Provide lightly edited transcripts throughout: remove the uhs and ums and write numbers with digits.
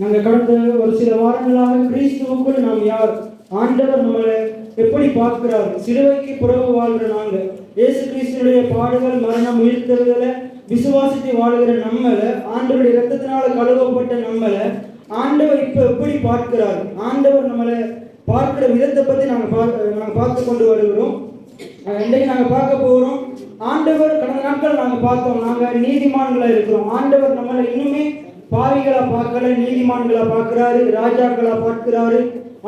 நாங்கள் கடந்த ஒரு சில வாரங்களாக கிறிஸ்துவுக்குள் நாம் யார், ஆண்டவர் நம்மளை எப்படி பார்க்கிறார், சிலுவைக்கு புறவு வாழ்கிற நாங்கள், இயேசு கிறிஸ்துடைய பாடுகள், மரணம், உயிர்த்தெழுதலை விசுவாசித்து வாழ்கிற நம்மளை, ஆண்டவருடைய இரத்தத்தினால கழுவப்பட்ட நம்மளை ஆண்டவர் இப்போ எப்படி பார்க்கிறார், ஆண்டவர் நம்மளை பார்க்கிற விதத்தை பற்றி நாங்கள் பார்த்து கொண்டு வருகிறோம். இன்றைக்கு நாங்கள் பார்க்க போகிறோம். ஆண்டவர் கடந்த நாட்கள் நாங்கள் பார்த்தோம், நாங்கள் நீதிமான்களாக இருக்கிறோம். ஆண்டவர் நம்மளை இன்னுமே பாவிகளா பார்க்கல, நீதிமான்களா பார்க்கிறாரு, ராஜாக்களா பார்க்கிறாரு,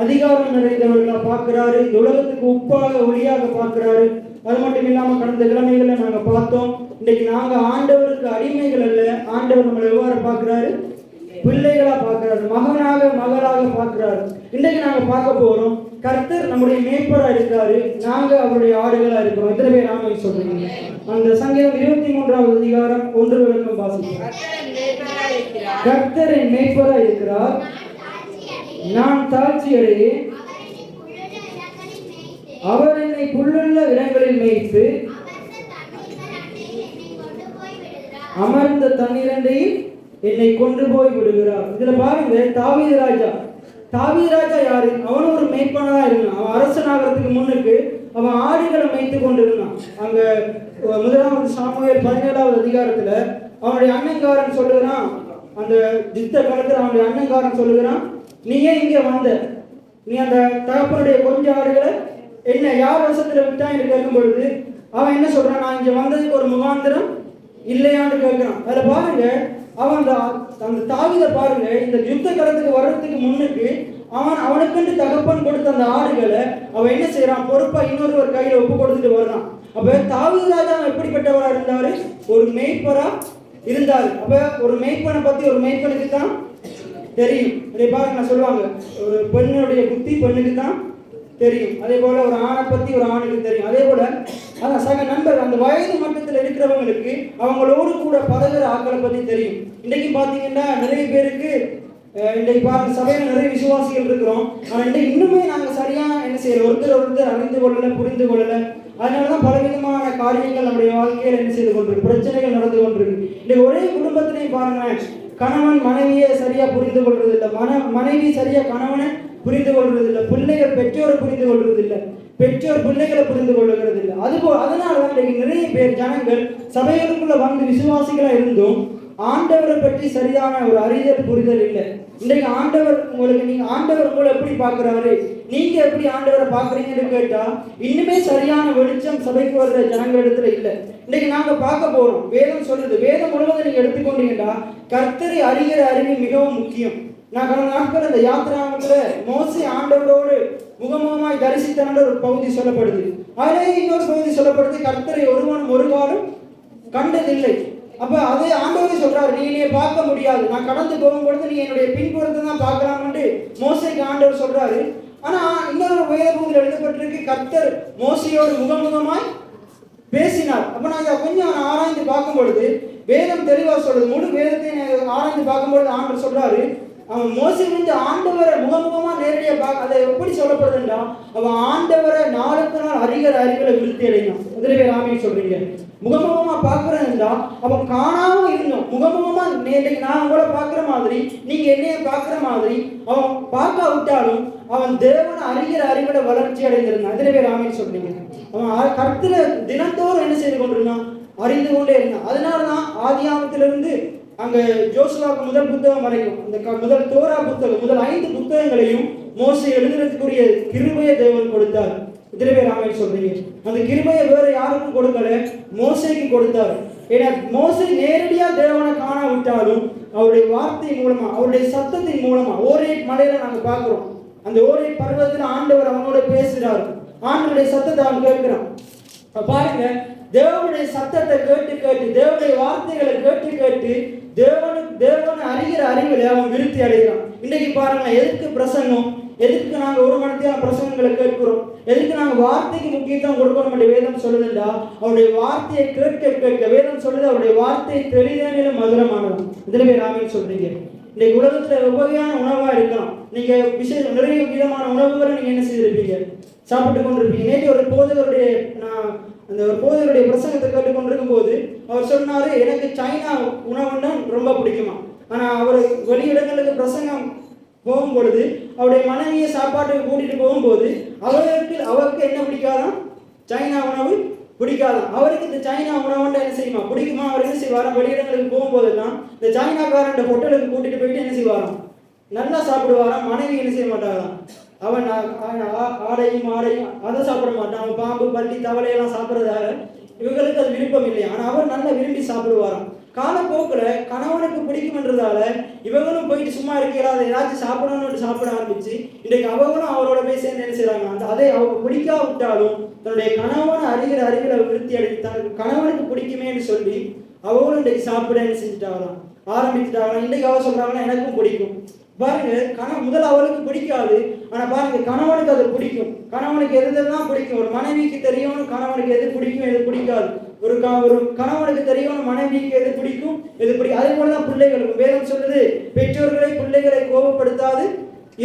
அதிகாரம் நிறைந்தவர்களா பார்க்கிறாரு, உலகத்துக்கு உப்பாக ஒளியாக பார்க்கிறாரு. அது மட்டும் இல்லாமல் கடந்த கிழமைகளை நாங்கள் பார்த்தோம். இன்னைக்கு நாங்கள் ஆண்டவருக்கு அடிமைகள் அல்ல, ஆண்டவர் நம்மளை எவ்வாறு பார்க்கிறாரு, பிள்ளைகளா பார்க்கிறாரு, மகனாக மகளாக பார்க்கிறாரு. இன்றைக்கு நாங்கள் பார்க்க போறோம், கர்த்தர் நம்முடைய மேய்ப்பரா இருக்காரு, நாங்க அவருடைய ஆடுகளா இருக்கிறோம். எத்தனை பேர் நாம சொல்றீங்க? அந்த சங்கீதம் 23வது அதிகாரம் 1 விளக்கம் வாசிப்போம். கர்த்தர் என் மேய்ப்பரா இருக்கிறார், நான் தாழ்ச்சி அடையேன். அவர் என்னை புல்லுள்ள இடங்களில் மேய்த்து அமர்ந்த தண்ணீரண்டையில் என்னை கொண்டு போய் விடுகிறார். இதுல பாருங்க, தாவீது ராஜா யாரு? அவனும் ஒரு மேய்ப்பனா இருந்தான். அவன் அரசனாகிறதுக்கு முன்னுக்கு அவன் ஆடுகளை மேய்த்து கொண்டு இருந்தான். அங்க 1 சாமுவேல் 17வது அதிகாரத்துல அவனுடைய அண்ணன்காரன் சொல்லுகிறான், அந்த யுத்த காலத்துல அவனுடைய அண்ணன்காரன் சொல்லுகிறான், நீ ஏன் இங்க வந்த, நீ அந்த தகப்பனுடைய கொஞ்சம் ஆடுகளை என்ன யார் வருஷத்துல விட்டா என்று கேட்கும் பொழுது அவன் என்ன சொல்றான், நான் இங்க வந்ததுக்கு ஒரு முகாந்திரம் இல்லையான்னு கேட்கிறான். அதுல பாருங்க, அவன் அந்த தாவீதை பாருங்க, இந்த யுத்த களத்துக்கு வர்றதுக்கு முன்னுக்கு அவனுக்கு தகப்பன் கொடுத்த அந்த ஆடுகளை அவன் என்ன செய்யறான், பொறுப்பா இன்னொருவர் கையில ஒப்பு கொடுத்துட்டு வர்றான். அப்ப தாவீது ராஜா எப்படிப்பட்டவரா இருந்தாரு, ஒரு மேய்ப்பரா இருந்தாரு. அப்ப ஒரு மேய்ப்பனை பத்தி ஒரு மேய்ப்பனுக்கு தான் தெரியும். அதே பாருங்க, நான் சொல்லுவாங்க, ஒரு பெண்ணுடைய புத்தி பெண்ணுக்கு தான் தெரியும். அதே போல ஒரு ஆணை பத்தி ஒரு ஆணுக்கு தெரியும். அதே போல அதான் சக நண்பர் அந்த வயது மட்டத்தில் இருக்கிறவங்களுக்கு அவங்களோடு கூட பழகிற ஆட்களை பத்தி தெரியும். இன்னைக்கு பாத்தீங்கன்னா நிறைய பேருக்கு இன்றைக்கு பாருங்க, சபையில நிறைய விசுவாசிகள் இருக்கிறோம். ஆனா இன்றைக்கு இன்னுமே நாங்க சரியா என்ன செய்யறோம், ஒருத்தர் அறிந்து கொள்ளல, புரிந்து கொள்ளல. அதனாலதான் பலவிதமான காரியங்கள் நம்முடைய வாழ்க்கையில என்ன செய்து கொண்டிருக்கு, பிரச்சனைகள் நடந்து கொண்டிருக்கு. இன்னைக்கு ஒரே குடும்பத்திலையும் பாருங்க, கணவன் மனைவியை சரியா புரிந்து கொள்றது இல்லை, மனைவி சரியா கணவனை புரிந்து கொள்றது இல்லை, பிள்ளைகள் பெற்றோரை புரிந்து கொள்றது இல்லை, பெற்றோர் பிள்ளைகளை புரிந்து கொள்ளுகிறது இல்லை. அதனாலதான் இன்னைக்கு நிறைய பேர் ஜனங்கள் சபைகளுக்குள்ள வந்து விசுவாசிகளா இருந்தும் ஆண்டவரை பற்றி சரியான ஒரு அறிதல் புரிதல் இல்லை. இன்றைக்கு ஆண்டவர் உங்களை எப்படி பார்க்கிறாரு, நீங்க எப்படி ஆண்டவரை பார்க்கறீங்கன்னு கேட்டா இன்னுமே சரியான வெளிச்சம் சபைக்கு வர்ற ஜனங்களிடத்துல இல்லை. இன்னைக்கு நாங்க பார்க்க போறோம், வேதம் சொல்றது, வேதம் முழுவதும் நீங்க எடுத்துக்கொண்டீங்கன்னா கர்த்தரை அறிகிற அறிவு மிகவும் முக்கியம். நான் கடந்த நாட்கள் அந்த யாத்திராமத்துல மோசே ஆண்டவரோடு முகமுகமாய் தரிசித்தன ஒரு பகுதி சொல்லப்படுது. அதிலே இன்னொரு பகுதி சொல்லப்படுது, கர்த்தரை ஒருவனும் ஒரு காலம் கண்டதில்லை. அப்ப அதே ஆண்டவரே சொல்றாரு, நீ என்னைய பார்க்க முடியாது, நான் கடந்து போகும்பொழுது நீ என்னுடைய பின்புறத்தை தான் பார்க்கலாம்னு மோசைக்கு ஆண்டவர் சொல்றாரு. ஆனா இன்னொரு வேத பகுதியில் எழுதப்பட்டிருக்கு, கர்த்தர் மோசையோடு முகமுகமாய் பேசினார். அப்ப நான் கொஞ்சம் ஆராய்ந்து பார்க்கும் பொழுது வேதம் தெளிவா சொல்றது, முழு வேதத்தை ஆராய்ந்து பார்க்கும் பொழுது ஆண்டவர் சொல்றாரு, அவன் மோசை வந்து ஆண்டவரை முகமுகமா நேரடியா பார்க்க, அதை எப்படி சொல்லப்படுதுன்னா அவன் ஆண்டவரை நாளுக்கு நாள் அறிகிற அறிவுகளை விருத்தி அடையணும். முதலில் ராமே சொல்றீங்க, முகமுகமா பார்க்கறதுண்டா அவன் காணாம இருந்தோம், முகமுகமா நேரடி நான் உங்களை பார்க்குற மாதிரி நீங்க என்னைய பார்க்குற மாதிரி அவன் பார்க்க விட்டாலும் அவன் தேவனை அறிகிற அறிவுகளை வளர்ச்சி அடைந்திருந்தான். அதிலே ராமே சொல்றீங்க, அவன் கருத்துல தினந்தோறும் என்ன செய்து கொண்டிருந்தான், அறிந்து கொண்டே இருந்தான். அதனாலதான் ஆதியாகத்திலிருந்து அங்க ஜோசுவாக்கு முதல் புத்தகம் வரைக்கும் அந்த முதல் தோரா புத்தகம் முதல் 5 புத்தகங்களையும் மோசே எழுதுறதுக்குரிய கிருபையை தேவன் கொடுத்தார். இதிலே ராமே சொல்றீங்க, அந்த கிருபையை வேற யாருக்கும் கொடுக்கல, மோசேக்கு கொடுத்தார். ஏன்னா மோசே நேரடியா தேவனை காணாவிட்டாலும் அவருடைய வார்த்தை மூலமா, அவருடைய சத்தத்தின் மூலமா ஓரே மலையில நாங்க பார்க்கிறோம், அந்த ஓரே பர்வத்தில் ஆண்டவர் அவனோட பேசுறாரு, ஆண்டவருடைய சத்தத்தை அவன் கேட்கிறான். பாருங்க, தேவனுடைய சத்தத்தை கேட்டு கேட்டு, தேவனுடைய வார்த்தைகளை கேட்டு கேட்டு தேவனை அறிகிற அறிவில அவன் விருத்தி அடைகிறான். இன்னைக்கு பாருங்க, எதுக்கு பிரசங்கம், எதுக்கு நாங்க ஒரு மணித்தியான பிரசங்கங்களை கேட்கிறோம், எதுக்கு நாங்க வார்த்தைக்கு முக்கியத்துவம் கொடுக்கணும் வேதம் சொல்லுதுண்டா, அவருடைய வார்த்தையை கேட்க கேட்க வேதம் சொல்லுது, அவருடைய வார்த்தை தெளிவான மதுரமானது. இதுல ராமே சொல்றீங்க, இன்னைக்கு உலகத்துல வகையான உணவா இருக்கலாம், நீங்க நிறைய விதமான உணவுகளை நீங்க என்ன செய்திருப்பீங்க, சாப்பிட்டு கொண்டிருப்பீங்க. நேற்று ஒரு போதகருடைய பிரசங்கத்தை கேட்டுக்கொண்டிருக்கும் போது அவர் சொன்னாரு, எனக்கு சைனா உணவுன்னா ரொம்ப பிடிக்குமா, ஆனால் அவர் வெளியிடங்களுக்கு பிரசங்கம் போகும் பொழுது அவருடைய மனைவியை சாப்பாட்டுக்கு கூட்டிட்டு போகும்போது அவருக்கு என்ன பிடிக்காதான்? சைனா உணவு பிடிக்காதான். அவருக்கு இந்த சைனா உணவுன்ற என்ன செய்யுமா பிடிக்குமா? அவர் என்ன செய்வாராம்? வெளியிடங்களுக்கு போகும்போதெல்லாம் இந்த சைனாக்காரன் ஹோட்டலுக்கு கூட்டிட்டு போயிட்டு என்ன செய்வாராம்? நல்லா சாப்பிடுவாராம். மனைவி என்ன செய்ய மாட்டாராம்? அவன் ஆடையும் அதை சாப்பிட மாட்டான். அவன் பாம்பு பள்ளி தவளையெல்லாம் சாப்பிட்றதால இவங்களுக்கு அது விருப்பம் இல்லையா. ஆனால் அவர் நல்லா விரும்பி சாப்பிடுவாராம். காலப்போக்கில் கணவனுக்கு பிடிக்கும்ன்றதால இவங்களும் போயிட்டு சும்மா இருக்கிறாத ஏதாச்சும் சாப்பிடணும்னு சாப்பிட ஆரம்பிச்சு இன்றைக்கு அவங்களும் அவரோட போய் சேர்ந்து என்ன செய்றாங்க? அதை அவங்க பிடிக்காவிட்டாலும் தன்னுடைய கணவனை அறிவில் விருத்தி அடைத்தால் கணவனுக்கு பிடிக்குமேன்னு சொல்லி அவங்களும் இன்றைக்கு சாப்பிட என்ன செஞ்சுட்டாங்களாம், ஆரம்பிச்சுட்டாங்களாம். இன்றைக்கு அவ சொல்றாங்கன்னா எனக்கும் பிடிக்கும். பாருங்க, முதல் அவளுக்கு பிடிக்காது, ஆனா பாருங்க கணவனுக்கு அது பிடிக்கும். கணவனுக்கு எதுதான் பிடிக்கும்? ஒரு மனைவிக்கு தெரியும் கணவனுக்கு எது பிடிக்கும் எது பிடிக்காது. ஒரு கணவனுக்கு தெரியும் மனைவிக்கு எது பிடிக்கும் எது பிடிக்கும். அதே போலதான் பிள்ளைகளுக்கும் வேதம் சொல்லுது, பெற்றோர்களை பிள்ளைகளை கோபப்படுத்தாது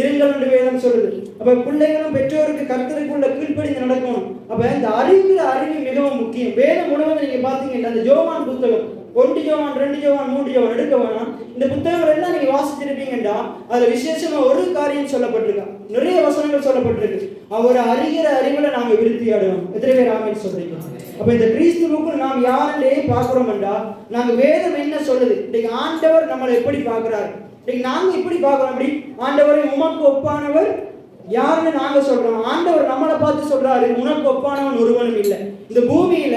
இருங்கள் என்று வேதம் சொல்லுது. அப்ப பிள்ளைகளும் பெற்றோருக்கு கர்த்தருக்குள்ள கீழ்ப்படிந்து நடக்கணும். அப்ப இந்த அறிவு மிகவும் முக்கியம். வேதம் முழுவதும் நீங்க பாத்தீங்கன்னா அந்த யோவான் புத்தகம் 1 யோவான் 2 யோவான் 3 யோவான் எடுக்க வேணாம். இந்த புத்தகங்கள் எல்லாம் நீங்க வாசிச்சிருப்பீங்கன்னா அதுல விசேஷமா ஒரு காரியம் சொல்லப்பட்டிருக்கா, நிறைய வசனங்கள் சொல்லப்பட்டிருக்கு. அவர் அறிகிற அறிவுல நாங்க விருத்தி அடைவோம். எத்தனை பேர் ஆமென் சொல்றீங்க? அப்ப இந்த கிறிஸ்துவுக்குள் நாம் யாரிலே பார்க்கிறோம்டா, நாங்க வேதம் என்ன சொல்லுது, இன்னைக்கு ஆண்டவர் நம்மளை எப்படி பார்க்கிறார், இன்னைக்கு நாங்க இப்படி பார்க்கிறோம். அப்படி ஆண்டவரை உமக்கு ஒப்பானவர் யாருன்னு நாங்க சொல்றோம். ஆண்டவர் நம்மளை பார்த்து சொல்றாரு, உனக்கு ஒப்பானவன் ஒருவனும் இல்லை. இந்த பூமியில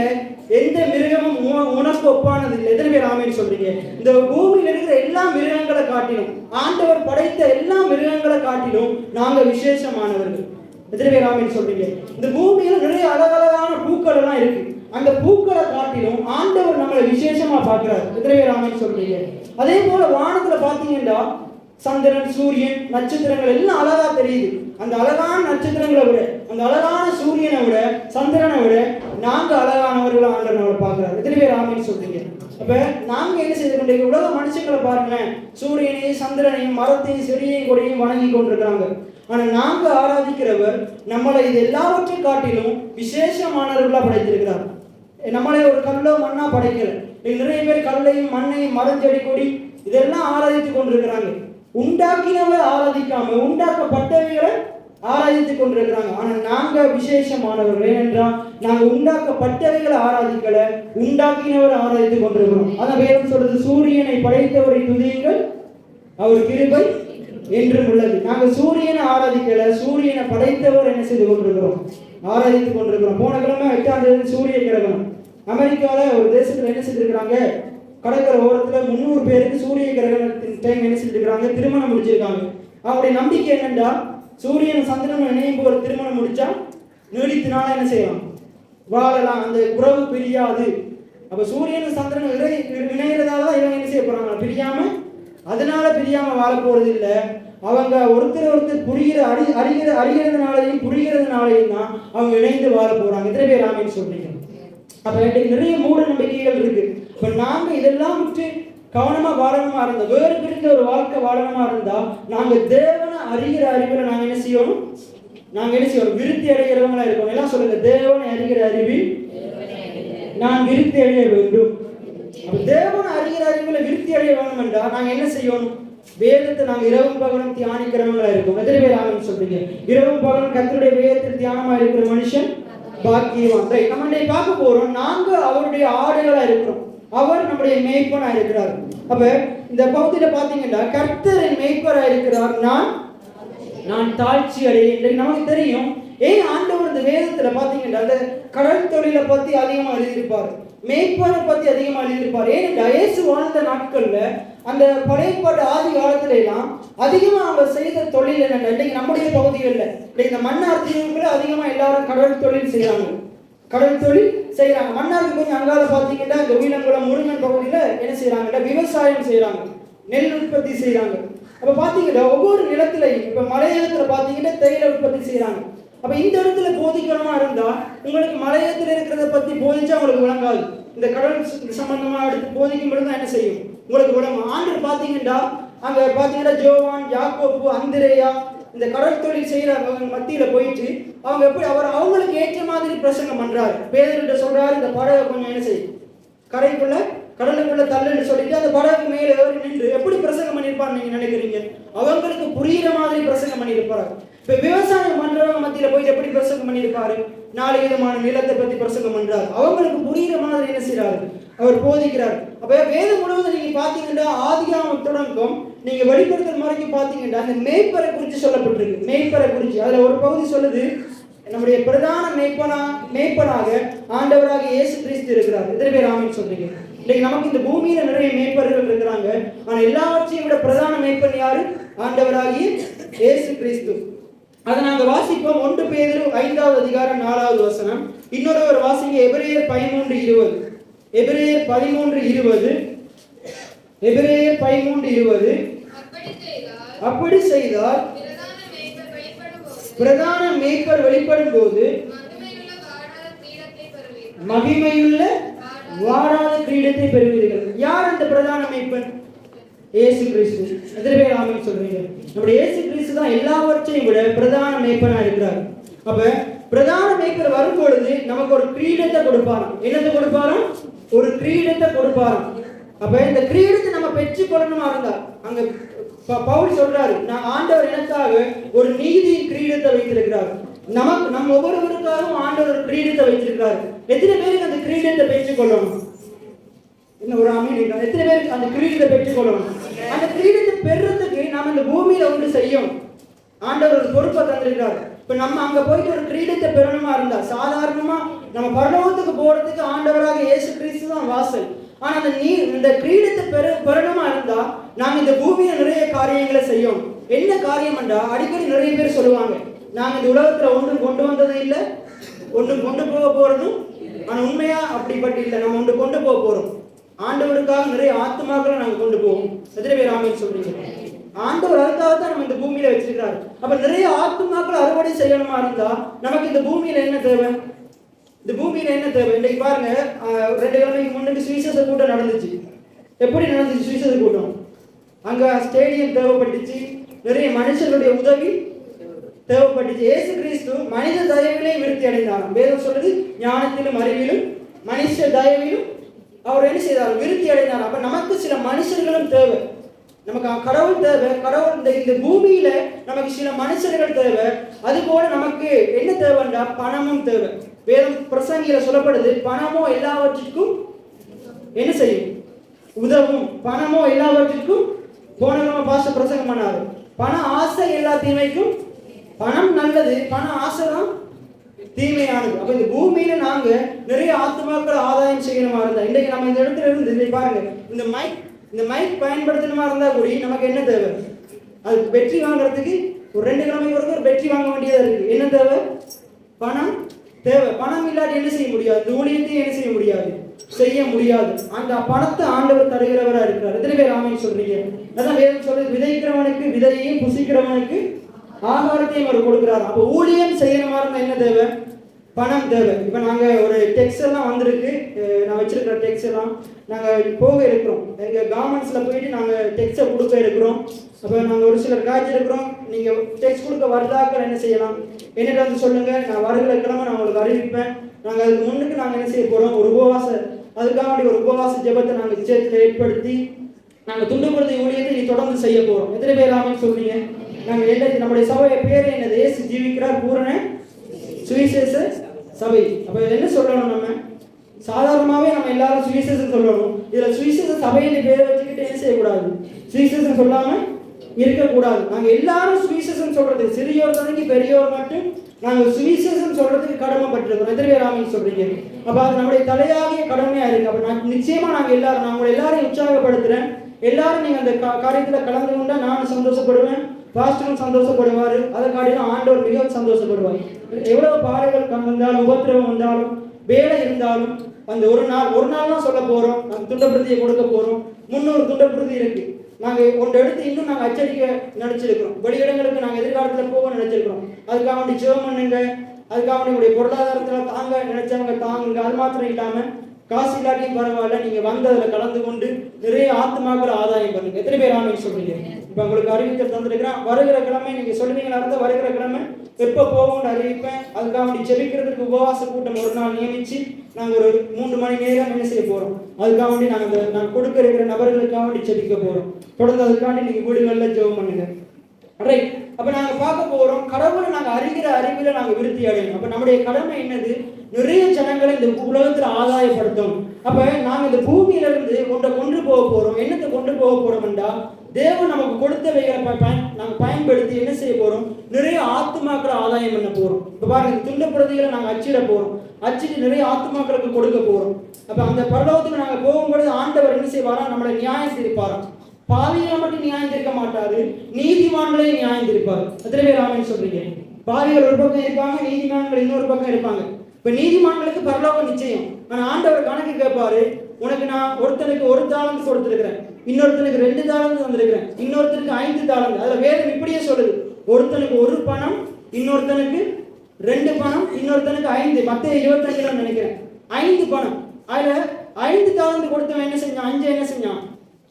எந்த மிருகமும் உனக்கு ஒப்பானது இல்லை. எத்தனை பேர் ஆமென் சொல்றீங்க? இந்த பூமியில இருக்கிற எல்லா மிருகங்களை காட்டிலும், ஆண்டவர் படைத்த எல்லா மிருகங்களை காட்டிலும் நாங்க விசேஷமானவர்கள். எத்தனை பேர் ஆமென் சொல்றீங்க? இந்த பூமியில நிறைய அழகழகான பூக்கள் எல்லாம் இருக்கு. அந்த பூக்களை காட்டிலும் ஆண்டவர் நம்மளை விசேஷமா பார்க்கிறார். எத்தனை பேர் ஆமென் சொல்றீங்க? அதே போல வானத்துல பாத்தீங்கன்னா சந்திரன், சூரியன், நட்சத்திரங்கள் எல்லாம் அழகா தெரியுது. அந்த அழகான நட்சத்திரங்களை விட, அந்த அழகான சூரியனை விட, சந்திரனை விட நாங்க அழகானவர்கள் ஆண்டவர் நம்மளை பார்க்கிறார். எத்தனை பேர் ஆமென் சொல்றீங்க? அப்ப நாங்க என்ன செய்து கொண்டே உலக மனுஷங்களை பாருங்களேன், சூரியனையும் சந்திரனையும் மரத்தையும் செடியையும் கொடையும் வணங்கி கொண்டிருக்கிறாங்க. ஆனா நாங்க ஆராதிக்கிறவர் நம்மளை இது எல்லாவற்றையும் காட்டிலும் விசேஷமானவர்களா படைத்திருக்கிறார். நம்மளை ஒரு கல்லோ மண்ணா படைக்கல. நிறைய பேர் கல்லையும் மண்ணையும் மரம் செடி கொடி இதெல்லாம் ஆராதித்துக் கொண்டிருக்கிறாங்க. உண்டாக்கினவர் ஆராதிக்காம உண்டாக்கப்பட்டவைகளை ஆராதித்துக் கொண்டிருக்கிறாங்க. ஆனா நாங்க விசேஷமானவர்கள். ஏனென்றால் நாங்க உண்டாக்கப்பட்டவைகளை ஆராதிக்கல, உண்டாக்கினவர் ஆராதித்துக் கொண்டிருக்கிறோம். அதான் வேதம் சொல்றது, சூரியனை படைத்தவரை துதியுங்கள், அவர் கிருபை என்றும் உள்ளது. நாங்க சூரியனை ஆராதிக்கல, சூரியனை படைத்தவர் என்ன செய்து கொண்டிருக்கிறோம், ஆராதித்துக் கொண்டிருக்கிறோம். போன கிழமை 8ஆம் தேதி சூரிய கிரகணம். அமெரிக்கால ஒரு தேசத்துல என்ன செஞ்சிருக்கிறாங்க, கடற்கரை ஓரத்துல 300 பேருக்கு சூரிய கிரகணத்தின் டைம் என்ன செஞ்சிருக்கிறாங்க, திருமணம் முடிச்சிருக்காங்க. அவருடைய நம்பிக்கை என்னண்டா, சூரியன் சந்திரன் இணையும் ஒரு திருமணம் முடிச்சா நீடித்தினால என்ன செய்யலாம், வாழலாம், அந்த உறவு பிரியாது. அப்ப சூரியன் சந்திரன் இணைகிறதால தான் இவங்க என்ன செய்ய போறாங்க, பிரியாம, அதனால பிரியாம வாழ போறது இல்லை. அவங்க ஒருத்தர் புரிகிற அறிகிறதுனாலையும் புரிகிறதுனாலையும் தான் அவங்க இணைந்து வாழ போறாங்க. எத்தனை பேர் ஆமென் சொல்றீங்க? அப்ப நிறைய மூட நம்பிக்கைகள் இருக்கு. இப்ப நாங்க இதெல்லாம் விட்டு கவனமா வாழணுமா இருந்தா, வேறு பிரிந்த ஒரு வாழ்க்கை வாழணுமா இருந்தா, நாங்க தேவனை அறிகிற அறிவுல நாங்க என்ன செய்யணும், விருத்தி அடைகிறவங்களா இருக்கணும். எல்லாம் சொல்லுங்க, தேவனை அறிகிற அறிவில் நான் விருத்தி அடைய வேண்டும். அப்ப தேவனை அறிகிற அறிவுல விருத்தி அடைய வேண்டும் என்றா நாங்க என்ன செய்யணும், வேதத்தை நாங்க இரவும் பகலும் தியானிக்கிறவங்களா இருக்கும். எத்தனை பேர் ஆமென் சொல்றீங்க? இரவும் பகலும் கர்த்தருடைய வேதத்தில் தியானமா இருக்கிற மனுஷன் பாக்கியவான். நம்ம இன்னைக்கு பார்க்க போறோம், நாங்க அவருடைய ஆடுகளா இருக்கிறோம், அவர் நம்முடைய மேய்ப்பனா இருக்கிறார். அப்ப இந்த பகுதியில பாத்தீங்கன்னா கர்த்தரின் மேய்ப்பரா இருக்கிறார், நான் தாழ்ச்சி அடைகிறேன். நமக்கு தெரியும் ஏன் ஆண்டவர் இந்த வேதத்துல பாத்தீங்கன்னா அந்த கடல் தொழிலை பத்தி அதிகமா எழுதியிருப்பார், மேய்ப்பனை பத்தி அதிகமா எழுதியிருப்பார். ஏனென்றா இயேசு வாழ்ந்த நாட்கள்ல அந்த பழையப்பாட்டு ஆதி காலத்துல எல்லாம் அதிகமா அவங்க செய்த தொழில் என்னன்னா, இன்னைக்கு நம்முடைய பகுதிகளில் இந்த மன்னார் தீவுக்குள்ள அதிகமா எல்லாரும் கடல் தொழில் செய்யறாங்க. மன்னாருக்கு கொஞ்சம் அங்கால பாத்தீங்கன்னா இந்த உயிலங்குளம் முருங்கன் பகுதியில என்ன செய்யறாங்க, விவசாயம் செய்யறாங்க, நெல் உற்பத்தி செய்யறாங்க. அப்ப பாத்தீங்கன்னா ஒவ்வொரு நிலத்திலையும், இப்ப மலையகத்துல பாத்தீங்கன்னா தேயிலை உற்பத்தி செய்யறாங்க. அப்ப இந்த இடத்துல போதிக்கணுமா இருந்தா உங்களுக்கு மலையகத்துல இருக்கிறத பத்தி போதிச்சா உங்களுக்கு விளங்காது. இந்த கடல் சம்பந்தமா எடுத்து போதிக்கும் பொழுது என்ன செய்யும், உங்களுக்கு விளங்கும். ஆண்டு பாத்தீங்கன்னா அங்க பாத்தீங்கன்னா ஜோவான், யாக்கோப்பு, அந்திரேயா இந்த கடல் தொழில் செய்யறவங்க மத்தியில போயிட்டு அவங்க எப்படி அவங்களுக்கு ஏற்ற மாதிரி பிரசங்கம் பண்றாரு. பேதுருட்ட சொல்றாரு, இந்த படகை கொஞ்சம் என்ன செய்யும், கரைக்குள்ள கடலுக்குள்ள தள்ளுன்னு சொல்லிட்டு அந்த படகு மேலே ஏறி நின்று எப்படி பிரசங்கம் பண்ணியிருப்பான்னு நீங்க நினைக்கிறீங்க? அவங்களுக்கு புரியுற மாதிரி பிரசங்கம் பண்ணியிருப்பாரு. இப்ப விவசாயம் பண்றவங்க மத்தியில போயிட்டு எப்படி பிரசங்கம் பண்ணியிருப்பாரு? 4 விதமான நிலத்தை பத்தி பிரசங்கம் பண்றாரு. அவங்களுக்கு புரியுற மாதிரி என்ன செய்யறாரு? அவர் போதிக்கிறார். அப்ப வேதம் முழுவதும் நீங்க பாத்தீங்கன்னா ஆதியாகமம் தொடங்கும் நீங்க வெளிப்படுத்தல் வரைக்கும் பாத்தீங்கன்னா அந்த மேய்ப்பரை குறித்து சொல்லப்பட்டிருக்கு. மேய்ப்பரை குறித்து அதுல ஒரு பகுதி சொல்லுது, நம்முடைய பிரதான மேய்ப்பனாக ஆண்டவராக இயேசு கிறிஸ்து இருக்கிறார். எத்தனை பேர் ஆமென் சொல்றீங்க? இன்னைக்கு நமக்கு இந்த பூமியில நிறைய மேய்ப்பர்கள் இருக்கிறாங்க. ஆனா எல்லாவற்றையும் விட பிரதான மேய்ப்பன் யாரு? ஆண்டவராகிய இயேசு கிறிஸ்து. அதை நாங்க வாசிப்போம். 1 பேதுரு 5வது அதிகாரம் 4வது வசனம். இன்னொரு ஒரு வாசிங்க, எபிரேயர் 13:20. எபிரேயர் 13:20. எபிரேயர் 13:20. அப்படி செய்தால் பிரதான மேய்ப்பர் வெளிப்படும் போது மகிமையுள்ள வாராத கிரீடத்தை பெறுவீர்கள். யார் அந்த பிரதான மேய்ப்பன்? இயேசு கிறிஸ்து. எத்தனை பேர் ஆமென் சொல்றீங்க? நம்முடைய இயேசு கிறிஸ்து தான் எல்லாவற்றையும் விட பிரதான மேய்ப்பனா இருக்கிறார். அப்ப பிரதான மேய்ப்பர் வரும்பொழுது நமக்கு ஒரு கிரீடத்தை கொடுப்பாராம். என்னத்தை கொடுப்பாராம்? ஒரு கிரீடத்தை கொடுப்பாராம். அப்ப இந்த கிரீடத்தை நம்ம பெற்றுக் கொள்ளணுமா இருந்தா அங்க பவுல் சொல்றாரு, நான் ஆண்டவர் எனக்காக ஒரு நீதி கிரீடத்தை வைத்திருக்கிறார். நம் ஒவ்வொருவருக்காகவும் ஆண்டவர் ஒரு கிரீடத்தை வைத்திருக்கிறார். எத்தனை பேருக்கு அந்த கிரீடத்தை பெற்றுக் கொள்ளணும்? இன்னும் ஒரு ஆமென். எத்தனை பேருக்கு அந்த கிரீடத்தை பெற்றுக் கொள்ளணும்? அந்த கிரீடத்தை பெறுறதுக்கு நாம இந்த பூமியில ஒன்று செய்யும். ஆண்டவர் ஒரு பொறுப்பை தந்திருக்கிறார். இப்ப நம்ம அங்க போயிட்டு ஒரு கிரீடத்தை பெறணுமா இருந்தா சாதாரணமா நம்ம பரலோகத்துக்கு போறதுக்கு ஆண்டவராக இயேசு கிறிஸ்து தான் வாசல். ஆனா இந்த கிரீடத்தை பெறணுமா இருந்தா நாங்க இந்த பூமியில நிறைய காரியங்களை செய்யும். என்ன காரியம் என்றா அடிக்கடி நிறைய பேர் சொல்லுவாங்க, நாங்க இந்த உலகத்துல ஒன்றும் கொண்டு வந்ததும் இல்லை, ஒன்றும் கொண்டு போக போறதும். ஆனா உண்மையா அப்படிப்பட்ட இல்லை. நம்ம ஒன்று கொண்டு போக போறோம். ஆண்டவருக்காக நிறைய ஆத்மாக்களை நாங்க கொண்டு போவோம். எத்தனை பேர் ஆமென் சொல்றீங்க? ஆண்டவர் அதுக்காக தான் நம்ம இந்த பூமியில வச்சிருக்காரு. அப்ப நிறைய ஆத்மாக்களை அறுவடை செய்யணுமா இருந்தா நமக்கு இந்த பூமியில என்ன தேவை? இந்த பூமியில என்ன தேவை? இன்னைக்கு பாருங்க, 2 கிழமைக்கு முன்னாடி சுவிசேஷ கூட்டம் நடந்துச்சு. எப்படி நடந்துச்சு சுவிசேஷ கூட்டம்? அங்க ஸ்டேடியம் தேவைப்பட்டுச்சு, நிறைய மனுஷர்களுடைய உதவி தேவைப்பட்டுச்சு. இயேசு கிறிஸ்து மனித தயவிலே விருத்தி அடைந்தார். வேதம் சொல்லுது, ஞானத்திலும் அறிவிலும் மனுஷ தயவிலும் அவர் என்ன செய்தார்? விருத்தி அடைந்தார். அப்ப நமக்கு சில மனுஷர்களும் தேவை. நமக்கு கடவுள் தேவை. கடவுள் இந்த பூமியில நமக்கு சில மனுஷர்கள் தேவை. அது போல நமக்கு என்ன தேவைன்னா பணமும் தேவை. வேதம் பிரசங்கில சொல்லப்படுது, பணமோ எல்லாவற்றிற்கும் என்ன செய்யும்? உதவும். பணமோ எல்லாவற்றிற்கும் போன பாச பிரசங்கம் பண்ணாரு. பண ஆசை எல்லா தீமைக்கும். பணம் நல்லது, பண ஆசை தான் தீமையானது. அப்ப இந்த பூமியில நாங்க நிறைய ஆத்மாக்கள் ஆதாயம் செய்யணுமா இருந்தா இன்றைக்கு நம்ம இந்த இடத்துல இருந்து பாருங்க, இந்த மைக் பயன்படுத்தணுமா இருந்தா கூட நமக்கு என்ன தேவை? அது வெற்றி வாங்குறதுக்கு ஒரு 2 கிழமைக்கு ஒரு வெற்றி வாங்க வேண்டியதா இருக்கு. என்ன தேவை? பணம் தேவை. பணம் இல்லாட்டி என்ன செய்ய முடியாது? ஊழியத்தையும் என்ன செய்ய முடியாது? செய்ய முடியாது. அந்த பணத்தை ஆண்டவர் தருகிறவரா இருக்கிறார். எத்தனை பேர் ஆமென் சொல்றீங்க? அதான் வேதம் சொல்றது, விதைக்கிறவனுக்கு விதையையும் புசிக்கிறவனுக்கு ஆகாரத்தையும் அவர் கொடுக்கிறார். அப்போ ஊழியம் செய்யணுமா இருந்தா என்ன தேவை? பணம் தேவை. இப்போ நாங்கள் ஒரு டெக்ஸ் எல்லாம் வந்திருக்கு, நான் வச்சிருக்கிற டெக்ஸ் எல்லாம் நாங்கள் போக இருக்கிறோம். எங்கள் கவர்மெண்ட்ஸில் போயிட்டு நாங்கள் டெக்ஸை கொடுக்க இருக்கிறோம். அப்போ நாங்கள் ஒரு சிலர் காய்ச்சி இருக்கிறோம். நீங்கள் டெக்ஸ் கொடுக்க வருதாக்கள் என்ன செய்யலாம்? என்னிட்ட வந்து சொல்லுங்கள், நான் வருகிற கிழமை நான் உங்களுக்கு அறிவிப்பேன். நாங்கள் அதுக்கு முன்னுக்கு நாங்கள் என்ன செய்ய போகிறோம்? ஒரு அதுக்காக ஒரு உபவாச ஜெபத்தை நாங்கள் சேர்த்துல ஏற்படுத்தி நாங்கள் துண்டுபடுத்தி ஊழியத்தை நீ தொடர்ந்து செய்ய போகிறோம். எத்தனை பேர் ஆமென் சொல்றீங்க? நாங்கள் என்ன நம்முடைய சபை பேர் என்னது? இயேசு ஜீவிக்கிறார் பூரண சுவிசேஷ சபை. அப்ப என்ன சொல்லணும்? நம்ம சாதாரணமாவே நம்ம எல்லாரும் சுவிசேஷம் சொல்லணும். இதுல சுவிசேஷ சபைன்னு பேரை வச்சுக்கிட்டு என்ன செய்யக்கூடாது? சுவிசேஷம் சொல்லாம இருக்கக்கூடாது. நாங்க எல்லாரும் சுவிசேஷம் சொல்றது, சிறியோர் தொடங்கி பெரியோர் மட்டும் நாங்க சுவிசேஷம் சொல்றதுக்கு கடமைப்பட்டிருக்கிறோம். எத்தனை பேர் ஆமென் சொல்றீங்க? அப்ப அது நம்முடைய தலையாகிய கடமையா இருக்கு. அப்ப நிச்சயமா நாங்க எல்லாரும், நான் உங்களை எல்லாரையும் உற்சாகப்படுத்துறேன். எல்லாரும் நீங்க அந்த காரியத்துல கலந்து கொண்டா நானும் சந்தோஷப்படுவேன், பாஸ்டரும் சந்தோஷப்படுவாரு, அதை காட்டிலும் ஆண்டவர் மிகவும் சந்தோஷப்படுவார். எவ்வளவு பாறைகள் வந்தாலும், உபத்திரவம் வந்தாலும், வேலை இருந்தாலும், அந்த ஒரு நாள் தான் சொல்ல போறோம். நாங்கள் துண்டப்பிரதியை கொடுக்க போறோம். 300 துண்டப்பிரதி இருக்கு. நாங்கள் ஒன்று எடுத்து இன்னும் நாங்கள் அச்சடிக்க நினைச்சிருக்கிறோம். வெளியிடங்களுக்கு நாங்கள் எதிர்காலத்தில் போக நினைச்சிருக்கிறோம். அதுக்காக வேண்டி ஜெபம் பண்ணுங்க. அதுக்காக வேண்டி உங்களுடைய பொருளாதாரத்தில் தாங்க நினைச்சவங்க தாங்குங்க. அது மாத்திரம் இல்லாம காசு இல்லாட்டியும் பரவாயில்ல, நீங்க வந்து அதில் கலந்து கொண்டு நிறைய ஆத்மாக்களை ஆதாயம் பண்ணுங்க. எத்தனை பேர் ஆமென் சொல்றீங்க? இப்போ உங்களுக்கு அறிவித்தல் தந்திருக்கிறேன். வருகிற கிழமை நீங்கள் சொல்லுவீங்களா இருந்தால் வருகிற கிழமை எப்போ போகும்னு அறிவிப்பேன். அதுக்காக வேண்டி ஜெபிக்கிறதுக்கு உபவாச கூட்டம் ஒரு நாள் நியமித்து நாங்கள் ஒரு 3 மணி நேரம் என்ன செய்ய போகிறோம். அதுக்காக வேண்டி நாங்கள் கொடுக்க இருக்கிற நபர்களுக்காக வேண்டி ஜெபிக்க போகிறோம். தொடர்ந்து அதுக்காண்டி நீங்கள் வீடுகளில் ஜெபம் பண்ணுங்க. ரைட். அப்போ நாங்கள் பார்க்க போகிறோம், கடவுளை நாங்கள் அறிகிற அறிவில் நாங்கள் விருத்தி அடையணும். அப்போ நம்முடைய கடமை என்னது? நிறைய ஜனங்களை இந்த உலகத்தில் ஆதாயப்படுத்தும். அப்போ நாங்கள் இந்த பூமியிலிருந்து ஒன்றை கொண்டு போக போகிறோம். என்னத்தை கொண்டு போக போகிறோம்டா, தேவன் நமக்கு கொடுத்தவைகளை நாங்கள் பயன்படுத்தி என்ன செய்ய போகிறோம்? நிறைய ஆத்துமாக்களை ஆதாயம் பண்ண போகிறோம். இப்போ பாருங்க, இந்த துண்ட பிரதிகளை நாங்கள் அச்சிட போகிறோம். அச்சிட்டு நிறைய ஆத்துமாக்களுக்கு கொடுக்க போகிறோம். அப்போ அந்த பரலோகத்துக்கு நாங்கள் போகும்பொழுது ஆண்டவர் என்ன செய்வாரா? நம்மளை நியாயம் தீர்ப்பாராம். பாவிகளை மட்டும் நியாயம் தீர்க்க மாட்டாரு, நீதிமான்களையும் நியாயம் தீர்ப்பார். எத்தனை பேர் ஆமென் சொல்றீங்க? பாவிகள் ஒரு பக்கம் இருப்பாங்க, நீதிமான்கள் இன்னொரு பக்கம் இருப்பாங்க. இப்ப நீதிமான்களுக்கு பரலோகம் நிச்சயம். ஆனா ஆண்டவர் கணக்கு கேட்பாரு, உனக்கு நான் ஒருத்தனுக்கு 1 தாலந்து கொடுத்துருக்கிறேன், இன்னொருத்தனுக்கு 2 தாலந்து தந்திருக்கிறேன், இன்னொருத்தனுக்கு 5 தாலந்து. அதுல வேதம் இப்படியே சொல்லுது, ஒருத்தனுக்கு 1 பணம், இன்னொருத்தனுக்கு 2 பணம், இன்னொருத்தனுக்கு 5. மத்திய 25 நினைக்கிறேன் 5 பணம். அதுல 5 தாலந்து கொடுத்தவன் என்ன செஞ்சான்? 5 என்ன செஞ்சான்?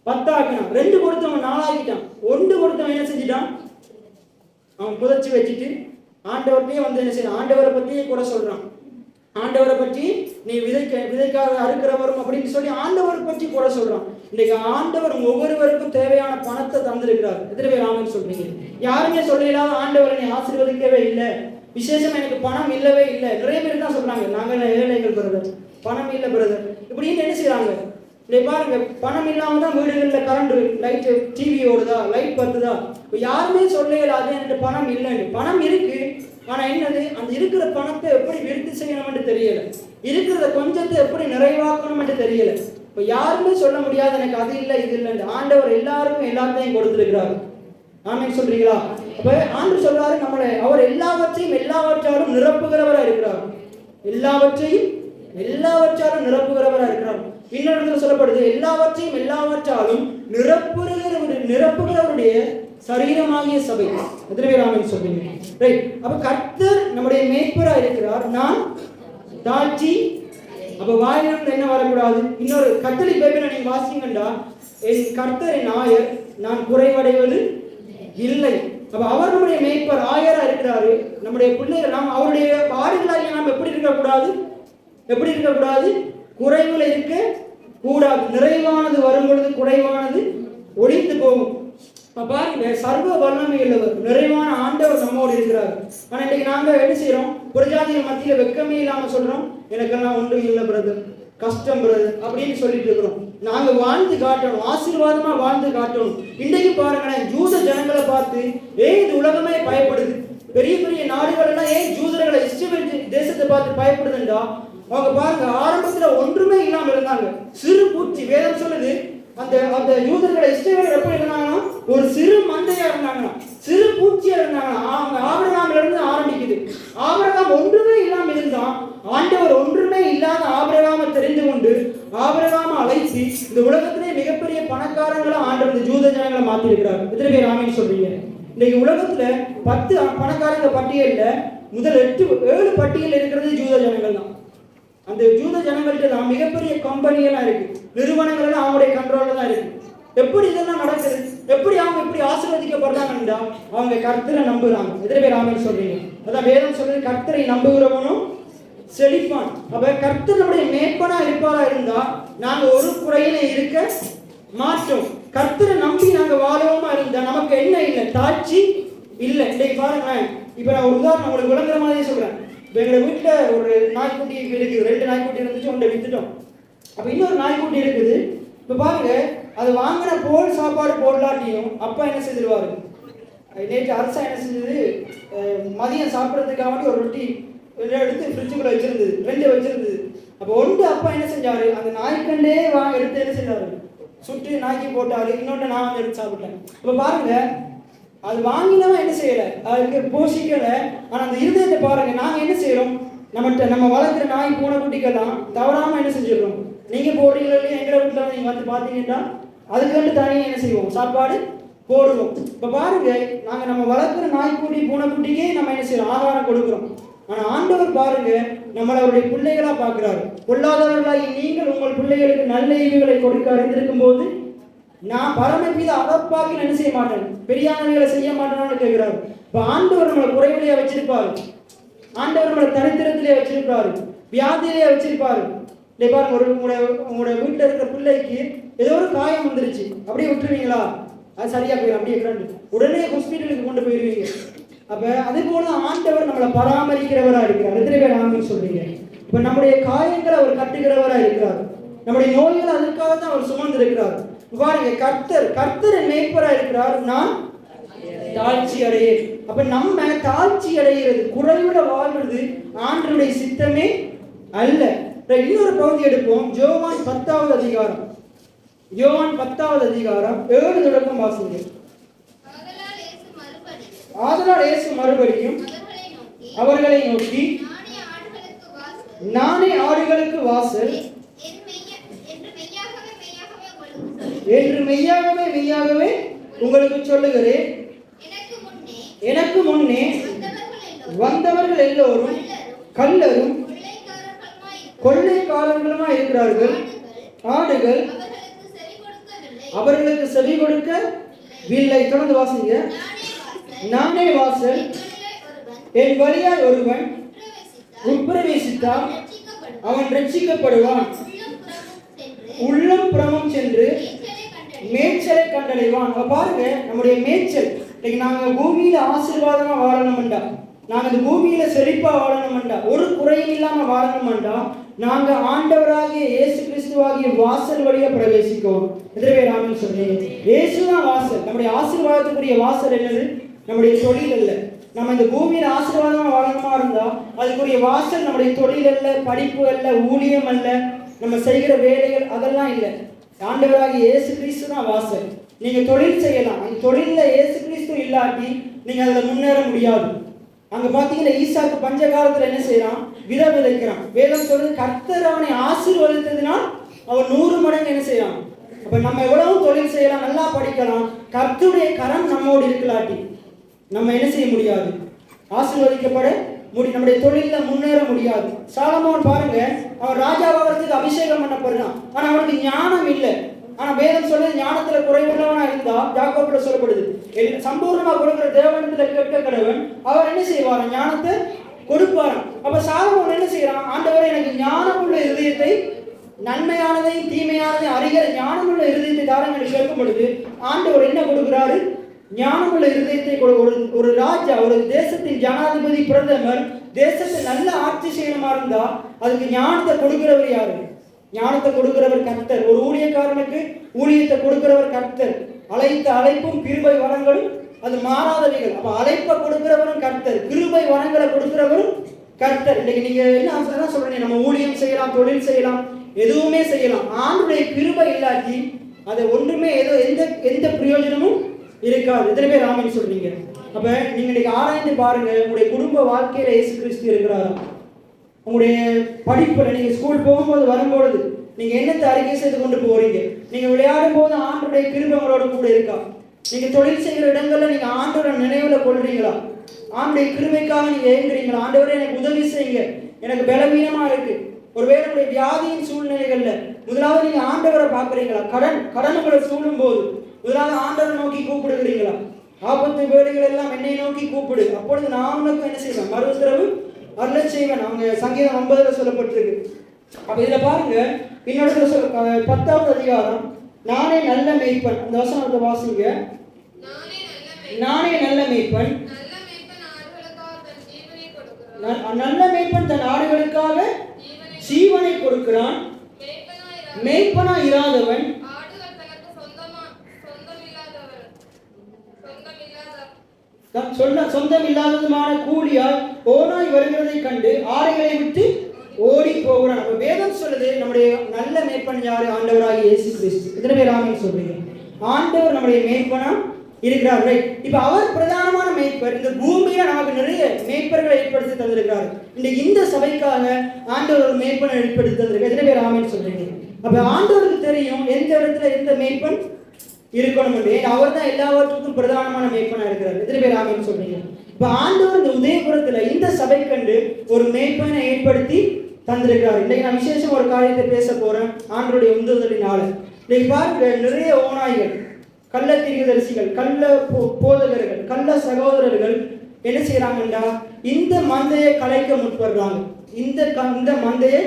10 ஆக்கினான். 2 கொடுத்தவன் 4 ஆக்கிட்டான். 1 கொடுத்தவன் என்ன செஞ்சிட்டான்? அவன் புதைச்சி வச்சுட்டு ஆண்டவர்கிட்டயே வந்து என்ன செய்யணும்? ஆண்டவரை பற்றியே கூட சொல்றான். ஆண்டவரை பற்றி நீ விதைக்காக அறுக்கிறவரும் அப்படின்னு சொல்லி ஆண்டவரை பற்றி கூட சொல்றான். இன்னைக்கு ஆண்டவர் ஒவ்வொருவருக்கும் தேவையான பணத்தை தந்திருக்கிறார். எத்தனை பேர் ஆமென் சொல்றீங்க? யாருமே சொல்லலாத ஆண்டவரை நீ ஆசீர்வதிக்கவே இல்லை, விசேஷம் எனக்கு பணம் இல்லவே இல்லை. நிறைய பேர் தான் சொல்றாங்க, நாங்கள் ஏழைகள் பிரதர், பணம் இல்லை பிரதர் இப்படின்னு என்ன செய்யறாங்க. பாருங்க, பணம் இல்லாம தான் வீடுகளில் கரண்ட் லைட் டிவி ஓடுதா, லைட் பத்துதா. இப்போ யாருமே சொல்லலாது எனக்கு பணம் இல்லைன்னு. பணம் இருக்கு, ஆனா என்னது? அந்த இருக்கிற பணத்தை எப்படி விருத்தி செய்யணும்னு தெரியல, இருக்கிறத கொஞ்சத்தை எப்படி நிறைவாக்கணும்னு தெரியல. இப்போ யாருமே சொல்ல முடியாது எனக்கு அது இல்லை இது இல்லைன்னு. ஆண்டவர் எல்லாருக்கும் எல்லாத்தையும் கொடுத்துருக்கிறாரு. ஆமென் சொல்றீங்களா? அப்ப ஆண்டவர் சொல்றாரு நம்மளை, அவர் எல்லாவற்றையும் எல்லாவற்றாலும் நிரப்புகிறவரா இருக்கிறார். எல்லாவற்றாலும் நிரப்புகிறவரா இருக்கிறார். இன்னொரு சொல்லப்படுது, எல்லாவற்றையும் எல்லாவற்றாலும் நிரப்புகிறவருடைய சரீரமாகிய சபை. எத்தனை பேர் ஆமென் சொல்றீங்க? ரைட். அப்ப கர்த்தர் நம்முடைய மேய்ப்பரா இருக்கிறார். நான் தாழ்ச்சி, அப்ப வாயிலிருந்து என்ன வரக்கூடாது? இன்னொரு கத்தோலிக்க பைபிளை நீங்க வாசிங்கண்டா, என் கர்த்தர் என் ஆயர், நான் குறைவடைவது இல்லை. அப்ப அவர் நம்முடைய மேய்ப்பர், ஆயரா இருக்கிறாரு. நம்முடைய பிள்ளைகள், நாம் அவருடைய ஆடுகளாகிய நாம் எப்படி இருக்கக்கூடாது? குறைவுல இருக்க கூடாது. நிறைவானது வரும் பொழுது குறைவானது ஒழிந்து போகும். பாருங்க, சர்வ வல்லமை உள்ளவர் நிறைவான ஆண்டவர் நம்மோடு இருக்கிறார். ஆனா இன்னைக்கு நாங்க என்ன செய்யறோம்? புரஜாதிகள் மத்தியில வெக்கமே இல்லாம சொல்றோம், எனக்கெல்லாம் ஒன்றும் இல்லை பிரதர், கஷ்டம் பிரதர் அப்படின்னு சொல்லிட்டு இருக்கிறோம். நாங்க வாழ்ந்து காட்டணும், ஆசீர்வாதமா வாழ்ந்து காட்டணும். இன்றைக்கு பாருங்களேன், ஜூத ஜனங்களை பார்த்து இந்த உலகமே பயப்படுது. பெரிய பெரிய நாடுகள் எல்லாம் ஜூதர்களை இஸ்ரவேல் தேசத்தை பார்த்து பயப்படுதுண்டா? அவங்க பாருங்க, ஆரம்பத்துல ஒன்றுமே இல்லாம இருந்தாங்க, சிறு பூச்சி. வேதம் சொல்லுது, அந்த யூதர்களை இஸ்ரவேலர் எப்படி இருந்தாங்கன்னா ஒரு சிறு மந்தையா இருந்தாங்கன்னா, சிறு பூச்சியா இருந்தாங்கன்னா. அவங்க ஆபிரகாம்ல இருந்து ஆரம்பிக்குது. ஆபிரகாம் ஒன்றுமே இல்லாம இருந்தான். ஆண்டவர் ஒன்றுமே இல்லாத ஆபிரகாமை தெரிந்து கொண்டு ஆபிரகாமை அழைச்சி இந்த உலகத்திலே மிகப்பெரிய பணக்காரங்களா ஆண்டவர் ஜூத ஜனங்களை மாத்தி இருக்கிறார். எத்தனை பேர் ஆமென் சொல்றீங்க? இன்னைக்கு உலகத்துல 10 பணக்காரங்க பட்டியல்ல முதல் 7 பட்டியல் இருக்கிறது ஜூத ஜனங்கள் தான். அந்த ஜூத ஜனங்கள்ட்ட தான் மிகப்பெரிய கம்பெனியெல்லாம் இருக்கு, நிறுவனங்கள் எல்லாம் அவங்களுடைய கண்ட்ரோல்ல தான் இருக்கு. எப்படி இதெல்லாம் நடக்குது? எப்படி அவங்க இப்படி ஆசீர்வதிக்கப்படுறாங்கன்றா அவங்க கர்த்தரை நம்புறாங்க. எத்தனை பேர் ஆமென் சொல்றீங்க? அதான் வேதம் சொல்றது, கர்த்தரை நம்புகிறவனும் செழிப்பான். அப்ப கர்த்தர் நம்முடைய மேய்ப்பனா இருப்பாரா இருந்தா நாங்க ஒரு குறையில இருக்க மாட்டோம். கர்த்தரை நம்பி நாங்க வாழவோமா இருந்தா நமக்கு என்ன இல்லை? தாட்சி இல்லை. இன்னைக்கு பாருங்களேன், இப்ப நான் ஒரு உதாரணம் உங்களுக்கு விளங்குற மாதிரி சொல்றேன். எங்க வீட்டுல ஒரு நாய்க்குட்டி இருக்குது, 2 நாய்க்குட்டி இருந்துச்சு, 1 வித்துட்டோம். அப்ப இன்னொரு நாய்க்குட்டி இருக்குது. இப்ப பாருங்க, அது வாங்கின போல் சாப்பாடு போடலாட்டியும் அப்பா என்ன செஞ்சிருவாரு? நேற்று அரசா என்ன செஞ்சது, மதியம் சாப்பிட்றதுக்காக ஒரு ரொட்டி எடுத்து ஃப்ரிட்ஜுக்குள்ள வச்சிருந்தது, 2 வச்சிருந்தது. அப்போ 1 அப்பா என்ன செஞ்சாரு, அந்த நாய்க்கண்டே எடுத்து என்ன செஞ்சாரு, சுட்டு நாய்க்கு போட்டாரு. இன்னொன்று நான் எடுத்து சாப்பிட்டேன். இப்போ பாருங்க, அது வாங்கினவன் என்ன செய்யல, அதுக்கு போஷிக்கல. ஆனா அந்த இருதயத்தை பாருங்க, நாங்க என்ன செய்யறோம்? நம்ம வளர்க்குற நாய் பூனைக்குட்டிக்கெல்லாம் தவறாம என்ன செஞ்சிடறோம்? நீங்க போடுறீங்களோ இல்லையா, எங்களை வீட்டுல நீங்க வந்து பாத்தீங்கன்னா அதுக்கு தனியாக என்ன செய்வோம்? சாப்பாடு போடுவோம். இப்ப பாருங்க, நாங்க நம்ம வளர்க்குற நாய்க்குட்டி பூனைக்குட்டிக்கே நம்ம என்ன செய்யறோம்? ஆகாரம் கொடுக்குறோம். ஆனா ஆண்டவர் பாருங்க, நம்மளை அவருடைய பிள்ளைகளா பார்க்கிறாரு. பொல்லாதவர்களாகி நீங்கள் உங்கள் பிள்ளைகளுக்கு நல்ல ஈவுகளை கொடுக்க அறிந்திருக்கும் போது நான் பரமபிதா அதற்பாக்கி என்ன செய்ய மாட்டேன், பெரியானவைகளை செய்ய மாட்டேன்னு கேட்கிறாரு. இப்ப ஆண்டவர் நம்மளை குறைவிலேயே வச்சிருப்பாரு, ஆண்டவர் நம்மளை தரித்திரத்திலே வச்சிருப்பாரு, வியாதியிலேயே வச்சிருப்பாரு. இல்லை பாருங்க, உங்களோட வீட்டில் இருக்கிற பிள்ளைக்கு ஏதோ ஒரு காயம் வந்துருச்சு, அப்படியே விட்டுருவீங்களா? அது சரியா போயிடும், அப்படியே உடனே ஹாஸ்பிட்டலுக்கு கொண்டு போயிருவீங்க. அப்ப அதே போல ஆண்டவர் நம்மளை பராமரிக்கிறவரா இருக்கிறார். எத்தனை பேர் ஆமென் சொல்றீங்க? இப்ப நம்முடைய காயங்களை அவர் கட்டுகிறவரா இருக்கிறார், நம்முடைய நோய்கள் அதற்காக தான் அவர் சுமந்து இருக்கிறார். பாருங்க, கர்த்தர் மேய்ப்பரா இருக்கிறார், நான் தாழ்ச்சி அடையேன். அப்ப நம்ம தாழ்ச்சி அடைகிறது, குறைவிட வாழ்றது ஆண்டவருடைய சித்தமே அல்ல. இன்னொரு பகுதி எடுப்போம். யோவான் 10வது அதிகாரம், யோவான் 10வது அதிகாரம் 7 தொடக்கம் வாசிங்க. ஆதலால் இயேசு மறுபடியும் அவர்களை நோக்கி, நானே ஆடுகளுக்கு வாசல் என்று மெய்யாகவே உங்களுக்கு சொல்லுகிறேன். எனக்கு முன்னே வந்தவர்கள் எல்லோரும் கள்ளரும் கொள்ளைக்காரர்களுமாய் இருக்கிறார்கள். ஆடுகள் அவர்களுக்கு செவி கொடுக்கவில்லை. தொடர்ந்து வாசிங்க. நானே வாசல், என் வழியாய் ஒருவன் உட்பிரவேசித்தால் அவன் ரட்சிக்கப்படுவான், உள்ளம் புறமும் சென்று மேய்ச்சலை கண்டடைவான். பாருங்க, நம்முடைய மேய்ச்சல் இன்னைக்கு நாங்க பூமியில ஆசீர்வாதமா வாழணும்டா, நாங்க இந்த பூமியில செழிப்பா வாழணும்டா, ஒரு குறையும் இல்லாம வாழணும்டா, நாங்க ஆண்டவராகிய இயேசு கிறிஸ்துவாகிய வாசல் வழியா பிரவேசிக்கணும். எதிரே ராமன் சொன்னேன், இயேசுதான் வாசல். நம்முடைய ஆசீர்வாதத்துக்குரிய வாசல் என்னது? நம்முடைய தொழில் அல்ல. நம்ம இந்த பூமியில ஆசீர்வாதமா வாழணுமா இருந்தா அதுக்குரிய வாசல் நம்முடைய தொழில் அல்ல, படிப்பு அல்ல, ஊழியம் அல்ல, நம்ம செய்கிற வேலைகள் அதெல்லாம் இல்லை. ஆண்டவராகிய இயேசு கிறிஸ்து தான் வாசல். நீங்க தொழில் செய்யலாம், அந்த தொழில இயேசு கிறிஸ்து இல்லாட்டி நீங்க அதுல முன்னேற முடியாது. அங்க பாத்தீங்கன்னா ஈசாக்கு பஞ்ச காலத்துல என்ன செய்யறான்? விதை விதைக்கிறான். வேதம் சொல்றது கர்த்தர் அவனை ஆசீர்வதித்ததினால் அவன் 100 மடங்கு என்ன செய்யறான். அப்ப நம்ம எவ்வளவு தொழில் செய்யலாம், நல்லா படிக்கலாம், கர்த்தருடைய கரம் நம்மோடு இருக்கலாட்டி நம்ம என்ன செய்ய முடியாது, ஆசீர்வதிக்கப்பட முடியும், நம்முடைய தொழில முன்னேற முடியாது. சாலமோன் பாருங்க, அவன் ராஜாவாகிறதுக்கு அபிஷேகம் பண்ணப்படுறான், ஆனா அவனுக்கு ஞானம் இல்லை. ஆனா வேதம் சொல்றது ஞானத்துல குறைவுள்ளவனா இருந்தா, யாக்கோபுல சொல்லப்படுது, சம்பூர்ணமா கொடுக்கிற தேவனத்துல கேட்க கடவன் அவர் என்ன செய்வார்? ஞானத்தை கொடுப்பாராம். அப்ப சாலமோன் என்ன செய்யறான்? ஆண்டவரே, எனக்கு ஞானமுள்ள இருதயத்தை, நன்மையானதையும் தீமையானதையும் அறிகிற ஞானமுள்ள இருதயத்தை தாரங்கள் கேட்கும் பொழுது ஆண்டவர் என்ன கொடுக்கிறாரு? ஞானமுள்ள இருதயத்தை. ஒரு ராஜா, ஒரு தேசத்தின் ஜனாதிபதி, பிரதமர் தேசத்தை நல்ல ஆட்சி செய்யணுமா இருந்தா அதுக்கு ஞானத்தை கொடுக்கிறவர் யாரு? ஞானத்தை கொடுக்கிறவர் கர்த்தர். ஒரு ஊழியக்காரனுக்கு ஊழியத்தை கொடுக்கிறவர் கர்த்தர். அழைத்த அழைப்பும் கிருபை வரங்களும் அது மாறாதவைகள். அப்ப அழைப்பை கொடுக்கிறவரும் கர்த்தர், கிருபை வரங்களை கொடுக்கிறவரும் கர்த்தர். இன்னைக்கு நீங்க என்ன சொல்றீங்க? நம்ம ஊழியம் செய்யலாம், தொழில் செய்யலாம், எதுவுமே செய்யலாம், ஆண்டுடைய கிருபை இல்லாட்டி அது ஒன்றுமே எந்த பிரயோஜனமும் இருக்காது. எத்தனை பேர் ஆமென் சொல்றீங்க? அப்ப நீங்க இன்னைக்கு ஆராய்ந்து பாருங்க, உங்களுடைய குடும்ப வாழ்க்கையில இயேசு கிறிஸ்து இருக்கிறாரா? உங்களுடைய படிப்புல நீங்க ஸ்கூல் போகும்போது வரும்பொழுது நீங்க என்னத்தை அறிக்கை செய்து கொண்டு போறீங்க? நீங்க விளையாடும் போது ஆண்டவருடைய கிருபை உங்களோட கூட இருக்கா? நீங்க தொழில் செய்கிற இடங்கள்ல நீங்க ஆண்டவரை நினைவுல கொள்றீங்களா? ஆண்டவருடைய கிருபைக்காக நீங்க ஏங்குறீங்களா? ஆண்டவரே, எனக்கு உதவி செய்யுங்க, எனக்கு பலவீனமா இருக்கு. ஒருவேளை உங்களுடைய வியாதியின் சூழ்நிலைகள்ல முதலாவது நீங்க ஆண்டவரை பார்க்குறீங்களா? கடன் உங்களை சூழும் போது முதலாவது ஆண்டவரை நோக்கி கூப்பிடுகிறீங்களா? ஆபத்து வேலைகள் எல்லாம் என்னை நோக்கி கூப்பிடு, அப்பொழுது நான் உனக்கு என்ன செய்வேன்? மறு உத்தரவு அருளச் செய்வேன். அவங்க சங்கீதம் 50 சொல்லப்பட்டிருக்கு. அப்ப இதுல பாருங்க, இன்னொரு 10வது அதிகாரம், நானே நல்ல மேய்ப்பன். அந்த வசனத்தை வாசிங்க. நானே நல்ல மேய்ப்பன், நல்ல மேய்ப்பன் தன் ஆடுகளுக்காக ஜீவனை கொடுக்கிறான். மேய்ப்பனா இராதவன் சொந்தம் இல்லாததுமான கூலியால் ஓனாய் வருகிறதை கண்டு ஆடைகளை விட்டு ஓடி போகிறான். அப்ப வேதம் சொல்லுது, நம்முடைய நல்ல மேய்ப்பன் யாரு? ஆண்டவராகிய இயேசு கிறிஸ்து. எத்தனை பேர் ஆமென் சொல்றீங்க? ஆண்டவர் நம்முடைய மேய்ப்பனா இருக்கிறார். ரைட். இப்ப அவர் பிரதானமான மேய்ப்பர். இந்த பூமியில நமக்கு நிறைய மேய்ப்பர்களை ஏற்படுத்தி தந்திருக்கிறார். இந்த சபைக்காக ஆண்டவர் ஒரு மேய்ப்பனை ஏற்படுத்தி தந்திருக்கார். எத்தனை பேர் ஆமென் சொல்றீங்க? அப்ப ஆண்டவருக்கு தெரியும் எந்த இடத்துல எந்த மேய்ப்பன் இருக்கணும் என்று. அவர் தான் எல்லாவற்றுக்கும் பிரதானமான மேய்ப்பனா இருக்கிறார். எத்தனை பேர் ஆமென் சொல்றீங்க? இப்ப ஆண்டவர் இந்த உதயபுரத்துல இந்த சபை கண்டு ஒரு மேய்ப்பனை ஏற்படுத்தி தந்திருக்கிறார். இன்னைக்கு நான் விசேஷம் ஒரு காரியத்தை பேச போறேன், ஆண்டவருடைய உந்துதலினால. இன்னைக்கு பாருங்க, நிறைய ஓநாய்கள், கள்ள தீர்க்கதரிசிகள், கள்ள போதகர்கள், கள்ள சகோதரர்கள் என்ன செய்யறாங்கன்றா இந்த மந்தையை கலைக்க முற்படுறாங்க. இந்த மந்தையை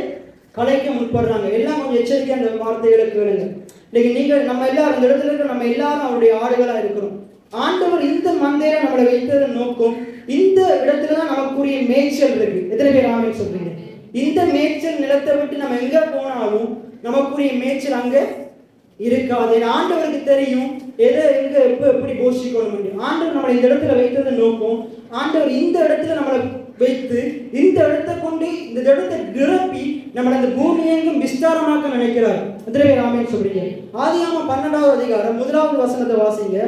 கலைக்க முற்படுறாங்க. எல்லாம் கொஞ்சம் எச்சரிக்கை அந்த வார்த்தைகளை கேளுங்க. இன்னைக்கு நீங்கள் நம்ம எல்லாரும் இந்த இடத்துல இருக்க நம்ம எல்லாரும் அவருடைய ஆடுகளா இருக்கிறோம். ஆண்டவர் இந்த மந்தையில நம்மளை வைத்ததன் நோக்கம், இந்த இடத்துலதான் நமக்குரிய மேய்ச்சல் இருக்கு. எத்தனை பேர் ஆமென் சொல்றீங்க? இந்த மேய்ச்சல் நிலத்தை விட்டு நம்ம எங்க போனாலும் நமக்குரிய மேய்ச்சல் அங்க இருக்காது. ஆண்டவருக்கு தெரியும் எதை எங்க எப்ப எப்படி போஷிக்கணும். ஆண்டவர் நம்மளை இந்த இடத்துல வைத்ததன் நோக்கம், ஆண்டவர் இந்த இடத்துல நம்மளை வைத்து இந்த இடத்தை கொண்டு இந்த இடத்தை நிரப்பி நம்மளை அந்த பூமியெங்கும் விஸ்தாரமாக்க நினைக்கிறார். எத்தனை பேர் ஆமென் சொல்றீங்க? ஆதியாகமம் 12வது அதிகாரம் 1வது வசனத்தை வாசிங்க.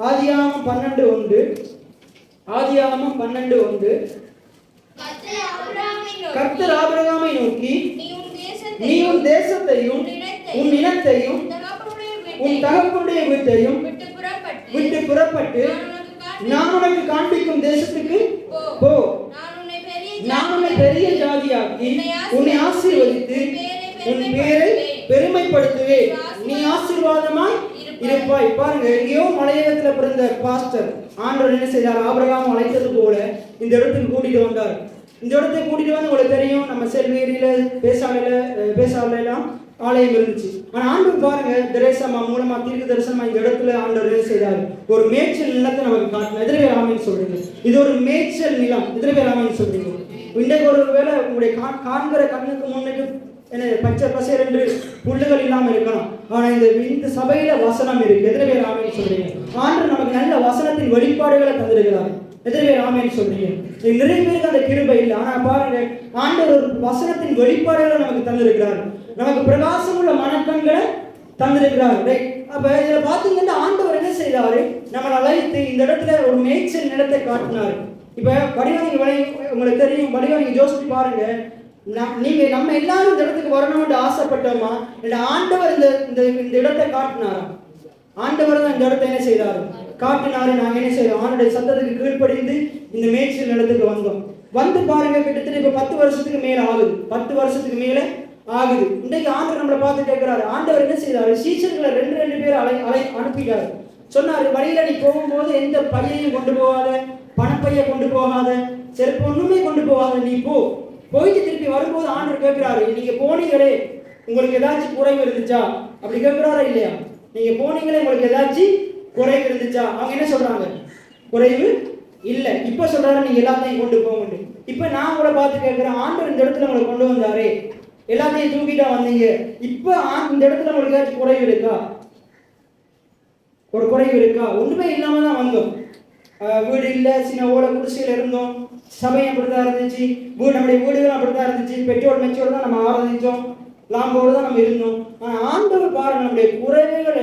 ஆதியாகமம் 12:1. ஆதியாகமம் 12:1. கர்த்தர் ஆபிரகாமை நோக்கி, நீ உன் தேசத்தையும் உன் இனத்தையும் உன் தகப்பனுடைய வீட்டையும் விட்டு புறப்பட்டு நான் உனக்கு காண்பிக்கும் தேசத்துக்கு போ. நான் உன்னை பெரிய ஜாதியாக்கி உன்னை ஆசீர்வதித்து உன் பேரை பெருமைப்படுத்துவேன். நீ ஆசீர்வாதமாய் இருப்பாய். பாருங்க, எங்கேயோ மலையகத்துல பிறந்த பாஸ்டர் ஆண்டவர் என்ன செய்தார்? ஆபிரகாம் அழைத்தது போல இந்த இடத்துக்கு கூட்டிட்டு வந்தார். இந்த இடத்துக்கு கூட்டிட்டு வந்து உங்களுக்கு தெரியும், நம்ம செல்வேரியில பேசாலையெல்லாம் ஆலயம் இருந்துச்சு. ஆனா ஆண்டவர் பாருங்க, தரிசனமா மூலமா தீர்க்க தரிசனமா இந்த இடத்துல ஆண்டவர் என்ன செய்தார்? ஒரு மேய்ச்சல் நிலத்தை நமக்கு காட்டினார். எத்தனை பேர் ஆமென் சொல்றீங்க? இது ஒரு மேய்ச்சல் நிலம். எத்தனை பேர் ஆமென் சொல்றீங்க? இன்றைக்கு ஒரு வேளை உங்களுடைய காண்கிற கண்ணுக்கு முன்னுக்கு என்ன பச்சை பசேர் என்று புல்லுகள் இல்லாம இருக்கலாம். ஆனா இந்த சபையில வசனம் இருக்கு. எத்தனை பேர் ஆமென் சொல்றீங்க? ஆண்டவர் நமக்கு நல்ல வசனத்தின் வெளிப்பாடுகளை தந்திருக்கிறார். எத்தனை பேர் ஆமென் சொல்றீங்க? நிறைய பேருக்கு அந்த கிருபை இல்லை. ஆனா பாருங்க, ஆண்டவர் ஒரு வசனத்தின் வெளிப்பாடுகளை நமக்கு தந்திருக்கிறார். நமக்கு பிரகாசம் உள்ள மனக்கண்களை தந்திருக்கிறார். அப்ப இதுல பாத்தீங்கன்னா ஆண்டவர் என்ன செய்தாரு? நம்மளை அழைத்து இந்த இடத்துல ஒரு மேய்ச்சல் நிலத்தை காட்டினார். இப்ப வடிவாங்க உங்களுக்கு தெரியும், வடிவாங்க யோசிச்சு பாருங்க. நீங்க நம்ம எல்லாரும் இந்த இடத்துக்கு வரணும்னு ஆசைப்பட்டோமா? இல்ல ஆண்டவர் இந்த இடத்தை காட்டினாரா? ஆண்டவர் தான் இந்த இடத்தை என்ன செய்தாரு? காட்டினாரு. நாங்க என்ன செய்யறோம்? ஆண்டுடைய சத்தத்துக்கு கீழ்ப்படிந்து இந்த மேய்ச்சல் நிலத்துக்கு வந்தோம். வந்து பாருங்க, கிட்டத்தட்ட இப்ப 10 வருஷத்துக்கு மேல ஆகுது. 10 வருஷத்துக்கு மேல ஆகுது. இன்றைக்கு ஆண்டவர் நம்மளை பார்த்து கேட்கிறாரு. ஆண்டவர் என்ன செய்தாரு? சீசர்களை 2 பேர் அனுப்பிட்டாரு. சொன்னாரு, வழியில நீ போகும்போது எந்த பையையும் கொண்டு போகாத, பணப்பைய கொண்டு போகாத, செருப்பு ஒண்ணுமே கொண்டு போகாத, நீ போயிட்டு திருப்பி வரும்போது ஆண்டவர் கேட்கிறாரு, நீங்க போனீங்களே உங்களுக்கு ஏதாச்சும் குறைவு இருந்துச்சா? அப்படி கேட்கிறாரா இல்லையா? நீங்க போனீங்களே உங்களுக்கு ஏதாச்சும் குறைவு இருந்துச்சா? அவங்க என்ன சொல்றாங்க? குறைவு இல்ல. இப்ப சொல்றாரு நீங்க எல்லாத்தையும் கொண்டு போக. இப்ப நான் உங்களை பார்த்து கேட்கிறேன், ஆண்டவர் இந்த இடத்துல உங்களை கொண்டு வந்தாரே, எல்லாத்தையும் தூக்கிட்டா வந்தீங்க. இப்ப இந்த இடத்துல உங்களுக்கு ஏதாச்சும் குறைவு இருக்கா? ஒரு குறைவு இருக்கா? ஒண்ணுமே இல்லாம தான் வந்தோம். வீடு இல்ல, சின்ன ஓலை குடிசையில இருந்தோம். சபையும் அப்படித்தான் இருந்துச்சு. நம்முடைய வீடுகளும் அப்படித்தான் இருந்துச்சு. பெட்ரோல் மெச்சோடு தான் நம்ம ஆராதிச்சோம், லாம்போடு தான் நம்ம இருந்தோம். ஆனா ஆண்டவர் பாருங்க, நம்முடைய குறைவுகள்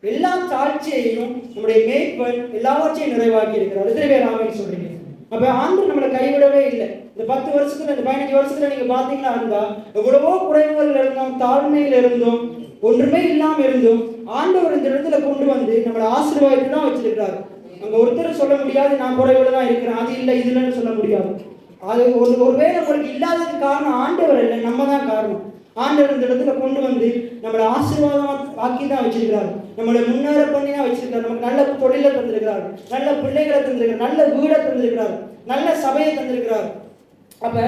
எல்லா தாழ்ச்சியையும் நம்முடைய மேய்ப்பன் எல்லாவற்றையும் நிறைவாக்கி இருக்கிறார். எத்தனை பேர் ஆமென் சொல்றீங்க? அப்ப ஆண்டவர் நம்மளை கைவிடவே இல்லை. இந்த 10 வருஷத்துல, இந்த 15 வருஷத்துல நீங்க பாத்தீங்கன்னா இருந்தா எவ்வளவோ குறைவுகள் இருந்தோம், தாழ்மையில் இருந்தோம், ஒன்றுமே இல்லாம இருந்தோம். ஆண்டவர் இந்த இடத்துல கொண்டு வந்து நம்மளை ஆசீர்வாதத்தை தான் வச்சிருக்கிறார். அங்க ஒருத்தர் சொல்ல முடியாது நான் குறைவுல தான் இருக்கிறேன், அது இல்லை இது இல்லைன்னு சொல்ல முடியாது. அது ஒருவேளை உங்களுக்கு இல்லாததுக்கு காரணம் ஆண்டவர் இல்லை, நம்ம தான் காரணம். ஆண்டவர் இந்த இடத்துல கொண்டு வந்து நம்மளை ஆசீர்வாதமா ஆக்கி தான் வச்சிருக்கிறார். நம்மளை முன்னேற பண்ணி தான் வச்சிருக்கிறார். நமக்கு நல்ல தொழிலை தந்திருக்கிறார், நல்ல பிள்ளைகளை தந்திருக்கிறார், நல்ல வீடை தந்திருக்கிறார், நல்ல சபையை தந்திருக்கிறார். அப்ப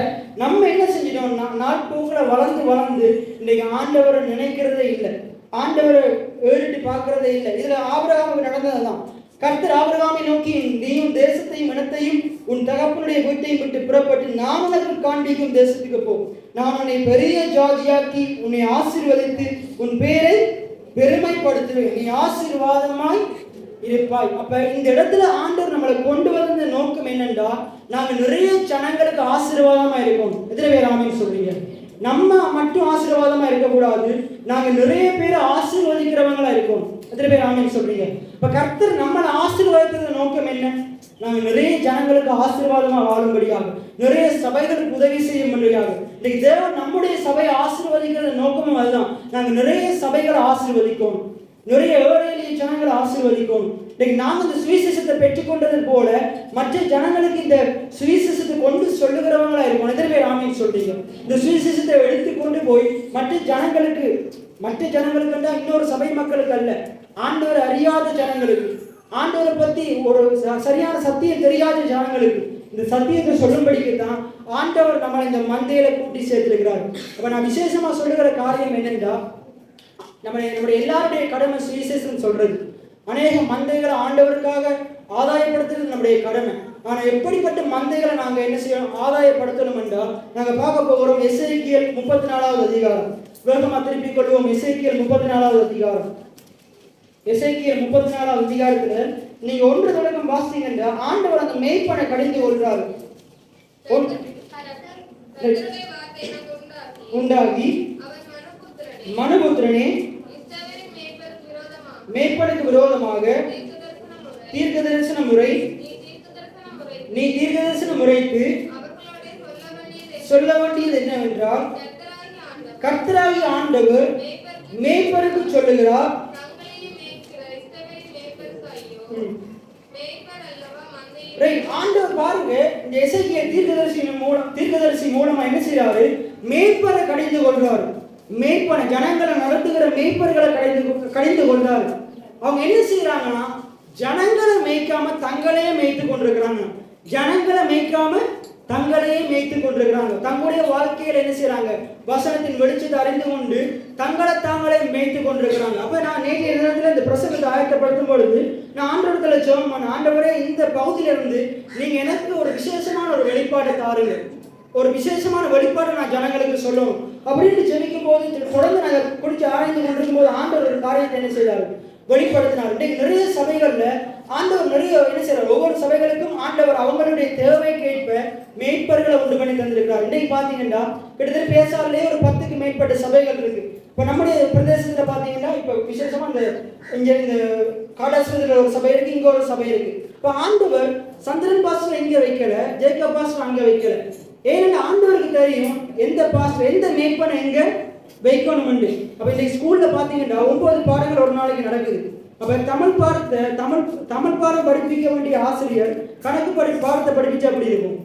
நம்ம என்ன செஞ்சிட்டோம்னா, நாட்போக்கில் வளர்ந்து இன்னைக்கு ஆண்டவரை நினைக்கிறதே இல்லை, ஆண்டவரை ஏறிட்டு பார்க்கறதே இல்லை. இதுல ஆபிரகாமுக்கு நடந்ததுதான். கர்த்தர் ஆபிரகாமை நோக்கி, நீயும் தேசத்தையும் இனத்தையும் உன் தகப்பனுடைய வீட்டையும் விட்டு புறப்பட்டு நான் உனக்கு காண்பிக்கும் தேசத்துக்கு போ. நான் உன்னை பெரிய ஜாதியாக்கி உன்னை ஆசீர்வதித்து உன் பேரை பெருமைப்படுத்துவேன். நீ ஆசீர்வாதமாய் இருப்பாய். அப்ப இந்த இடத்துல ஆண்டவர் நம்மளை கொண்டு வந்த நோக்கம் என்னன்னா, நாங்க நிறைய ஜனங்களுக்கு ஆசீர்வாதமா இருக்கோம். எத்தனை பேர் ஆமென் சொல்றீங்க? நம்ம மட்டும் ஆசீர்வாதமா இருக்கக்கூடாது, நாங்க நிறைய பேரை ஆசீர்வதிக்கிறவங்களா இருக்கோம். எத்தனை பேர் ஆமென் சொல்றீங்க? இப்ப கர்த்தர் நம்மளை ஆசீர்வாதத்தின் நோக்கம் என்ன? நாங்க நிறைய ஜனங்களுக்கு ஆசீர்வாதமா வாழும்படியாக, நிறைய சபைகளுக்கு உதவி செய்யும்படியாக. இன்னைக்கு தேவன் நம்முடைய சபையை ஆசீர்வதிக்கிற நோக்கமும் அதுதான். நாங்க நிறைய சபைகளை ஆசீர்வதிக்கணும், நிறைய ஏழை எளிய ஜனங்களை ஆசீர்வதிக்கணும். இன்னைக்கு நாங்க இந்த சுவிசேஷத்தை பெற்றுக்கொண்டது போல மற்ற ஜனங்களுக்கு இந்த சுவிசேஷத்தை கொண்டு சொல்லுகிறவங்களா இருக்கும். எத்தனை பேர் ஆமென் சொல்றீங்க? இந்த சுவிசேஷத்தை எடுத்துக்கொண்டு போய் மற்ற ஜனங்களுக்கு மற்ற ஜனங்களுக்கு இன்னொரு சபை மக்களுக்கு அல்ல, ஆண்டவர் அறியாத ஜனங்களுக்கு, ஆண்டவரை பத்தி ஒரு சரியான சத்தியம் தெரியாத ஜனங்களுக்கு இந்த சத்தியத்தை சொல்லும்படிக்கு தான் ஆண்டவர் நம்மளை இந்த மந்தையில கூட்டி சேர்த்திருக்கிறார். அப்ப நான் விசேஷமா சொல்லுகிற காரியம் என்னென்றா, நம்முடைய எல்லாருடைய கடமை சுவிசேஷம் சொல்றது. அநேக மந்தைகளை ஆண்டவருக்காக ஆதாயப்படுத்துறது நம்முடைய கடமை. ஆனா எப்படிப்பட்ட மந்தைகளை நாங்க என்ன செய்யணும், ஆதாயப்படுத்தணும் என்றால் நாங்க பார்க்க போகிறோம் எசேக்கியேல் 34வது அதிகாரம். வேகமா திருப்பிக் கொள்வோம். எசேக்கியேல் 34வது அதிகாரம். எசேக்கியேல் 34வது அதிகாரத்துல நீங்க 1 தொடக்கம் வாசித்தீங்கன்னா ஆண்டவர் அந்த மேய்ப்பனை கடிந்து கொள்றாரு. உண்டாகி மனுபுத்திரனே, மேய்ப்பனுக்கு விரோதமாக தீர்க்க தரிசன முறை, நீ தீர்க்க தரிசன முறைக்கு சொல்ல வேண்டியது என்னவென்றால், கர்த்தராகிய ஆண்டவர் மேய்ப்பனுக்கு சொல்லுகிறார். ஆண்டவர் பாருங்க, இந்த எசேக்கியேல் தீர்க்கதரிசி மூலமா என்ன செய்யறாரு, மேய்ப்பரை கடிந்து கொள்றாரு. மேய்ப்பனை, ஜனங்களை நடத்துகிற மேய்ப்பர்களை கடிந்து கொள்றாரு. அவங்க என்ன செய்யறாங்கன்னா, ஜனங்களை மேய்க்காம தங்களே மேய்த்து கொண்டிருக்கிறாங்க. ஜனங்களை மேய்க்காம தங்களையே மேய்த்து கொண்டிருக்கிறாங்க. தங்களுடைய வாழ்க்கையில் என்ன செய்யறாங்க, வசனத்தின் வெளிச்சத்தை அறிந்து கொண்டு தங்களை தாங்களே மேய்த்து கொண்டிருக்கிறாங்க. அப்ப நான் நேற்றைய நேரத்தில் இந்த பிரசங்கத்தை ஆயத்தப்படுத்தும் பொழுது நான் ஆண்டவரத்துல ஜெபம் பண்ண, ஆண்டவரே இந்த பகுதியிலிருந்து நீங்க எனக்கு ஒரு விசேஷமான ஒரு வெளிப்பாட்டை தாருங்க, ஒரு விசேஷமான வெளிப்பாட்டை நான் ஜனங்களுக்கு சொல்லணும் அப்படின்னு ஜெபிக்கும் போது தொடர்ந்து நாங்கள் குடிச்சு ஆராய்ந்து கொண்டிருக்கும் போது ஆண்டவர் ஒரு காரியத்தை என்ன செய்தார், வெளிப்படுத்தினார். இன்றைக்கு நிறைய சபைகள்ல ஆண்டவர் நிறைய என்ன செய்யறார், ஒவ்வொரு சபைகளுக்கும் ஆண்டவர் அவங்களுடைய தேவைக்கேற்ப மேய்ப்பர்களை உண்டு பண்ணி தந்திருக்கிறார். இன்றைக்கு பாத்தீங்கன்னா கிட்டத்தட்ட பேசாலே ஒரு 10க்கு மேற்பட்ட சபைகள் இருக்கு. இப்ப நம்முடைய பிரதேசத்துல பாத்தீங்கன்னா இப்ப விசேஷமா இந்த காடாஸ்பத்திரியில ஒரு சபை இருக்கு, இங்க ஒரு சபை இருக்கு. இப்ப ஆண்டவர் சந்திரன் பாஸ்டர் இங்க வைக்கல, ஜேக்கப் பாஸ்டர் அங்க வைக்கல. ஏன்னா ஆண்டவருக்கு தெரியும் எந்த பாஸ்டர் எந்த மேய்ப்பனை எங்க வைக்கணும் உண்டு. அப்ப இந்த ஸ்கூல்ல பாத்தீங்கன்னா 9 பாடங்கள் ஒரு நாளைக்கு நடக்குது. அப்ப தமிழ் பாடம் படிப்பிக்க வேண்டிய ஆசிரியர் கணக்கு பாடத்தை படிப்பிச்சா அப்படி இருக்கும்.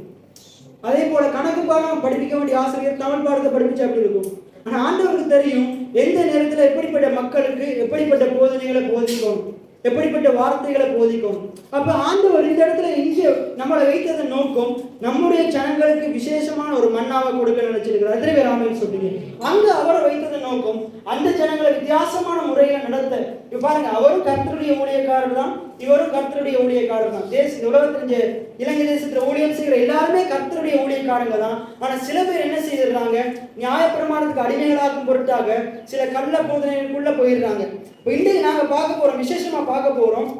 அதே போல கணக்கு பாடம் படிப்பிக்க வேண்டிய ஆசிரியர் தமிழ் பாடத்தை படிப்பிச்சா அப்படி இருக்கும். ஆனா ஆண்டவருக்கு தெரியும் எந்த நேரத்துல எப்படிப்பட்ட மக்களுக்கு எப்படிப்பட்ட போதனைகளை போதிக்கணும், எப்படிப்பட்ட வார்த்தைகளை போதிக்கணும். அப்ப ஆண்டவர் இந்த இடத்துல இங்கே நம்மளை வைத்ததன் நோக்கம் நம்முடைய ஜனங்களுக்கு விசேஷமான ஒரு மன்னாவை கொடுக்க நினைச்சிருக்கிறார். எத்தனை பேர் ஆமென் சொல்றீங்க? அங்க அவரை வைத்ததன் நோக்கம் அந்த ஜனங்களை வித்தியாசமான முறையில நடத்த. இப்ப பாருங்க, அவரும் கர்த்தருடைய ஊழியக்காரர் தான், இவரும் கர்த்தருடைய ஊழியக்காரர் தான். உலகத்துல இலங்கை தேசத்துல ஊழியம் செய்கிற எல்லாருமே கர்த்தருடைய ஊழியக்காரங்க தான். ஆனா சில பேர் என்ன செய்திருக்காங்க, நியாயப்பிரமாணத்துக்கு அடிமைகளாக்கும் பொருட்டாக சில கள்ள போதனைகளுக்குள்ள போயிடுறாங்க. இப்ப இன்றைக்கு நாங்க பார்க்க போறோம், விசேஷமா பார்க்க போறோம்,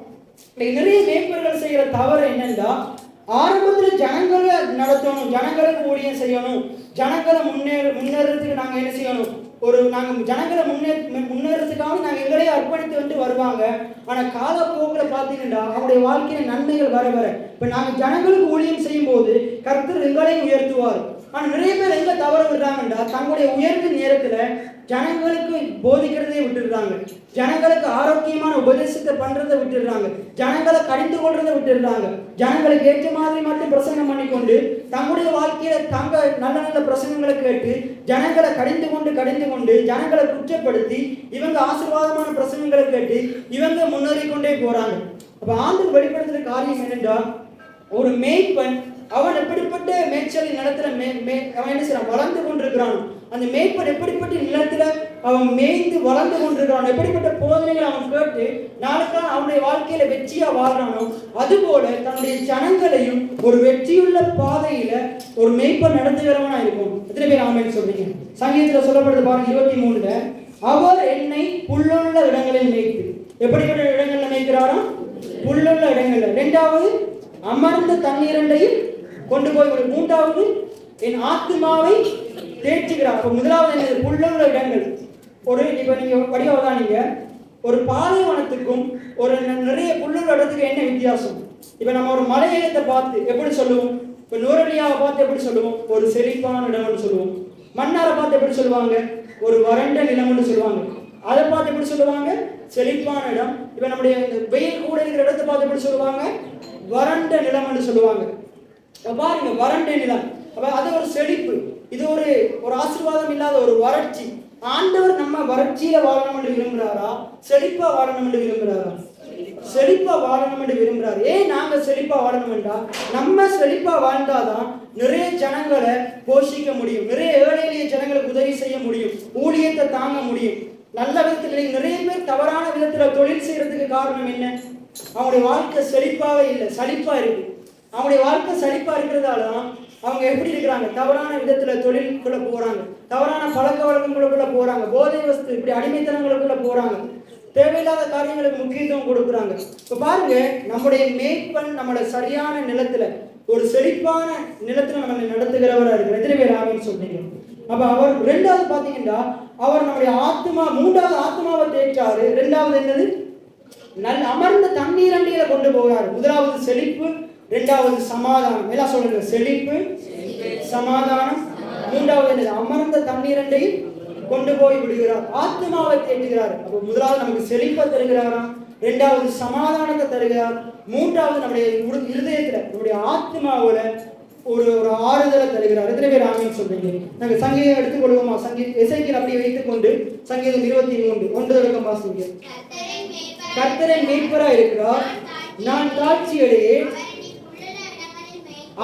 நிறைய மேய்ப்பர்கள் செய்யற தவறு என்னன்னா, ஆரம்பத்துல ஜனங்களை நடத்தணும், ஜனங்களுக்கு ஊழியம் செய்யணும், ஜனங்களை முன்னேறதுக்கு நாங்க என்ன செய்யணும், நாங்க ஜனங்களை முன்னேறதுக்காக நாங்க எங்களையே அர்ப்பணித்து வந்து வருவாங்க. ஆனா காலப்போக்கில் பார்த்தீங்கன்னா அவருடைய வாழ்க்கையில நன்மைகள் வர வர இப்ப நாங்க ஜனங்களுக்கு ஊழியம் செய்யும் போது கர்த்தர் எங்களையும் உயர்த்துவார். ஆனா நிறைய பேர் எங்க தவற விடுறாங்கன்றா, தங்களுடைய உயர்ந்த நேரத்துல ஜனங்களுக்கு போதிக்கிறதே விட்டுடுறாங்க, ஜனங்களுக்கு ஆரோக்கியமான உபதேசத்தை பண்றதை விட்டுடுறாங்க, ஜனங்களை கடிந்து கொள்றதை விட்டுடுறாங்க. ஜனங்களுக்கு ஏற்ற மாதிரி மட்டும் பிரசங்கம் பண்ணி கொண்டு தங்களுடைய வாழ்க்கையில தங்க நல்ல நல்ல பிரசங்கங்களை கேட்டு ஜனங்களை கடிந்து கொண்டு ஜனங்களை குற்றப்படுத்தி இவங்க ஆசீர்வாதமான பிரசங்கங்களை கேட்டு இவங்க முன்னேறி கொண்டே போறாங்க. அப்ப ஆண்டவர் வெளிப்படுத்துற காரியம் என்னென்றா, ஒரு மேய்ப்பன் அவன் எப்படிப்பட்ட மேய்ச்சலின் நிலத்துல அவன் என்ன செய்யறான், வளர்ந்து கொண்டிருக்கிறான். அந்த மேய்ப்பன் எப்படிப்பட்ட நிலத்துல அவன் மேய்ந்து வளர்ந்து கொண்டிருக்கிறான், எப்படிப்பட்ட போதனைகள் அவன் கேட்டு நாளுக்கான அவனுடைய வாழ்க்கையில வெற்றியா வாழ்றானோ, அதுபோல தன்னுடைய ஜனங்களையும் ஒரு வெற்றியுள்ள பாதையில ஒரு மேய்ப்பன் நடத்துகிறவனா இருக்கும். எத்தனை பேர் ஆமென் சொல்றீங்க? சங்கீதத்துல சொல்லப்படுது பாருங்க 23ல, அவர் என்னை புல்லுள்ள இடங்களில் மேய்த்து. எப்படிப்பட்ட இடங்கள்ல மேய்க்கிறாரோ, புல்லுள்ள இடங்கள்ல. 2வது அமர்ந்த தண்ணீரையும் கொண்டு போய். 3வது என் ஆத்மாவை தேற்றுகிறார். அப்ப 1வது என்னது, புல்லுள்ள இடங்கள். இப்ப நீங்க வடிவதானீங்க, ஒரு பாலைவனத்துக்கும் ஒரு நிறைய புல்லுள்ள இடத்துக்கு என்ன வித்தியாசம்? இப்ப நம்ம ஒரு மலையகத்தை பார்த்து எப்படி சொல்லுவோம், இப்ப நூரலியாவை பார்த்து எப்படி சொல்லுவோம், ஒரு செழிப்பான இடம்னு சொல்லுவோம். மன்னாரை பார்த்து எப்படி சொல்லுவாங்க, ஒரு வறண்ட நிலம்னு சொல்லுவாங்க. அதை பார்த்து எப்படி சொல்லுவாங்க, செழிப்பான இடம். இப்ப நம்முடைய வெயில் கூட இருக்கிற இடத்தை பார்த்து எப்படி சொல்லுவாங்க, வறண்ட நிலம்னு சொல்லுவாங்க. பாருங்க, வறண்ட நிலம். அப்ப அது ஒரு செழிப்பு, இது ஒரு ஆசீர்வாதம் இல்லாத ஒரு வறட்சி. ஆண்டவர் நம்ம வறட்சியில வாழணும் என்று விரும்புகிறாரா, செழிப்பா வாழணும் என்று விரும்புகிறாரா? செழிப்பா வாழணும் என்று விரும்புகிறார். ஏன் நாங்க செழிப்பா வாழணும் என்றால், நம்ம செழிப்பா வாழ்ந்தாதான் நிறைய ஜனங்களை போஷிக்க முடியும், நிறைய ஏழை எளிய ஜனங்களுக்கு உதவி செய்ய முடியும், ஊழியத்தை தாங்க முடியும். நல்ல விதத்தில் நிறைய பேர் தவறான விதத்துல தொழில் செய்யறதுக்கு காரணம் என்ன? அவங்களுடைய வாழ்க்கை செழிப்பாவே இல்லை, சலிப்பா இருக்கு. அவங்களுடைய வாழ்க்கை சலிப்பா இருக்கிறதாலதான் அவங்க எப்படி இருக்கிறாங்க? தவறான விதத்துல தொழிலுக்குள்ள போறாங்க, தவறான பழக்க வழக்கங்களுக்குள்ள போறாங்க, போதை வஸ்து இப்படி அடிமைத்தனங்களுக்குள்ள போறாங்க, தேவையில்லாத காரியங்களுக்கு முக்கியத்துவம் கொடுக்குறாங்க. இப்ப பாருங்க, நம்முடைய மேய்ப்பன் நம்மளோட சரியான நிலத்துல, ஒரு செழிப்பான நிலத்துல நம்மளை நடத்துகிறவரா இருக்கிற எத்தனை பேர் ஆமென் சொல்றீங்க? அப்ப அவர் ரெண்டாவது பாத்தீங்கன்னா, அவர் நம்முடைய ஆத்மா, மூன்றாவது ஆத்மாவை தேய்ச்சாரு. ரெண்டாவது என்னது? நல்ல அமர்ந்த தண்ணீர் அண்டியில கொண்டு போகிறார். முதலாவது செழிப்பு, இரண்டாவது சமாதானம். எல்லாம் சொல்லுங்க, செழிப்பு, சமாதானம். மூன்றாவது என்னது? அமர்ந்த தண்ணீர் அண்டையில் கொண்டு போய் விடுகிறார், ஆத்மாவை தேற்றுகிறார். அப்போ முதலாவது நமக்கு செழிப்பை தருகிறாராம், இரண்டாவது சமாதானத்தை தருகிறார், மூன்றாவது நம்முடைய இருதயத்துல, நம்முடைய ஆத்மாவுல ஒரு ஆறுதலை தருகிறார். எத்தனை பேர் ஆமென் சொல்றீங்க? நாங்க சங்கீதம் எடுத்துக்கொள்வோமா? எசேக்கியேல் அப்படி வைத்துக் கொண்டு சங்கீதம் 23 1 வாசிங்க. கர்த்தரின் மேய்ப்பரா இருக்கிறார், நான் தாழ்ச்சியடையே,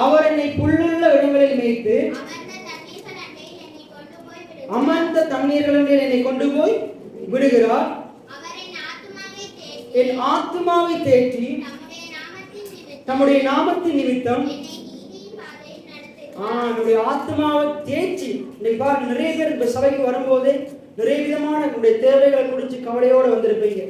அவர் என்னை புல்லுள்ள இடங்களில் மேய்த்து அமர்ந்த தண்ணீர்களில் என்னை கொண்டு போய் விடுகிறார், என் ஆத்மாவை தேற்றி தம்முடைய நாமத்தின் நிமித்தம். நம்முடைய ஆத்மாவை தேய்ச்சி. இன்னைக்கு பாருங்க, நிறைய பேர் இந்த சபைக்கு வரும்போது நிறைய விதமான உங்களுடைய தேவைகளை குறித்து கவலையோட வந்திருப்பீங்க,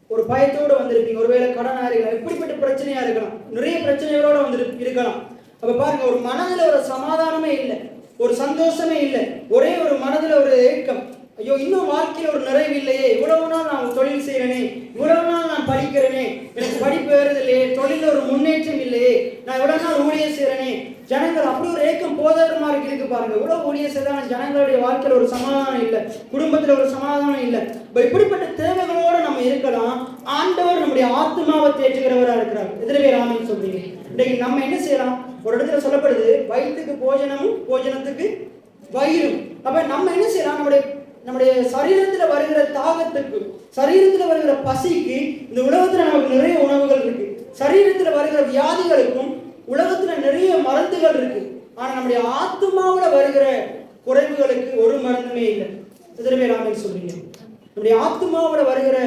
ஒரு பயத்தோடு வந்திருப்பீங்க. ஒருவேளை கடனா இருக்கலாம், எப்படிப்பட்ட பிரச்சனையா இருக்கலாம், நிறைய பிரச்சனைகளோட வந்து இருக்கலாம். அப்ப பாருங்க, ஒரு மனதுல ஒரு சமாதானமே இல்லை, ஒரு சந்தோஷமே இல்லை, ஒரே ஒரு மனதுல ஒரு ஏக்கம். ஐயோ, இன்னும் வாழ்க்கையில ஒரு நிறைவு இல்லையே, இவ்வளவு நாள் நான் தொழில் செய்யறேனே, இவ்வளவு நாள் நான் படிக்கிறேனே, எனக்கு படிப்பு வருது இல்லையே, தொழில ஒரு முன்னேற்றம் இல்லையே, நான் இவ்வளவு நாள் ஊழியம் செய்யறேனே. ஜனங்கள் அப்படி ஒரு ஏக்கம் போதகமா இருக்கு பாருங்க. இவ்வளவு ஊழியம் செய்தாலும் ஜனங்களுடைய வாழ்க்கையில ஒரு சமாதானம் இல்லை, குடும்பத்துல ஒரு சமாதானம் இல்லை. இப்படிப்பட்ட தேவைகளோட நம்ம இருக்கலாம். ஆண்டவர் நம்முடைய ஆத்மாவை தேற்றுகிறவரா இருக்கிறார். எத்தனை பேர் ஆமென் சொல்றீங்க? இன்னைக்கு நம்ம என்ன செய்யலாம்? ஒரு இடத்துல சொல்லப்படுது, வயிற்றுக்கு போஜனமும் போஜனத்துக்கு வயிறும். அப்ப நம்ம என்ன செய்யலாம்? நம்முடைய சரீரத்துல வருகிற தாகத்துக்கு, சரீரத்துல வருகிற பசிக்கு இந்த உலகத்துல நமக்கு நிறைய உணவுகள் இருக்கு. சரீரத்துல வருகிற வியாதிகளுக்கும் உலகத்துல நிறைய மருந்துகள் இருக்கு. ஆனா நம்முடைய ஆத்மாவுல வருகிற குறைவுகளுக்கு ஒரு மருந்துமே இல்லை. எத்தனை பேர் ஆமென் சொல்றீங்க? நம்முடைய ஆத்மாவுல வருகிற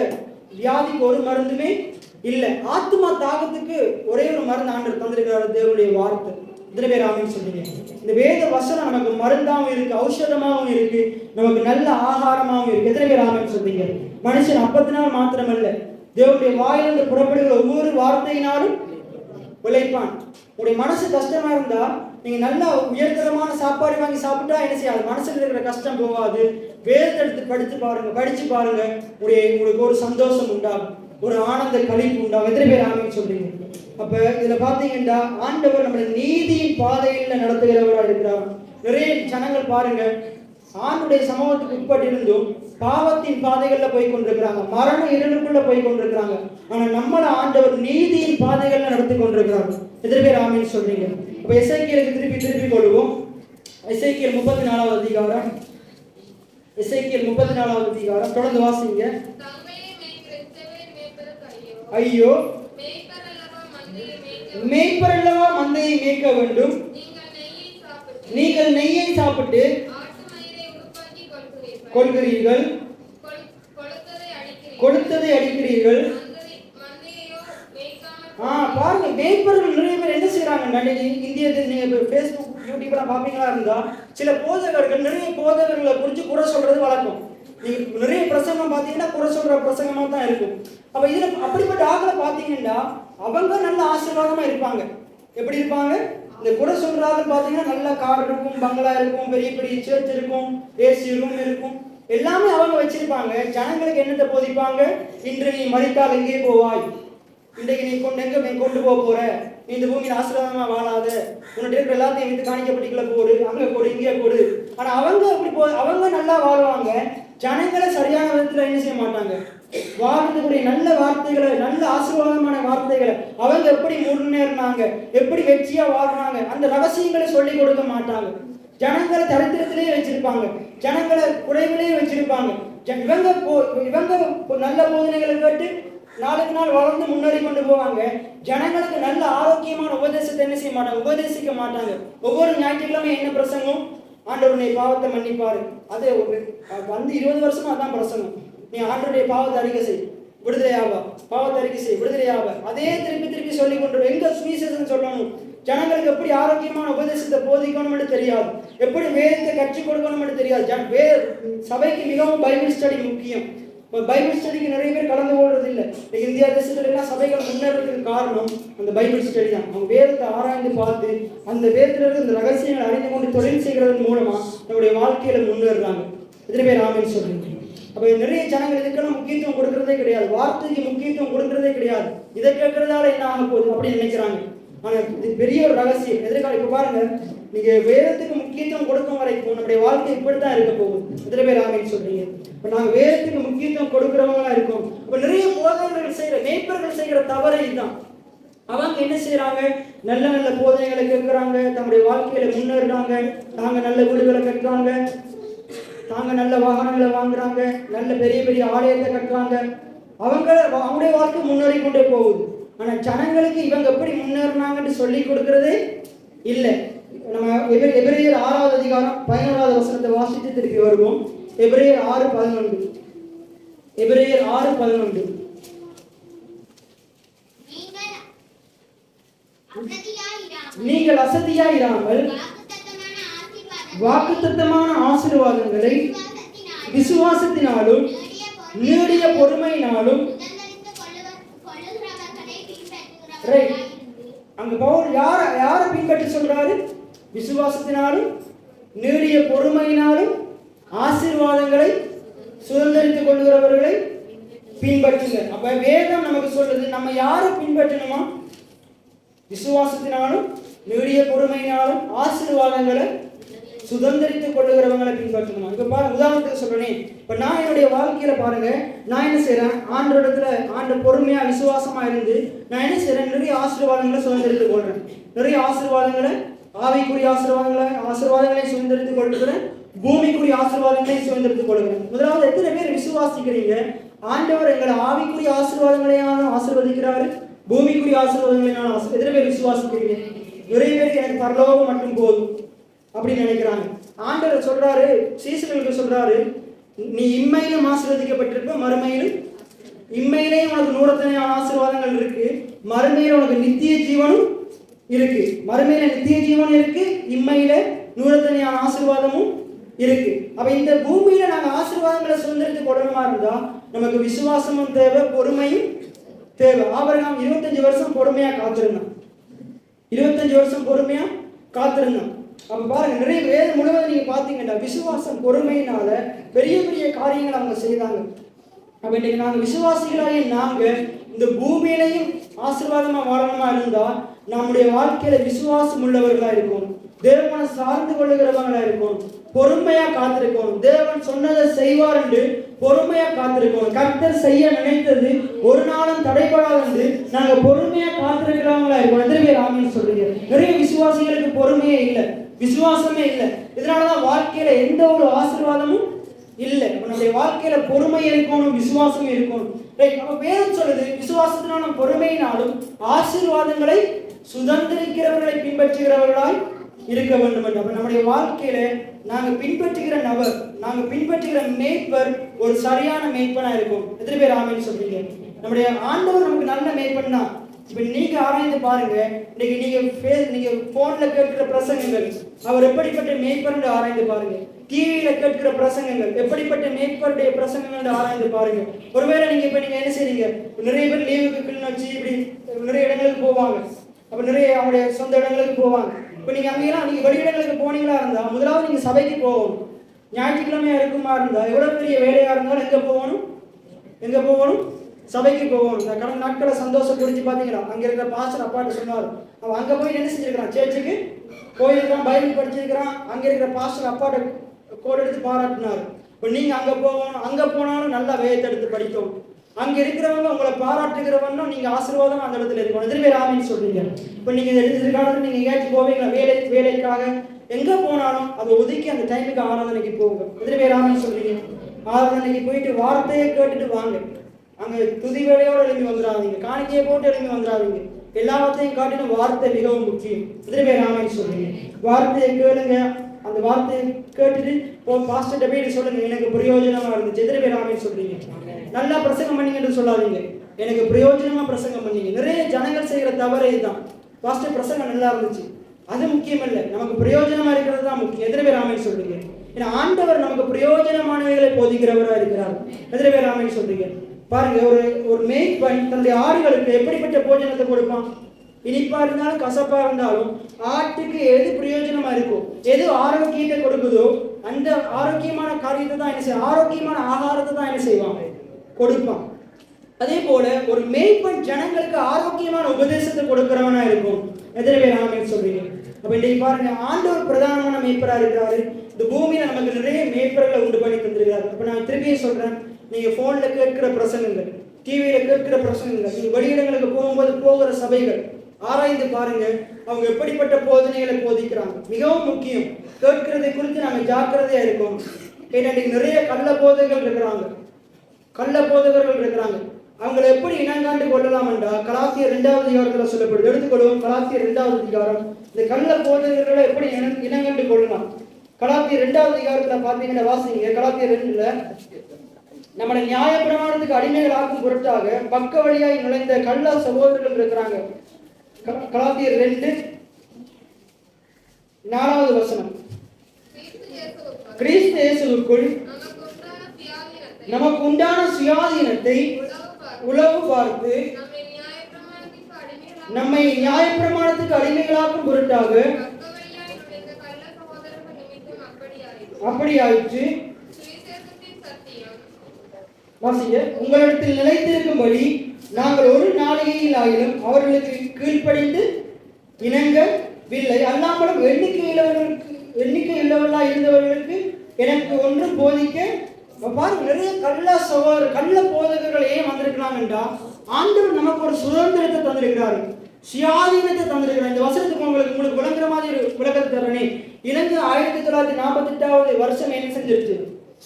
வியாதிக்கு ஒரு மருந்துமே இல்லை. ஆத்மா தாகத்துக்கு ஒரே ஒரு மருந்து ஆண்டவர் தந்திருக்கிறார், தேவனுடைய வார்த்தை. எத்தனை பேர் ஆமென் சொல்றீங்க? இந்த வேத வசனம் நமக்கு மருந்தாகவும் இருக்கு, ஔஷதமாகவும் இருக்கு, நமக்கு நல்ல ஆகாரமாகவும் இருக்கு. எத்தனை பேர் ஆமென் சொல்றீங்க? மனுஷன் அப்பத்தினால் மாத்திரமல்ல, தேவனுடைய வாயிலிருந்து புறப்படுகிற ஒவ்வொரு வார்த்தையினாலும் உழைப்பான். உங்களுடைய மனசு கஷ்டமா இருந்தா நீங்க நல்லா உயர்தரமான சாப்பாடு வாங்கி சாப்பிட்டா என்ன செய்யாது? மனசுல இருக்கிற கஷ்டம் போகாது. வேதத்தை எடுத்து படிச்சு பாருங்க, உங்களுக்கு ஒரு சந்தோஷம் உண்டாகும், ஒரு ஆனந்த களிப்பு உண்டாகும். எத்தனை பேர் ஆமென் சொல்றீங்க? அப்ப இதுல பாத்தீங்கன்னா, ஆண்டவர் நம்முடைய நீதியின் பாதையில நடத்துகிறவராக இருக்கிறார். நிறைய ஜனங்கள் பாருங்க, ஆண்டுடைய சமூகத்துக்கு உட்பட்டிருந்தும் பாவத்தின் பாதைகள்ல போய் கொண்டிருக்கிறாங்க, மரண இருளுக்குள்ள போய் கொண்டிருக்கிறாங்க. ஆனா நம்மள ஆண்டவர் நீதியின் பாதைகள்ல நடத்தி கொண்டிருக்கிறாங்க. எத்தனை பேர் ஆமென் சொல்றீங்க? அப்ப எசேக்கியேலுக்கு திருப்பி கொள்வோம். எசேக்கியேல் 34வது அதிகாரம், எசேக்கியேல் 34வது அதிகாரம் தொடர்ந்து வாசிங்க. ஐயோ, மேய்ப்பரல்லவா மந்தையை மேய்க்க வேண்டும், நீங்கள் நெய்யை சாப்பிட்டு கொள்கிறீர்கள், கொடுத்ததை அடிக்கிறீர்கள். பாருங்க, மேய்ப்பர்கள் நிறைய பேர் என்ன செய்யறாங்க? இந்தியத்தில் நீங்க Facebook யூடியூப்ல பாப்பீங்களா இருந்தா, சில போதகர்கள் நிறைய போதகர்களை குறித்து குறை சொல்றது வழக்கம். நீங்க நிறைய பிரசங்கம் பாத்தீங்கன்னா குறை சொல்ற பிரசங்கமா தான் இருக்கும். அப்ப இதுல அப்படிப்பட்ட ஆட்களை பாத்தீங்கன்னா அவங்க நல்ல ஆசீர்வாதமா இருப்பாங்க. எப்படி இருப்பாங்க? இந்த குறை சொல்றாங்க பாத்தீங்கன்னா நல்ல கார் இருக்கும், பங்களா இருக்கும், பெரிய பெரிய சர்ச் இருக்கும், ஏசி ரூம் இருக்கும், எல்லாமே அவங்க வச்சிருப்பாங்க. ஜனங்களுக்கு என்னத்தை போதிப்பாங்க? இன்று நீ மரித்தால் எங்கே போவாய், இன்றைக்கு நீ கொண்டு போற, நீ இந்த பூமியில் ஆசீர்வாதமா வாழாத, உன்னுடைய இருக்கிற எல்லாத்தையும் வந்து காணிக்கப்பட்டிக்குள்ள போடு, அங்க போடு, இங்கே போடு. ஆனா அவங்க நல்லா வாழ்வாங்க. ஜனங்களை சரியான விதத்துல என்ன செய்ய மாட்டாங்க? வாழ்றதுக்குரிய நல்ல வார்த்தைகளை, நல்ல ஆசீர்வாதமான வார்த்தைகளை, அவங்க எப்படி முன்னேறினாங்க, எப்படி வெற்றியா வாழ்றாங்க, அந்த ரகசியங்களை சொல்லி கொடுக்க மாட்டாங்க. ஜனங்களை தரித்திரத்திலே வச்சிருப்பாங்க, ஜனங்களை குறைவிலே வச்சிருப்பாங்க. இவங்க நல்ல போதனைகளை கேட்டு நாளுக்கு நாள் வளர்ந்து முன்னேறி கொண்டு போவாங்க. ஜனங்களுக்கு நல்ல ஆரோக்கியமான உபதேசத்தை என்ன செய்ய மாட்டாங்க, உபதேசிக்க மாட்டாங்க. ஒவ்வொரு ஞாயிற்றுக்கிழமை என்ன பிரசங்கம், ஆண்டவருடைய பாவத்தை மன்னிப்பாரு. அது வந்து 20 வருஷமா அதான் பிரசங்கம். நீ ஆண்டவருடைய பாவத்தை அறிக்கை செய், விடுதலையாவா, பாவத்தை அறிக்கை செய், விடுதலையாவா. அதே திருப்பி திருப்பி சொல்லி கொண்டு எங்க சுவிசேஷம் சொல்லணும், ஜனங்களுக்கு எப்படி ஆரோக்கியமான உபதேசத்தை போதிக்கணும்னு தெரியாது, எப்படி வேதத்தை கற்றுக் கொடுக்கணும்னு தெரியாது. சபைக்கு மிகவும் பைபிள் ஸ்டடி முக்கியம். பைபிள் ஸ்டடிக்கு நிறைய பேர் கலந்து கொள்றது இல்லை. இந்தியா தேசத்துல எல்லாம் சபைகள் முன்னேறதுக்கு காரணம் அந்த பைபிள் ஸ்டடி தான். அவங்க வேதத்தை ஆராய்ந்து பார்த்து அந்த வேதத்துல இருந்து இந்த ரகசியங்களை அறிந்து கொண்டு தொழில் செய்கிறதன் மூலமா நம்முடைய வாழ்க்கையில முன்னேறாங்க. எத்தனை பேர் ஆமென் சொல்றீங்க? அப்ப நிறைய ஜனங்கள் இதுக்கெல்லாம் முக்கியத்துவம் கொடுக்கறதே கிடையாது, வார்த்தைக்கு முக்கியத்துவம் கொடுக்கறதே கிடையாது. இதை கேட்கறதால என்ன ஆக போகுது அப்படின்னு நினைக்கிறாங்க. ஆனா இது பெரிய ஒரு ரகசியம். எதிர்காலம் இப்ப பாருங்க, நீங்க வேதத்துக்கு முக்கியத்துவம் கொடுக்கும் வரைக்கும் நம்முடைய வாழ்க்கை இப்படித்தான் இருக்க போகுது. எத்தனை பேர் ஆமென் சொல்றீங்க? இப்ப நாங்க வேதத்துக்கு முக்கியத்துவம் கொடுக்கிறவங்களா இருக்கோம். இப்ப நிறைய போதனைகள் செய்யற மேய்ப்பர்கள் செய்கிற தவறு இதுதான். அவங்க என்ன செய்யறாங்க, நல்ல நல்ல போதனைகளை கேட்கிறாங்க, தங்களுடைய வாழ்க்கையில முன்னேறாங்க, தாங்க நல்ல வீடுகளை கட்டுறாங்க, தாங்க நல்ல வாகனங்களை வாங்குறாங்க, நல்ல பெரிய பெரிய ஆலயத்தை கட்டுறாங்க. அவங்களுடைய வாழ்க்கை முன்னேறி கொண்டே போகுது. ஆனா ஜனங்களுக்கு இவங்க எப்படி முன்னேறினாங்கன்னு சொல்லி கொடுக்கறதே இல்லை. நம்ம எபிரேயர் 6வது அதிகாரம் 11வது வசனத்தை வாசித்து திருப்பி வருவோம். எபிரேயர் 6:11. எபிரேயர் 6:11. நீங்கள் அசதியாயிராமல் வாக்குத்தத்தமான ஆசீர்வாதங்களை விசுவாசத்தினாலும் நீடிய பொறுமையினாலும். அங்க பவுல் யாரை பின்பற்றி சொல்றாரு? விசுவாசத்தினாலும் நீடிய பொறுமையினாலும் ஆசீர்வாதங்களை சுதந்திரித்துக் கொள்கிறவர்களை பின்பற்றுங்க. அப்ப வேதம் நமக்கு சொல்றது நம்ம யாரை பின்பற்றணுமா? விசுவாசத்தினாலும் நீடிய பொறுமையினாலும் ஆசீர்வாதங்களை சுதந்திரித்துக் கொள்ளுகிறவங்களை பின்பற்றணுமா? இப்ப பாருங்க, உதாரணத்துக்கு சொல்றேன். இப்ப நான் என்னுடைய வாழ்க்கையில பாருங்க, நான் என்ன செய்யறேன், ஆண்டு பொறுமையா விசுவாசமா இருந்து நான் என்ன செய்யறேன், நிறைய ஆசீர்வாதங்களை சுதந்திரித்துக் கொள்றேன். நிறைய ஆசீர்வாதங்களை, ஆவிக்குரிய ஆசீர்வாதங்களை சுதந்திரித்துக் கொள்கிறேன், பூமிக்குரிய ஆசீர்வாதங்களை சுதந்திரித்துக் கொள்கிறேன். முதலாவது, எத்தனை பேர் விசுவாசிக்கிறீங்க ஆண்டவர் எங்களை ஆவிக்குரிய ஆசீர்வாதங்களையான ஆசீர்வதிக்கிறாரு, பூமிக்குரிய ஆசீர்வாதங்களையான எத்தனை பேர் விசுவாசிக்கிறீங்க? நிறைய பேருக்கு எனக்கு பரலோகம் மட்டும் போதும் அப்படின்னு நினைக்கிறாங்க. ஆண்டவர் சொல்றாரு, சீசர்களுக்கு சொல்றாரு, நீ இம்மையிலும் ஆசீர்வதிக்கப்பட்டிருக்க, மறுமையிலும். இம்மையிலேயும் உனக்கு 100 ஆசீர்வாதங்கள் இருக்கு, மறுமையில உனக்கு நித்திய ஜீவனும் இருக்கு. மறுமையில நித்திய ஜீவனும் இருக்கு, இம்மையில 100 ஆசீர்வாதமும் இருக்கு. அப்ப இந்த பூமியில நாங்க ஆசீர்வாதங்களை சுதந்திரத்துக்கு கொள்ளணுமா இருந்தா நமக்கு விசுவாசமும் தேவை, பொறுமையும் தேவை. ஆபிரகாம் 25 வருஷம் பொறுமையா காத்திருந்தான். 25 வருஷம் பொறுமையா காத்திருந்தான். அப்ப பாருங்க, நிறைய வேதம் முழுவதும் நீங்க பாத்தீங்கன்னா விசுவாசம் பொறுமையினால பெரிய பெரிய காரியங்கள் அவங்க செய்தாங்க. அப்ப இன்னைக்கு நாங்க விசுவாசிகளாக நாங்க இந்த பூமியிலையும் ஆசீர்வாதமா வாழணுமா இருந்தா நம்முடைய வாழ்க்கையில விசுவாசம் உள்ளவர்களா இருக்கும், தேவனை சார்ந்து கொள்ளுகிறவங்களா இருக்கும், பொறுமையா காத்திருக்கணும். தேவன் சொன்னதை செய்வார் என்று பொறுமையா காத்திருக்கணும். கர்த்தர் செய்ய நினைத்தது ஒரு நாளும் தடைபடாது நாங்க பொறுமையா காத்திருக்கிறவங்களா இருக்கும். எத்தனை பேர் ஆமென் சொல்றீங்க? நிறைய விசுவாசிகளுக்கு பொறுமையே இல்லை, விசுவாசமே இல்லை. இதனாலதான் வாழ்க்கையில எந்த ஒரு ஆசீர்வாதமும் இல்லை. நம்முடைய வாழ்க்கையில பொறுமை இருக்கணும், விசுவாசம் இருக்கணும். நம்ம வேதம் சொல்லுது, விசுவாசத்தினாலும் பொறுமையினாலும் ஆசீர்வாதங்களை சுதந்திரிக்கிறவர்களை பின்பற்றுகிறவர்களாய் இருக்க வேண்டும் என்று. அப்ப நம்முடைய வாழ்க்கையில நாங்க பின்பற்றுகிற நபர், நாங்க பின்பற்றுகிற மேய்ப்பர் ஒரு சரியான மேய்ப்பனா இருக்கும். எத்தனை பேர் ஆமென் சொல்றீங்க? நம்முடைய ஆண்டவர் நமக்கு நல்ல மேய்ப்பன் தான். இப்ப நீங்க ஆராய்ந்து பாருங்க, இன்னைக்கு நீங்க போன்ல கேட்கிற பிரசங்கங்கள் அவர் எப்படிப்பட்ட மேய்ப்பர் என்று ஆராய்ந்து பாருங்க. டிவியில கேட்கிற பிரசங்கங்கள் எப்படிப்பட்ட மேய்ப்பருடைய பிரசங்கங்கள் ஆராய்ந்து பாருங்க. ஒருவேளை நீங்க என்ன செய்றீங்க, நிறைய பேர் லீவுக்கு கிளிநொச்சி இப்படி நிறைய இடங்களுக்கு போவாங்க. அப்ப நிறைய அவங்களுடைய சொந்த இடங்களுக்கு போவாங்க. இப்ப நீங்க அங்கெல்லாம் நீங்க வெளியிடங்களுக்கு போனீங்களா இருந்தா முதலாவது நீங்க சபைக்கு போகணும். ஞாயிற்றுக்கிழமையா இருக்குமா இருந்தா எவ்வளவு பெரிய வேலையா இருந்தாலும் எங்க போகணும்? சபைக்கு போகணும். இந்த கடந்த நாட்களை சந்தோஷம் குறிச்சு பாத்தீங்களா, அங்க இருக்கிற பாஸ்டர் அப்பாட்ட சொன்னார், அவன் அங்க போய் என்ன செஞ்சிருக்கிறான், சேர்ச்சுக்கு போயிருக்கான், பைபிள் படிச்சிருக்கிறான். அங்க இருக்கிற பாஸ்டர் அப்பாட்ட கோட் எடுத்து பாராட்டினார். இப்போ நீங்க அங்க போகணும், அங்க போனாலும் நல்லா வேதத்தை எடுத்து படிக்கணும். அங்க இருக்கிறவங்க உங்களை பாராட்டுகிறவனும் நீங்க ஆசீர்வாதம் அந்த இடத்துல இருக்கணும். எதிர்வே ஆமின்னு சொல்றீங்க. இப்போ நீங்க எதிர்காலத்தில் நீங்க எங்கேயாச்சும் போவீங்களா, வேலைக்காக எங்க போனாலும் அதை ஒதுக்கி அந்த டைமுக்கு ஆராதனைக்கு போங்க. எத்தனை பேர் ஆமென் சொல்றீங்க? ஆராதனைக்கு போயிட்டு வார்த்தையை கேட்டுட்டு வாங்க. அங்க துதி வேலையோடு எழுப்பி வந்துடாதீங்க, காணிக்கையை போட்டு எழுப்பி வந்துடாதீங்க. எல்லாத்தையும் காட்டிலும் வார்த்தை மிகவும் முக்கியம். எத்தனை பேர் ஆமென் சொல்றீங்க? வார்த்தையை கேளுங்க. அந்த வார்த்தையை கேட்டுட்டு பாஸ்டர்கிட்ட போய் சொல்லுங்க, எனக்கு பிரயோஜனமா இருந்துச்சு. எத்தனை பேர் ஆமென் சொல்றீங்க? நல்லா பிரசங்கம் பண்ணீங்கன்னு சொல்லாதீங்க, எனக்கு பிரயோஜனமா பிரசங்கம் பண்ணீங்க. நிறைய ஜனங்கள் செய்கிற தவறே தான், பாஸ்டர் பிரசங்கம் நல்லா இருந்துச்சு, அது முக்கியம் இல்லை, நமக்கு பிரயோஜனமா இருக்கிறது தான் முக்கியம். எத்தனை பேர் ஆமென் சொல்றீங்க? ஏன்னா ஆண்டவர் நமக்கு பிரயோஜனமானவைகளை போதிக்கிறவராக இருக்கிறார். எத்தனை பேர் ஆமென் சொல்றீங்க? பாருங்க, ஒரு மேய்ப்பன் தன்னுடைய ஆடுகளுக்கு எப்படிப்பட்ட போஜனத்தை கொடுப்பான்? இனிப்பா இருந்தாலும் கசப்பா இருந்தாலும் ஆட்டுக்கு எது பிரயோஜனமா இருக்கோ, எது ஆரோக்கியத்தை கொடுக்குதோ அந்த ஆரோக்கியமான காரியத்தை தான் என்ன செய்வான், ஆரோக்கியமான ஆகாரத்தை தான் என்ன செய்வான், கொடுப்பான். அதே போல ஒரு மேய்ப்பன் ஜனங்களுக்கு ஆரோக்கியமான உபதேசத்தை கொடுக்கிறவனா இருக்கும். எத்தனை பேர் ஆமென் சொல்றீங்க? அப்ப இன்றைக்கு பாருங்க, ஆண்டவர் பிரதானமான மேய்ப்பரா இருக்கிறாரு. இந்த பூமியில நமக்கு நிறைய மேய்ப்பர்களை உண்டு பண்ணி தந்திருக்கிறார். அப்ப நான் திருப்பியே சொல்றேன், நீங்க போன்ல கேட்கிற பிரசங்கங்கள், டிவியில கேட்கிற பிரசங்கங்கள், நீங்க வெளியிடங்களுக்கு போகும்போது போகிற சபைகள் ஆராய்ந்து பாருங்க, அவங்க எப்படிப்பட்ட போதனைகளை போதிக்கிறாங்க. மிகவும் முக்கியம், கேட்கிறதை குறித்து நாங்கள் ஜாக்கிரதையா இருக்கோம். ஏன்னா நிறைய கள்ள போதகர்கள் இருக்கிறாங்க, அவங்களை எப்படி இனங்காண்டு கொள்ளலாம் என்றால் கலாத்தியர் 2வது அதிகாரத்தில் சொல்லப்படுது. எடுத்துக்கொள்வோம் கலாத்தியர் 2வது அதிகாரம். இந்த கள்ள போதகர்களை எப்படி இனங்கண்டு கொள்ளலாம்? கலாத்தியர் 2வது அதிகாரத்தில் பார்த்தீங்கன்னா வாசிங்க. கலாத்தியர் 2ல நம்மளை நியாயப்பிரமாணத்துக்கு அடிமைகள் ஆக்கும் பொருட்டாக பக்க வழியாய் நுழைந்த கள்ள சகோதரர்கள் இருக்கிறாங்க. கலாத்தியர் 2:4 வசனம். கிறிஸ்து இயேசுவுக்குள் நமக்கு உண்டான சுயாதீனத்தை உளவு பார்த்து நம்மை நியாயப்பிரமாணத்துக்கு அடிமைகளாக்கும் பொருட்டாக அப்படி ஆயிற்று. உங்களிடத்தில் நிலைத்திருக்கும்படி நாங்கள் ஒரு நாளிகையில் ஆகிலும் அவர்களுக்கு கீழ்ப்படிந்து இணங்கவில்லை. அல்லாமலும் எண்ணிக்கையுள்ளவர்களாக இருந்தவர்களுக்கு எனக்கு ஒன்றும் போதிக்க. பாருங்க, நிறைய கள்ள போதகர்கள் ஏன் வந்திருக்கிறாங்கன்றா, ஆண்டவர் நமக்கு ஒரு சுதந்திரத்தை தந்திருக்கிறாரு, சுயாதீனத்தை தந்திருக்கிறார். இந்த வசனத்துக்கு உங்களுக்கு விளங்குற மாதிரி விளக்கத்தை தரனே. இலங்கை 1948வது வருஷம் என்ன செஞ்சிருச்சு,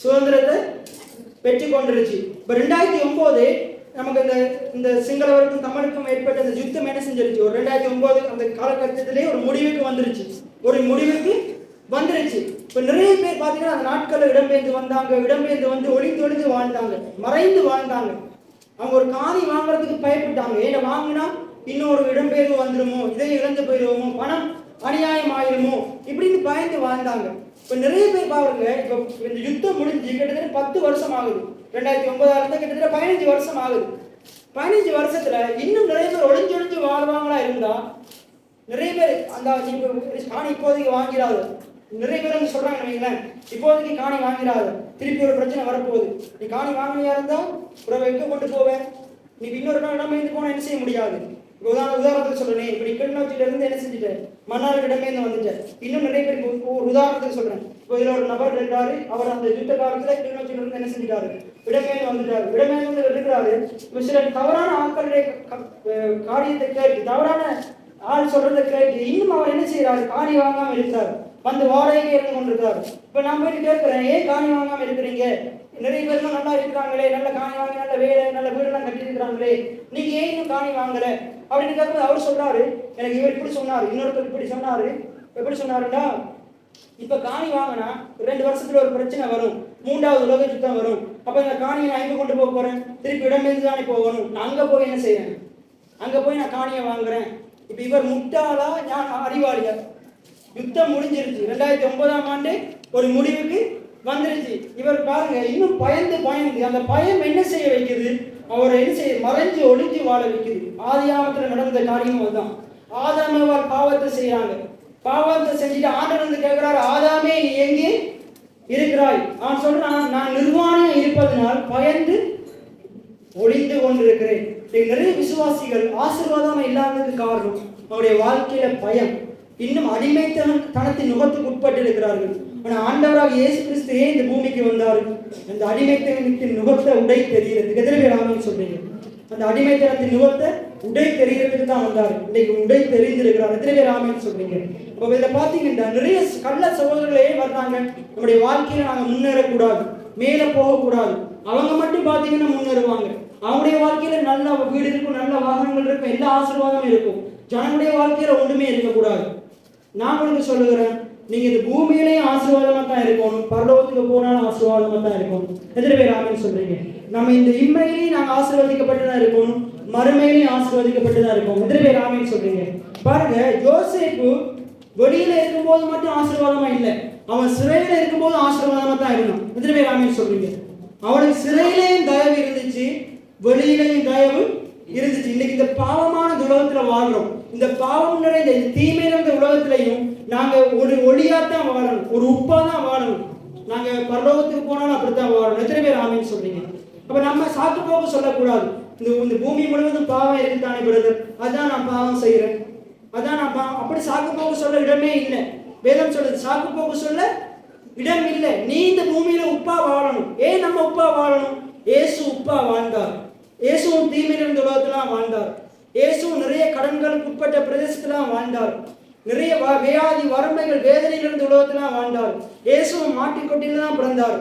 சுதந்திரத்தை பெற்று கொண்டிருச்சு. இப்போ 2009 நமக்கு இந்த சிங்களவருக்கும் தமிழுக்கும் ஏற்பட்ட இந்த யுத்தம் என்ன செஞ்சிருச்சு, ஒரு 2009 அந்த காலகட்டத்திலே ஒரு முடிவுக்கு வந்துருச்சு. இப்போ நிறைய பேர் பார்த்தீங்கன்னா அந்த நாட்களில் இடம்பெயர்ந்து வந்து ஒளிந்து வாழ்ந்தாங்க, மறைந்து வாழ்ந்தாங்க. அவங்க ஒரு காணி வாங்குறதுக்கு பயப்பட்டாங்க. ஏன்னா வாங்கினா இன்னொரு இடம்பெயர்வு வந்துடுமோ, இதை இழந்து போயிடுவோமோ, பணம் அநியாயம் ஆயிருமோ, இப்படின்னு பயந்து வாழ்ந்தாங்க. இப்போ நிறைய பேர் பாருங்க, இப்போ இந்த யுத்தம் முடிஞ்சு கிட்டத்தட்ட 10 வருஷம் ஆகுது. 2009 கிட்டத்தட்ட 15 வருஷம் ஆகுது. 15 வருஷத்துல இன்னும் நிறைய பேர் ஒளிஞ்சொழிஞ்சு வாழ்வாங்களா இருந்தா, நிறைய பேர் அந்த காணி இப்போதைக்கு வாங்கிறாது. நிறைய பேர் சொல்றாங்க வைங்களேன், இப்போதைக்கு காணி வாங்கிறாது, திருப்பி ஒரு பிரச்சனை வரப்போகுது. நீ காணி வாங்கினியா இருந்தா உறவை எங்க கொண்டு போவேன், நீ இன்னொரு இடம்பெயர்ந்து போனா என்ன செய்ய முடியாது. உதாரணத்துக்கு சொல்றேன், இப்படி கிளிநொச்சியில இருந்து என்ன செஞ்சுட்டேன், மன்னார் இடம்பெயர்ந்து வந்துட்டேன். இன்னும் நிறைய பேர் ஒரு உதாரணத்துக்கு சொல்றேன். இப்போ இதுல ஒரு நபர் இருக்காரு, அவர் அந்த யுத்த காலத்துல கிளிநொச்சியில இருந்து என்ன செஞ்சுட்டாரு, இடம்பெயர்ந்து வந்துட்டாரு. இடம்பெயர்ந்து இருக்கிறாரு. இப்போ சில தவறான ஆட்களுடைய காரியத்தை கேட்டு, தவறான ஆள் சொல்றதை கேட்டு இன்னும் அவர் என்ன செய்யறாரு, காணி வாங்காம இருக்கிறார், வந்து வாடகைக்கு இருந்து கொண்டிருக்காரு. இப்ப நான் போயிட்டு கேட்கிறேன், ஏன் காணி வாங்காம இருக்கிறீங்க, நிறைய பேர்லாம் நல்லா இருக்கிறாங்களே, நல்ல காணி வாங்கி நல்ல வேலை நல்ல வீடெல்லாம் கட்டி இருக்கிறாங்களே, நீங்க ஏன் இன்னும் காணி வாங்கல அப்படின்னு கேட்கும்போது அவர் சொல்றாரு, எனக்கு இவர் இப்படி சொன்னாரு, இன்னொருத்தர் இப்படி சொன்னாரு. எப்படி சொன்னாருன்னா, இப்ப காணி வாங்கினா 2 வருஷத்துல ஒரு பிரச்சனை வரும், 3வது உலக யுத்தம் வரும். அப்ப இந்த காணியை நான் எங்க கொண்டு போக போறேன், திருப்பி இடம்பெயர்ந்து தானே போகணும், நான் அங்க போய் என்ன செய்யறேன், அங்க போய் நான் காணியை வாங்குறேன். இப்ப இவர் முட்டாளா, நான் அறிவாளியா? யுத்தம் முடிஞ்சிருச்சு, 2009ஆம் ஆண்டு ஒரு முடிவுக்கு வந்துருச்சு. இவர் பாருங்க இன்னும் பயந்து அந்த பயம் என்ன செய்ய வைக்குது, அவரை என்ன செய்ய, மறைஞ்சு ஒளிஞ்சு வாழ வைக்குது. ஆதியாகமத்துல நடந்த காரியம் அதுதான். ஆதாமேவால் பாவத்தை செய்யறாங்க, பாவத்தை செஞ்சுட்டு ஆண்டவர் வந்து கேட்கிறாரு, ஆதாமே நீ எங்கே இருக்கிறாய்? அவன் சொல்றான், நான் நிர்வாணியா இருப்பதனால் பயந்து ஒளிந்து கொண்டிருக்கிறேன். நிறைய விசுவாசிகள் ஆசீர்வாதம் இல்லாததுக்கு காரணம் அவருடைய வாழ்க்கையில பயம், இன்னும் அடிமைத்தனத்தின் நுகத்துக்கு உட்பட்டு இருக்கிறார்கள். ஆனா ஆண்டவராக இயேசு கிறிஸ்து ஏன் இந்த பூமிக்கு வந்தாரு, அந்த அடிமைத்தனத்தின் நுகத்தை உடை தெரிகிறது. எதிரே ஆமென் சொல்றீங்க? அந்த அடிமைத்தனத்தின் நுகத்தை உடை தெரிகிறதுக்கு தான் வந்தார். இன்னைக்கு உடை தெரிந்திருக்கிறார். எத்தனை பேர் ஆமென் சொல்றீங்க? அப்ப இதை பார்த்தீங்கன்னா நிறைய கள்ள சகோதரர்களே வர்றாங்க. நம்முடைய வாழ்க்கையில நாங்க முன்னேறக்கூடாது, மேல போகக்கூடாது. அவங்க மட்டும் பார்த்தீங்கன்னா முன்னேறுவாங்க. அவங்களுடைய வாழ்க்கையில நல்ல வீடு இருக்கும், நல்ல வாகனங்கள் இருக்கும், எல்லா ஆசீர்வாதமும் இருக்கும். ஜனங்களுடைய வாழ்க்கையில ஒன்றுமே இருக்கக்கூடாது. நான் உங்களுக்கு சொல்லுகிறேன், நீங்க இந்த பூமியிலேயும் ஆசீர்வாதமா தான் இருக்கணும், பரலோகத்துக்கு போனாலும் ஆசீர்வாதமா தான் இருக்கணும். எத்தனை பேர் ஆமென் சொல்றீங்க? நம்ம இந்த இம்மையிலையும் நாங்க ஆசீர்வதிக்கப்பட்டு தான் இருக்கணும், மறுமையிலையும் ஆசீர்வதிக்கப்பட்டு தான் இருக்கோம். எத்தனை பேர் ஆமென் சொல்றீங்க? பாருங்க, யோசேப்பு வெளியில இருக்கும்போது மட்டும் ஆசீர்வாதமா இல்லை, அவன் சிறையில இருக்கும்போது ஆசீர்வாதமா தான் இருந்தான். எத்தனை பேர் ஆமென் சொல்றீங்க? அவனுக்கு சிறையிலையும் தயவு இருந்துச்சு, வெளியிலையும் தயவு இருந்துச்சு. இன்னைக்கு இந்த பாவமான உலகத்துல வாழ்றோம். இந்த பாவம் நிறைந்த இந்த தீமை நிறைந்த உலகத்திலையும் நாங்க ஒரு ஒளியாத்தான் வாழணும், ஒரு உப்பா தான் வாழணும். நாங்க பரலோகத்துக்கு போனாலும் அப்படித்தான் வாழணும். எத்தனை பேர் ஆமென் சொல்றீங்க? அப்ப நம்ம சாக்கு போக்கு சொல்லக்கூடாது. இந்த பூமி முழுவதும் பாவம் இருக்குதானே பிரதர், அதான் நான் பாவம் செய்யறேன், அதான் நான் பாவம், அப்படி சாக்கு போக்கு சொல்ல இடமே இல்லை. வேதம் சொல்லுது சாக்கு போக்கு சொல்ல இடம் இல்லை. நீ இந்த பூமியில உப்பா வாழணும். ஏன் நம்ம உப்பா வாழணும்? இயேசு உப்பா வாழ்ந்தார். இயேசுவும் தீமை நிறைந்த உலகத்திலாம் வாழ்ந்தார். இயேசுவும் நிறைய கடன்களுக்கு உட்பட்ட பிரதேசத்திலாம் வாழ்ந்தார். நிறைய வியாதி வறுமைகள் வேதனையிலிருந்து உலகத்திலாம் வாழ்ந்தார். இயேசுவும் மாட்டிக்கொட்டில தான் பிறந்தார்.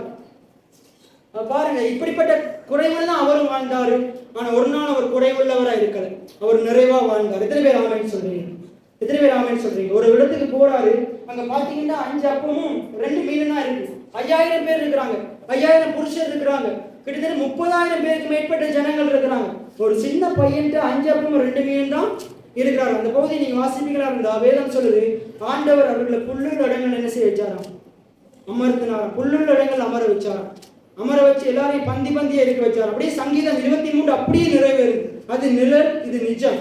பாருங்க, இப்படிப்பட்ட குறைவுல தான் அவரும் வாழ்ந்தாரு. ஆனா ஒரு நாள் அவர் குறைவுள்ளவராக இருக்கல, அவர் நிறைவா வாழ்ந்தார். எத்தனை பேர் ஆமென் சொல்றீங்க? எத்தனை பேர் ஆமென் சொல்றீங்க? ஒரு இடத்துக்கு போறாரு, அங்க பாத்தீங்கன்னா 5 அப்பமும் 2 மீனும் தான் இருக்கு. 5000 பேர் இருக்கிறாங்க, 5000 புருஷர் இருக்கிறாங்க, கிட்டத்தட்ட 30,000 பேருக்கு மேற்பட்ட ஜனங்கள் இருக்கிறாங்க. ஒரு சின்ன பையன்ட்டு 5 அப்பமும் 2 மீனும் தான் இருக்கிறாரு. அந்த பகுதியை நீங்க வாசிப்பீங்களா இருந்தா வேதம் சொல்லுது, ஆண்டவர் அவர்களை புல்லுள்ள இடங்கள் என்ன செய்ய வச்சாராம்? அமர்த்தினாராம். புல்லுள்ள இடங்கள் அமர வச்சாராம். அமர வச்சு எல்லாரையும் பந்தி பந்தியை இருக்க வச்சார். அப்படியே சங்கீதம் 23 அப்படியே நிறைவேறுது. அது நிழல், இது நிஜம்,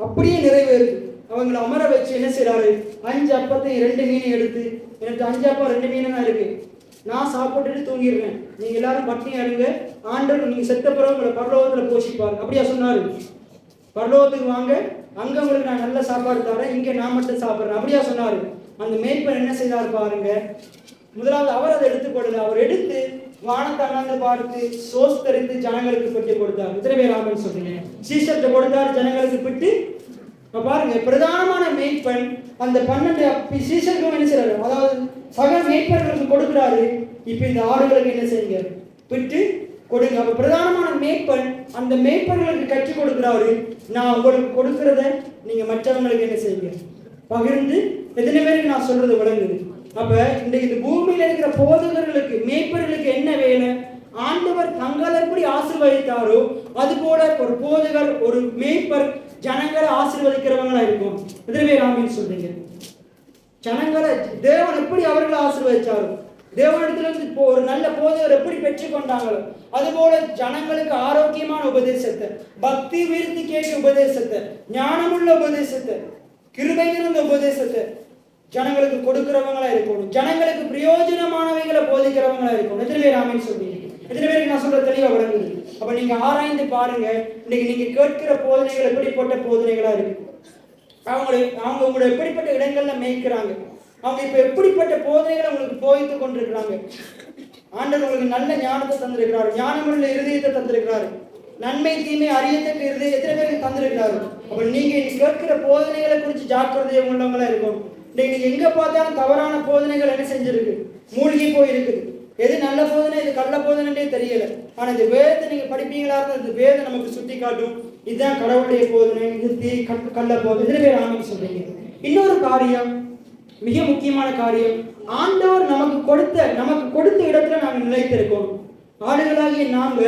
அப்படியே நிறைவேறுது. அவங்களை அமர வச்சு என்ன செய்யறாரு? 5 அப்பத்தை 2 மீனை எடுத்து, எனக்கு 5 அப்பம் 2 மீன் தான் இருக்கு, நான் சாப்பிட்டுட்டு தூங்கிடுறேன், நீங்க எல்லாரும் பட்டினி அழுங்க, ஆண்டவர் நீங்க செத்த பிறகு உங்களை பரலோகத்துல போஷிப்பாரு. அப்படியா சொன்னாரு? பரலோகத்துக்கு வாங்க, அங்க உங்களுக்கு நான் நல்ல சாப்பாடு தரேன், இங்க நான் மட்டும் சாப்பிட்றேன். அப்படியா சொன்னாரு? அந்த மேய்ப்பன் என்ன செய்தார் பாருங்க. முதலாவது அவர் அதை எடுத்துக்கொள்ளல, அவர் எடுத்து வானத்தை அண்ணாந்து பார்த்து சோஸ்தரித்து ஜனங்களுக்கு பெற்று கொடுத்தார். எத்தனை பேர் ஆமென் சொல்றீங்க? சீசத்தை கொடுத்தார், ஜனங்களுக்கு பெற்று. பாருங்க, பிரதானமான மேய்ப்பன் அந்த 12 சீசருக்கும் என்ன செய்யறாரு? அதாவது சக மேய்ப்பர்களுக்கு கொடுக்கிறாரு. இப்ப இந்த ஆடுகளுக்கு என்ன செய்யுங்க? பெற்று கொடுங்க. அப்ப பிரதானமான மேய்ப்பன் அந்த மேய்ப்பர்களுக்கு கற்றுக் கொடுக்கிறாரு, நான் உங்களுக்கு கொடுக்கிறத நீங்க மற்றவங்களுக்கு என்ன செய்யுங்க? பகிர்ந்து. எத்தனை பேருக்கு நான் சொல்றது விளங்குது? அப்ப இன்றைக்கு இந்த பூமியில இருக்கிற போதகர்களுக்கு மேய்ப்பர்களுக்கு என்ன வேலை? ஆண்டவர் தங்களை எப்படி ஆசீர்வதித்தாரோ அது போல ஒரு போதகர், ஒரு மேய்ப்பர் ஜனங்களை ஆசீர்வதிக்கிறவங்களா இருக்கும். எத்தனை பேர் ஆமென் சொல்றீங்க? ஜனங்களை தேவன் எப்படி அவர்களை ஆசீர்வதிச்சாரோ, தேவனிடத்திலிருந்து ஒரு நல்ல போதகர் எப்படி பெற்றுக்கொண்டாங்களோ அதுபோல ஜனங்களுக்கு ஆரோக்கியமான உபதேசத்தை, பக்தி விருத்தி கேட்க உபதேசத்தை, ஞானமுள்ள உபதேசத்தை, கிருபை நிறைந்த உபதேசத்தை ஜனங்களுக்கு கொடுக்கிறவங்களா இருக்கணும். ஜனங்களுக்கு பிரயோஜனமானவைகளை போதிக்கிறவங்களா இருக்கணும். எத்தனை பேர் ஆமென் சொல்றீங்க? எத்தனை பேருக்கு நான் சொல்ற தெளிவா விளங்குது? அப்ப நீங்க ஆராய்ந்து பாருங்க, இன்னைக்கு நீங்க கேட்கிற போதனைகள் எப்படிப்பட்ட போதனைகளா இருக்கு, அவங்க உங்களை எப்படிப்பட்ட இடங்கள்ல மேய்க்கிறாங்க, அவங்க இப்ப எப்படிப்பட்ட போதனைகளை உங்களுக்கு போதித்து கொண்டிருக்கிறாங்க. ஆண்டவர் உங்களுக்கு நல்ல ஞானத்தை தந்திருக்கிறாரு, ஞானமுள்ள இருதயத்தை தந்திருக்கிறாரு, நன்மை தீமை அறியத்தக்க இருதயம் எத்தனை பேருக்கு தந்திருக்கிறாரு. அப்ப நீங்க கேட்கிற போதனைகளை குறித்து ஜாக்கிரதை உள்ளவங்களா இருக்கணும். நீங்க எங்க பார்த்தாலும் தவறான போதனைகள் என்ன செஞ்சிருக்கு? மூழ்கி போய் இருக்குது. எது நல்ல போதனை, இது கள்ள போதனைன்றே தெரியல. ஆனா இந்த வேதத்தை நீங்க படிப்பீங்களா இருந்தால் இந்த வேதம் நமக்கு சுட்டி காட்டும், இதுதான் கடவுளுடைய போதனை, இது கள்ள போதனை. இதுல பேர் ஆமென் சொல்றீங்க? இன்னொரு காரியம், மிக முக்கியமான காரியம், ஆண்டவர் நமக்கு கொடுத்த இடத்துல நாங்கள் நிலைத்திருக்கோம். ஆடுகளாகிய நாங்க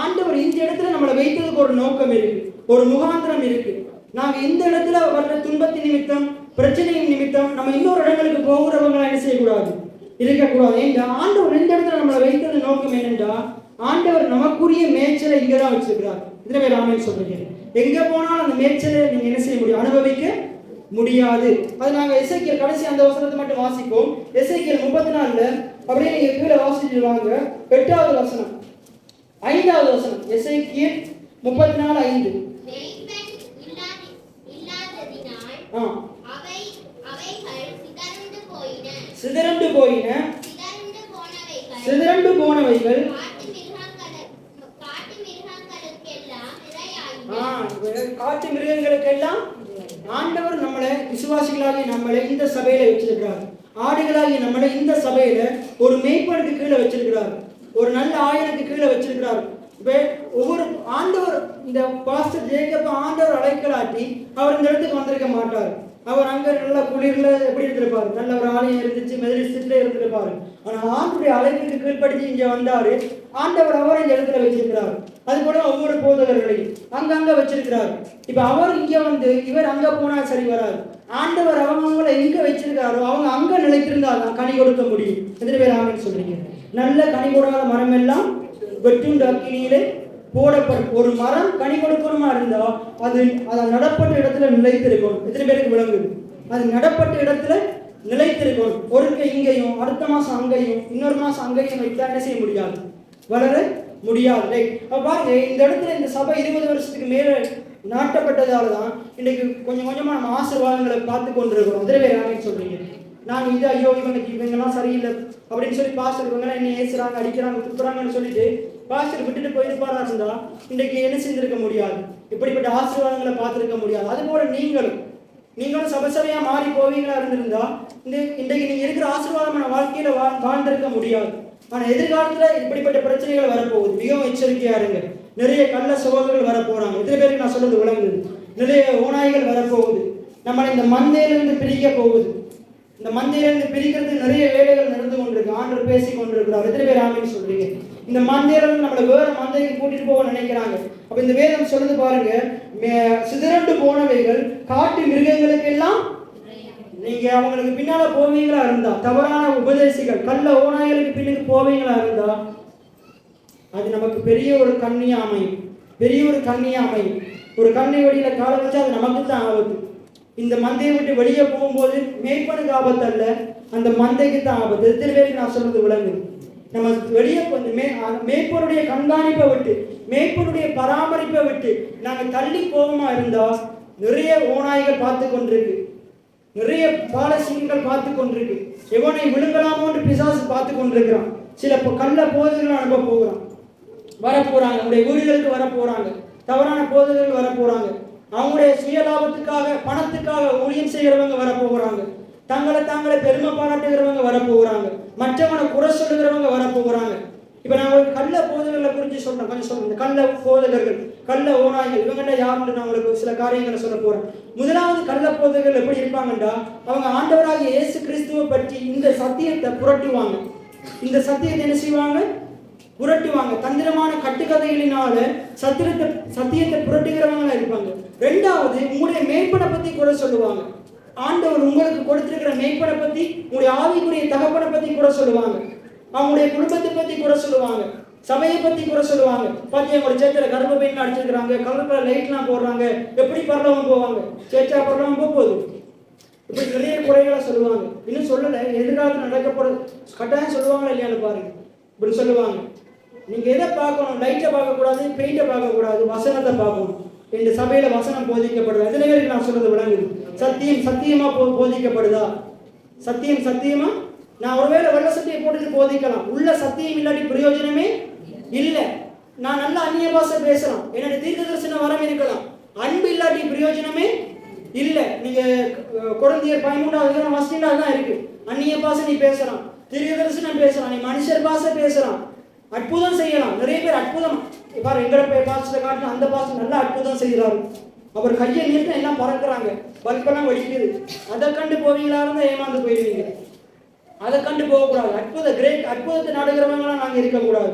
ஆண்டவர் இந்த இடத்துல நம்மளை வைத்ததுக்கு ஒரு நோக்கம் இருக்கு, ஒரு முகாந்திரம் இருக்கு. நாங்க இந்த இடத்துல வர்ற துன்பத்தின் நிமித்தம், பிரச்சனையின் நிமித்தம் நம்ம இன்னொரு இடங்களுக்கு போகிறவங்களா என்ன செய்யக்கூடாது? இருக்கக்கூடாது. ஏன்டா ஆண்டவர் இந்த இடத்துல நம்மளை வைத்தது நோக்கம் என்னென்றா, ஆண்டவர் நமக்குரிய மேய்ச்சலை இங்கதான் வச்சிருக்கிறார். இதுல பேர் ஆமென் சொல்றீங்க? எங்க போனாலும் அந்த மேய்ச்சலை நீங்க என்ன செய்ய முடியும்? அனுபவிக்க முடியாது. அது நாங்க எசேக்கியேல் கடைசி அந்த வசனத்தை மட்டும் வாசிப்போம். எசேக்கியேல் 34 அப்படியே நீங்க கீழே வாசிட்டு வாங்க. 8வது வசனம், 5வது வசனம். எசேக்கியேல் 34:5. சிதறண்டு போனவைகள் காட்டு மிருகங்களுக்கெல்லாம் ஆண்டவர் நம்மளை விசுவாசிகளாகி நம்மளை இந்த சபையில வச்சிருக்கிறார். ஆடுகளாகி நம்மளை இந்த சபையில ஒரு மேய்ப்பனுக்கு கீழே வச்சிருக்கிறார், ஒரு நல்ல ஆயனுக்கு கீழே வச்சிருக்கிறார். ஒவ்வொரு ஆண்டவர் இந்த பாஸ்டர் ஜேக்கப் ஆண்டவர் அழைக்கலாட்டி அவர் இந்த இடத்துக்கு வந்திருக்க மாட்டார். அவர் அங்க நல்ல குளிர்ல எப்படி இருந்திருப்பாரு, நல்ல ஒரு ஆலயம் இருந்துச்சு, மெதடிஸ்ட்ல இருந்திருப்பாரு. ஆனா ஆண்டுடைய அழைப்புக்கு கீழ்படிச்சு இங்க வந்தாரு. ஆண்டவர் அவரை இந்த இடத்துல வச்சிருக்கிறார். அது போல ஒவ்வொரு போதகர்களையும் அங்கங்க வச்சிருக்கிறார். இப்ப அவர் இங்க வந்து இவர் அங்க போனா சரி வராது. ஆண்டவர் அவங்களை எங்க வச்சிருக்காரோ அவங்க அங்க நிலைத்திருந்தால் கனி கொடுக்க முடியும். எத்தனை பேர் ஆமென் சொல்றீங்க? நல்ல கனி கொடுக்காத மரம் எல்லாம் வெட்டுண்டு அக்கினியிலே போடப்படும். ஒரு மரம் கனி கொடுக்கணுமா இருந்தா அது நடப்பட்ட இடத்துல நிலைத்திருக்கணும். எத்தனை பேருக்கு விளங்குது? அது நடப்பட்ட இடத்துல நிலைத்திருக்கணும். ஒருக்க இங்கேயும் அடுத்த மாசம் அங்கேயும் இன்னொரு மாசம் அங்கேயும் வைத்தா என்ன செய்ய முடியாது, வளர முடியாது. பாருங்க, இந்த இடத்துல இந்த சபை 20 வருஷத்துக்கு மேல நாட்டப்பட்டதால தான் இன்னைக்கு கொஞ்சம் கொஞ்சமா நம்ம ஆசீர்வாதங்களை பார்த்து கொண்டிருக்கிறோம். எத்தனை பேர் ஆமென் சொல்றீங்க? நாங்கள் இது ஐயோ இவங்கெல்லாம் சரியில்லை அப்படின்னு சொல்லி பாஸ்டர் இவங்கெல்லாம் என்ன ஏசுறாங்க, அடிக்கிறாங்க, துப்புறாங்கன்னு சொல்லிட்டு பாஸ்டர் விட்டுட்டு போயிருப்பாரா இருந்தா இன்றைக்கு என்ன செஞ்சிருக்க முடியாது, இப்படிப்பட்ட ஆசீர்வாதங்களை பார்த்துருக்க முடியாது. அதுபோல நீங்களும் சபையா மாறி போவீங்களா இருந்திருந்தா இன்றைக்கு நீங்க இருக்கிற ஆசீர்வாதமான வாழ்க்கையில வாழ்ந்திருக்க முடியாது. ஆனா எதிர்காலத்துல இப்படிப்பட்ட பிரச்சனைகள் வரப்போகுது. மிகவும் எச்சரிக்கையா இருங்க. நிறைய கள்ள சகோதரர்கள் வரப்போறாங்க. எத்தனை பேருக்கு நான் சொல்றது விளங்குது? நிறைய ஓநாய்கள் வரப்போகுது. நம்மளை இந்த மந்தையிலிருந்து பிரிக்க போகுது. இந்த மந்தையிலிருந்து பிரிக்கிறது நிறைய வேலைகள் நடந்து கொண்டிருக்கு. ஆண்டவர் பேசி கொண்டிருக்கிறார். எத்தனை பேர் ஆமென் சொல்றீங்க? இந்த மந்தையிலிருந்து நம்மளை வேற மந்தைக்கு கூட்டிட்டு போக நினைக்கிறாங்க. அப்ப இந்த வேதம் சொல்லுது பாருங்க, சிதறண்டு போனவைகள் காட்டு மிருகங்களுக்கு எல்லாம் நீங்க அவங்களுக்கு பின்னால போவீங்களா இருந்தா, தவறான உபதேசிகள் கள்ள ஓநாய்களுக்கு பின்னுக்கு போவீங்களா இருந்தா அது நமக்கு பெரிய ஒரு கண்ணியா அமையும். பெரிய ஒரு கண்ணியா அமையும். ஒரு கண்ணை வழியில கால வச்சா அது நமக்கு தான் ஆபத்து. இந்த மந்தையை விட்டு வெளியே போகும்போது மேய்ப்பனுக்கு ஆபத்து அல்ல, அந்த மந்தைக்கு தான் ஆபத்து. எத்தனை பேருக்கு நான் சொல்றது விளங்குது? நம்ம வெளியே மேய்ப்பனுடைய கண்காணிப்பை விட்டு, மேய்ப்பனுடைய பராமரிப்பை விட்டு நாங்கள் தள்ளி போகமா இருந்தா நிறைய ஓநாய்கள் பார்த்து கொண்டிருக்கு, நிறைய பாலசிங்கங்கள் பார்த்து கொண்டிருக்கு. எவனை விழுங்கலாமோன்னு பிசாசு பார்த்து கொண்டிருக்கிறான். சில கள்ள போதகர்கள் அனுப்ப போகிறான், வரப்போறாங்க. நம்முடைய வீடுகளுக்கு வரப்போறாங்க. தவறான போதகர்கள் வரப்போறாங்க. அவங்களுடைய சுய லாபத்துக்காக பணத்துக்காக ஊழியம் செய்கிறவங்க வரப்போகிறாங்க. தாங்களை பெருமை பாராட்டுகிறவங்க வரப்போகிறாங்க. மற்றவனை குறை சொல்லுகிறவங்க வரப்போகிறாங்க. இப்ப நான் உங்களுக்கு கள்ள போதகர்களை குறித்து சொல்றேன். கொஞ்சம் சொல்றேன். கள்ள போதகர்கள், கள்ள ஓநாய்கள், இவங்கள்ட்ட யாருன்னு நான் உங்களுக்கு சில காரியங்களை சொல்ல போறேன். முதலாவது கள்ள போதகர்கள் எப்படி இருப்பாங்கன்றா, அவங்க ஆண்டவராகிய இயேசு கிறிஸ்துவை பற்றி இந்த சத்தியத்தை புரட்டுவாங்க. இந்த சத்தியத்தை என்ன செய்வாங்க? புரட்டுவாங்க. தந்திரமான கட்டுக்கதைகளினால சத்தியத்தை புரட்டுகிறவங்களா இருப்பாங்க. ரெண்டாவது, உங்களுடைய மேய்ப்பனை பத்தி கூட சொல்லுவாங்க. ஆண்டவர் உங்களுக்கு கொடுத்திருக்கிற மேய்ப்பனை பத்தி, உங்களுடைய ஆவிக்குரிய தகப்பனை பத்தி கூட சொல்லுவாங்க. அவங்களுடைய குடும்பத்தை பத்தி கூட சொல்லுவாங்க. சபையை பத்தி கூட சொல்லுவாங்க. பாத்தி அவங்களோட சேர்ச்சில கர்ப்ப பெயின் அடிச்சிருக்கிறாங்க, கலர் லைட்லாம் போடுறாங்க, எப்படி பரலவங்க போவாங்க, சேர்ச்சா பரலவங்க போகுது, இப்படி நிறைய குறைகளை சொல்லுவாங்க. இன்னும் சொல்லலை, எதிர்காலத்தில் நடக்கப்போறது கட்டாயம் சொல்லுவாங்களா இல்லையான்னு பாருங்க. இப்படி சொல்லுவாங்க. நீங்க எதை பார்க்கணும்? லைட்டை பார்க்கக்கூடாது, பெயிண்டை பார்க்கக்கூடாது, வசனத்தை பார்க்கணும். இந்த சபையில வசனம் போதிக்கப்படுதா? எத்தனை பேருக்கு நான் சொல்றது விளங்குது? சத்தியம் சத்தியமா போதிக்கப்படுதா? சத்தியமா நான் ஒருவேளை வெள்ள சத்தியை போட்டுட்டு போதிக்கலாம், உள்ள சத்தியம் இல்லாட்டி பிரயோஜனமே இல்லை. நான் நல்ல அந்நிய பாஷை பேசலாம், என்னுடைய தீர்க்க தரிசன வரம் இருக்கலாம், அன்பு இல்லாட்டி பிரயோஜனமே இல்லை. நீங்க கொரிந்தியர் 13 தான் இருக்கு. அந்நிய பாஷை நீ பேசலாம், தீர்க்க தரிசனம் பேசலாம், நீ மனுஷர் பாஷை பேசலாம், அற்புதம் செய்யலாம். நிறைய பேர் அற்புதம் பாரு, எங்களை பாசத்தை காட்டினா அந்த பாசம் நல்லா அற்புதம் செய்கிறாரு. அவர் கையை நீட்டு எல்லாம் பறக்குறாங்க, பல்பெல்லாம் வெடிக்குது. அதை கண்டு போவீங்களா இருந்தா ஏமாந்து போயிடுவீங்க. அதை கண்டு போகக்கூடாது. அற்புதத்தை நாடுகிறவங்களாம் நாங்கள் இருக்கக்கூடாது.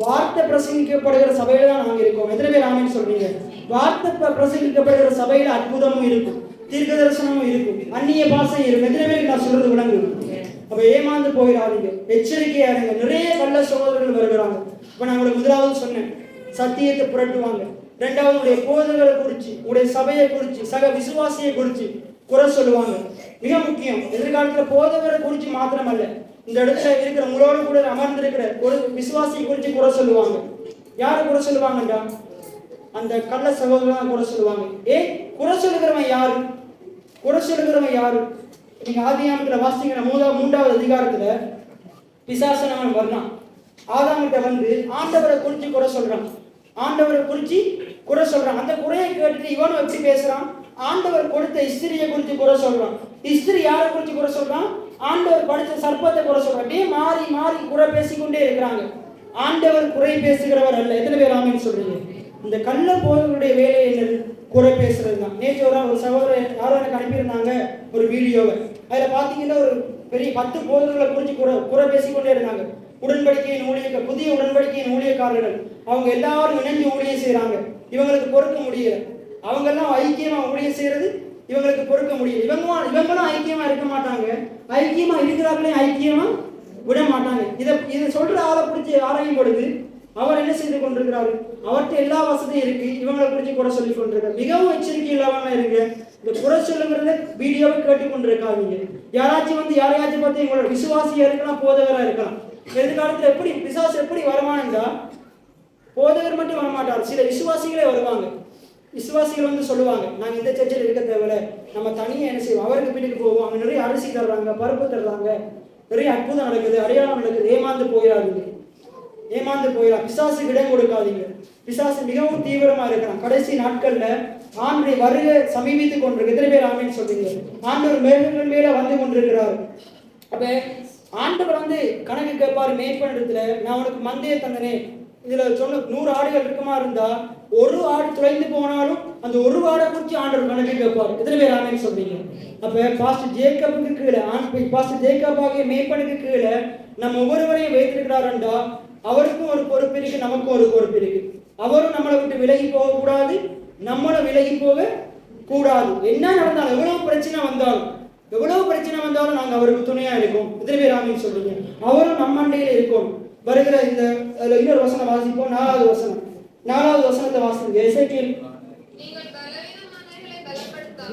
வார்த்தை பிரசங்கிக்கப்படுகிற சபையில தான் நாங்கள் இருக்கோம். எத்தனை பேர் ஆமென் சொல்றீங்க? வார்த்தை பிரசங்கிக்கப்படுகிற சபையில அற்புதமும் இருக்கும், தீர்க்க தரிசனமும் இருக்கும், அந்நிய பாஷையும் இருக்கும். எத்தனை பேருக்கு நான் சொல்றது விளங்குது? அப்ப ஏமாந்து போயிடாதீங்க, எச்சரிக்கையா இருங்க. நிறைய கள்ள சகோதரர்கள் வருகிறாங்க. இப்ப நான் உங்களுக்கு முதலாவது சொன்னேன், சத்தியத்தை புரட்டுவாங்க. ரெண்டாவது, உடைய போதகரை குறிச்சு, உடைய சபையை குறிச்சு, சக விசுவாசியை குறிச்சு குறை சொல்லுவாங்க. மிக முக்கியம், எதிர்காலத்துல போதகரை குறிச்சு மாத்திரம் அல்ல, இந்த இடத்துல இருக்கிற உங்களோட கூட அமர்ந்திருக்கிற ஒரு விசுவாசியை குறிச்சு குறை சொல்லுவாங்க. யாரை குறை சொல்லுவாங்கன்றா, அந்த கள்ள சகோதரன் குறை சொல்லுவாங்க. குறை சொல்லுகிறவன் யாரு? குறை சொல்லுகிறவன் யாரு? நீங்க ஆதியாகமத்துல வாசிக்கிற 3வது அதிகாரத்துல பிசாசனவன் வர்றான். ஆதாம்கிட்ட வந்து ஆண்டவரை குறிச்சு குறை சொல்றான். ஆண்டவரை குறிச்சு குறை சொல்றான். அந்த குறையை கேட்டுட்டு இவனும் எப்படி பேசுறான்? ஆண்டவர் கொடுத்த இஸ்திரியை குறித்து குறை சொல்றான். இஸ்திரி யாரை குறித்து குறை சொல்றான்? ஆண்டவர் படித்த சர்ப்பத்தை குறை சொல்றான். அப்படியே மாறி மாறி குறை பேசிக்கொண்டே இருக்கிறாங்க. ஆண்டவர் குறை பேசுகிறவர் அல்ல. எத்தனை பேர் ஆமென் சொல்றீங்க? இந்த கள்ள போதகருடைய வேலை என்னது? குறை பேசுறது தான். நேற்று ஒரு சகோதரர் யாரும் எனக்கு அனுப்பியிருந்தாங்க ஒரு வீடியோவை. அதில் பார்த்தீங்கன்னா ஒரு பெரிய 10 போதகர்களை குறித்து குறை பேசிக்கொண்டே இருந்தாங்க. உடன்படிக்கையின் ஊழியர்கள், புதிய உடன்படிக்கையின் ஊழியக்காரர்கள், அவங்க எல்லாரும் இணைஞ்சு ஊழியம் செய்யறாங்க. இவங்களுக்கு பொறுக்க முடியல. அவங்கெல்லாம் ஐக்கியமா ஊழியம் செய்யறது இவங்களுக்கு பொறுக்க முடியல. இவங்களும் ஐக்கியமா இருக்க மாட்டாங்க. ஐக்கியமா இருக்கிறார்களே ஐக்கியமா விட மாட்டாங்க. இதை சொல்ற ஆளை பிடிச்சி ஆராயும் பொழுது அவர் என்ன செய்து கொண்டிருக்கிறாரு? அவர்கிட்ட எல்லா வசதியும் இருக்கு, இவங்களை குறித்து குறை சொல்லி கொண்டிருக்காரு. மிகவும் எச்சரிக்கை இல்லாம இருக்கு. இந்த குறை சொல்லுங்கிறத வீடியோவை கேட்டு கொண்டிருக்காங்க. யாராச்சும் யாரையாச்சும் பார்த்து எங்களோட விசுவாசியா இருக்கலாம், போதகரா இருக்கலாம். எதிர்காலத்தில் எப்படி பிசாசு எப்படி வருவான்டா, போதகர் மட்டும் வரமாட்டார், சில விசுவாசிகளே வருவாங்க. விசுவாசிகள் சொல்லுவாங்க, நாங்கள் இந்த சர்ச்சில் இருக்க தேவையில்ல, நம்ம தனியாக என்ன செய்வோம், அவருக்கு பின்னுக்கு போவோம், அவங்க நிறைய அரிசி தர்றாங்க, பருப்பு தர்றாங்க, நிறைய அற்புதம் நடக்குது, அடையாளம் நடக்குது. ஏமாந்து போயிடாதீங்க, ஏமாந்து போயிடா. பிசாசுக்கு இடம் கொடுக்காதீங்க. பிசாசு மிகவும் தீவிரமா இருக்கிறான். கடைசி நாட்கள்ல ஆண்டுடைய வருகை சமீபித்துக் கொண்டிருக்கு. எத்தனை பேர் ஆமென் சொல்றீங்க? ஆண்டவர் மேகங்கள் மேல வந்து கொண்டிருக்கிறார். அப்ப ஆண்டவர் கணக்கு கேட்பாரு மேய்ப்பனிடத்துல, நான் உனக்கு மந்தையை தந்தனே, இதுல சொன்ன 100 ஆடுகள் இருக்குமா இருந்தா ஒரு ஆடு துளைந்து போனாலும் அந்த ஒரு ஆடை குறித்து ஆண்டவர் கணக்கு கேட்பாரு. எத்தனை பேர் ஆமென் சொல்றீங்க? அப்ப பாஸ்டர் ஜேக்கபுக்கு கீழே பாஸ்டர் ஜேக்கப் ஆகிய மேய்ப்பனுக்கு கீழே நம்ம ஒவ்வொருவரையும் வைத்திருக்கிறாருண்டா அவருக்கும் ஒரு பொறுப்பு இருக்கு, நமக்கும் ஒரு பொறுப்பு இருக்கு. அவரும் நம்மளை விட்டு விலகி போக கூடாது, நம்மளும் விலகி போக கூடாது. என்ன நடந்தாலும் எவ்வளவு பிரச்சனை வந்தாலும் நாங்க அவருக்கு துணையா இருக்கோம். எத்தனை பேர் ஆமென் சொல்றீங்க? அவரும் நம்ம அண்டையில இருக்கோம். வருகிற இந்த இன்னொரு வசனம் வாசிப்போம். 4வது வசனத்தை வாசிங்க. எசேக்கியேல்,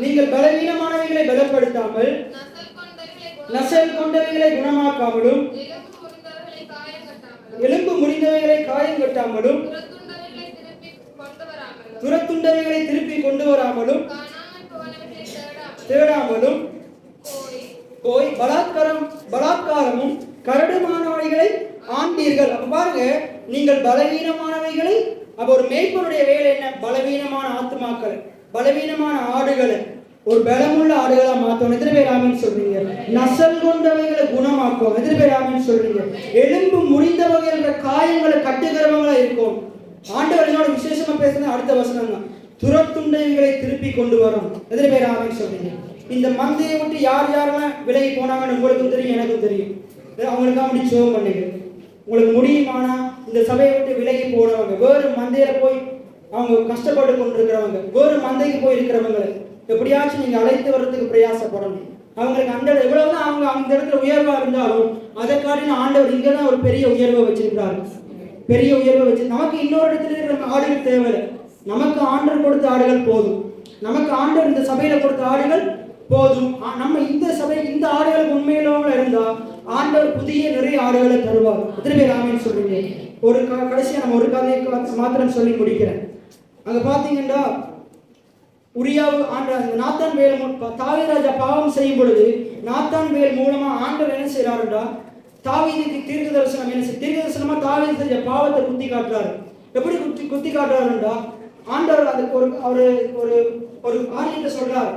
நீங்கள் பலவீனமானவைகளை பலப்படுத்தாமல் நசல் கொண்டவைகளை குணமாக்காமலும் எலும்பு முறிந்தவைகளை காயம் கட்டாமலும் துரத்துண்டவைகளை திருப்பி கொண்டு வராமலும் தேடாமலும் போய் பலாத்காரமும் கரடுமானவைகளை ஆண்டீர்கள். அப்ப பாருங்க, நீங்கள் பலவீனமானவைகளை, அப்ப ஒரு மேய்ப்பனுடைய வேலை என்ன? பலவீனமான ஆத்துமாக்களை, பலவீனமான ஆடுகளை ஒரு பலமுள்ள ஆடுகளா மாத்தணும். எத்தனை பேர் ஆமென் சொல்றீங்க? நசல் கொண்டவைகளை குணமாக்கும். எத்தனை பேர் ஆமென் சொல்றீங்க? எலும்பு முறிந்தவர்கள் காயங்களை கட்டுகிறவங்களா இருக்கும். ஆண்டவர் என்னோட விசேஷமா பேசுறது அடுத்த வசனம் தான். துரத்துண்டவைகளை திருப்பி கொண்டு வரும். எத்தனை பேர் ஆமென் சொல்றீங்க? இந்த மந்தையை விட்டு யாரெல்லாம் விலகி போனாங்கன்னு உங்களுக்கும் தெரியும், எனக்கும் தெரியும். அவங்களுக்காக அப்படி சோகம் பண்ணுங்க. உங்களுக்கு முடியுமானா இந்த சபையை விட்டு விலகி போனவங்க, வேறு மந்தையில போய் அவங்க கஷ்டப்பட்டு கொண்டிருக்கிறவங்க, வேறு மந்தைக்கு போய் இருக்கிறவங்களை எப்படியாச்சும் நீங்க அழைத்து வர்றதுக்கு பிரயாசப்படணும். அவங்களுக்கு அந்த எவ்வளவுதான் அவங்க அந்த இடத்துல உயர்வா இருந்தாலும் அதை காட்டின ஆண்டவர் இங்கதான் ஒரு பெரிய உயர்வை வச்சிருக்கிறாரு. பெரிய உயர்வை வச்சு நமக்கு இன்னொரு இடத்துல இருக்கிற ஆடுகள் தேவையில்லை. நமக்கு ஆண்டவர் கொடுத்த ஆடுகள் போதும். நமக்கு ஆண்டவர் இந்த சபையில கொடுத்த ஆடுகள் போதும். நம்ம இந்த சபை இந்த ஆடுகளுக்கு உண்மையிலவங்க இருந்தா ஆண்டவர் புதிய நிறைய ஆடுகளை தருவார். எத்தனை பேர் ஆமென் சொல்றீங்க? ஒரு கடைசியா நம்ம ஒரு கதையை மாத்திரம் சொல்லி முடிக்கிறேன். அங்க பாத்தீங்கன்னா உரியாவு நாத்தான் வேல் தாவீது ராஜா பாவம் செய்யும் பொழுது நாத்தான் வேல் மூலமா ஆண்டவர் என்ன செய்யறாருன்றா, தாவீதுக்கு தீர்க்க தரிசனமா தாவீது செஞ்ச பாவத்தை குத்தி காட்டுறாரு. எப்படி குத்தி காட்டுறாருன்றா, ஆண்டவர் அதுக்கு ஒரு காரியத்தை சொல்றாரு.